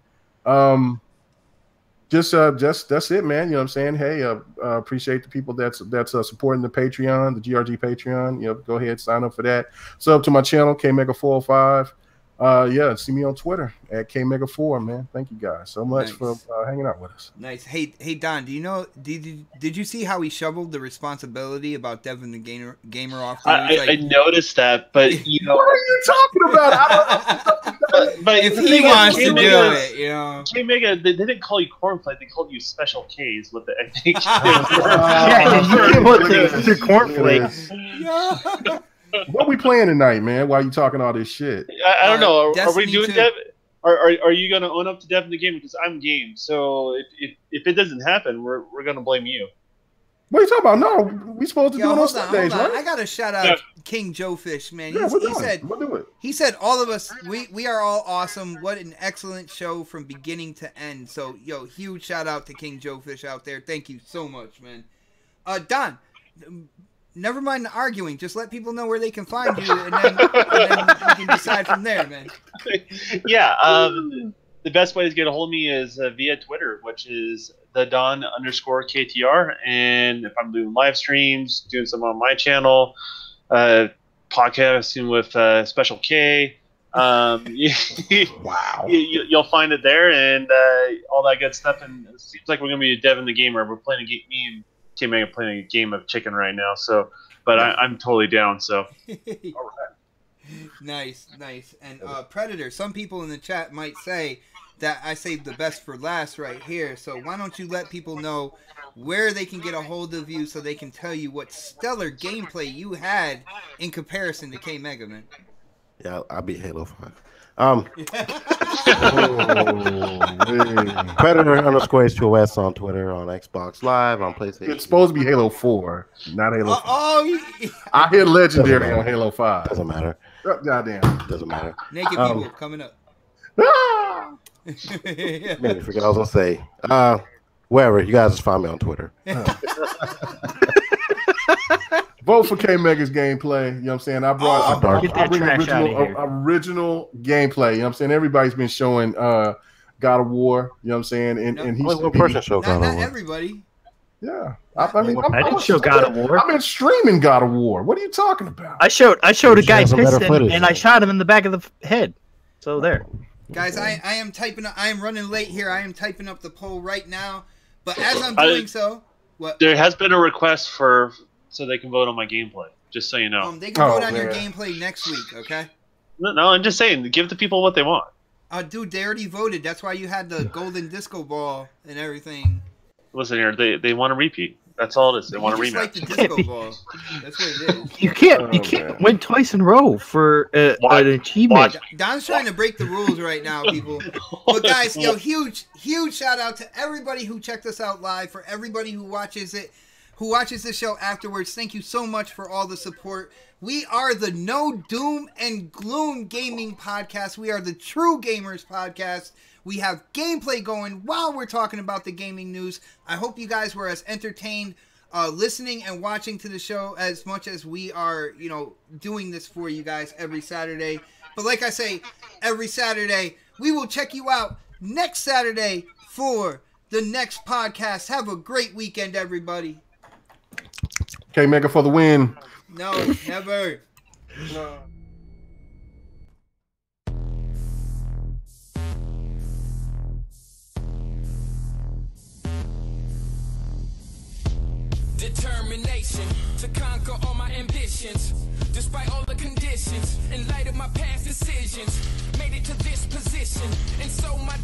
just that's it, man. You know what I'm saying? Hey, appreciate the people that's supporting the Patreon, the GRG Patreon. Go ahead, sign up for that. Sub to my channel, KMega405. See me on Twitter at KMega4, man. Thank you guys so much for hanging out with us. Nice. Hey Don, do you know? Did you see how he shoveled the responsibility about Devin the gamer off? I noticed that, but what are you talking about? but if he wants to do it, K-Mega, they didn't call you Cornflake, they called you Special K's with the the cornflakes. What we playing tonight, man? Why are you talking all this shit? I don't know. Are we doing Destiny 2? Dev? Are you going to own up to Devin the game? Because I'm game. So if it doesn't happen, we're going to blame you. What are you talking about? No, we supposed to do it on Sundays, right? I got to shout out King Joe Fish, man. We'll do it. He said all of us, we are all awesome. What an excellent show from beginning to end. So, huge shout out to King Joe Fish out there. Thank you so much, man. Don, never mind the arguing. Just let people know where they can find you, and then you can decide from there, man. Yeah, the best way to get a hold of me is via Twitter, which is the Don_KTR. And if I'm doing live streams, doing some on my channel, podcasting with Special K, wow, you'll find it there, and all that good stuff. And it seems like we're gonna be Devin the Gamer. We're playing a game. Me and K-Mega playing a game of chicken right now. So, but I'm totally down. So, all right. Nice. And Predator, some people in the chat might say that I saved the best for last right here. So why don't you let people know where they can get a hold of you so they can tell you what stellar gameplay you had in comparison to K-Mega, man. Yeah, I beat Halo 5. Predator_H2OS on Twitter, on Xbox Live, on PlayStation. It's supposed to be Halo 4, not Halo 5. I hit Legendary on Halo 5. Doesn't matter. Goddamn. Doesn't matter. Naked people coming up. Made me forget what I was going to say. Wherever, you guys just find me on Twitter. Vote for K-Mega's gameplay. You know what I'm saying? I bring original gameplay. You know what I'm saying? Everybody's been showing God of War. You know what I'm saying? And he's one person show God of War. Not everybody. Yeah. I didn't show God of War. I've been streaming God of War. What are you talking about? I showed a guy pissing and I shot him in the back of the head. So there. Guys, I am typing up. I am running late here. I am typing up the poll right now. But as I'm doing so, what? There has been a request so they can vote on my gameplay. Just so you know. They can vote on your gameplay next week, okay? No, I'm just saying, give the people what they want. Dude, they already voted. That's why you had the golden disco ball and everything. Listen here, they want to repeat. That's all it is. They want to rematch. Like the disco ball. That's what it is. You can't win twice in a row for an achievement. Don's trying to break the rules right now, people. But guys, huge shout out to everybody who checked us out live, for everybody who watches the show afterwards. Thank you so much for all the support. We are the No Doom and Gloom Gaming Podcast. We are the True Gamers Podcast. We have gameplay going while we're talking about the gaming news. I hope you guys were as entertained listening and watching to the show as much as we are, doing this for you guys every Saturday. But like I say, every Saturday, we will check you out next Saturday for the next podcast. Have a great weekend, everybody. K-Mega for the win. No, never. No. Determination to conquer all my ambitions, despite all the conditions. In light of my past decisions, made it to this position, and so my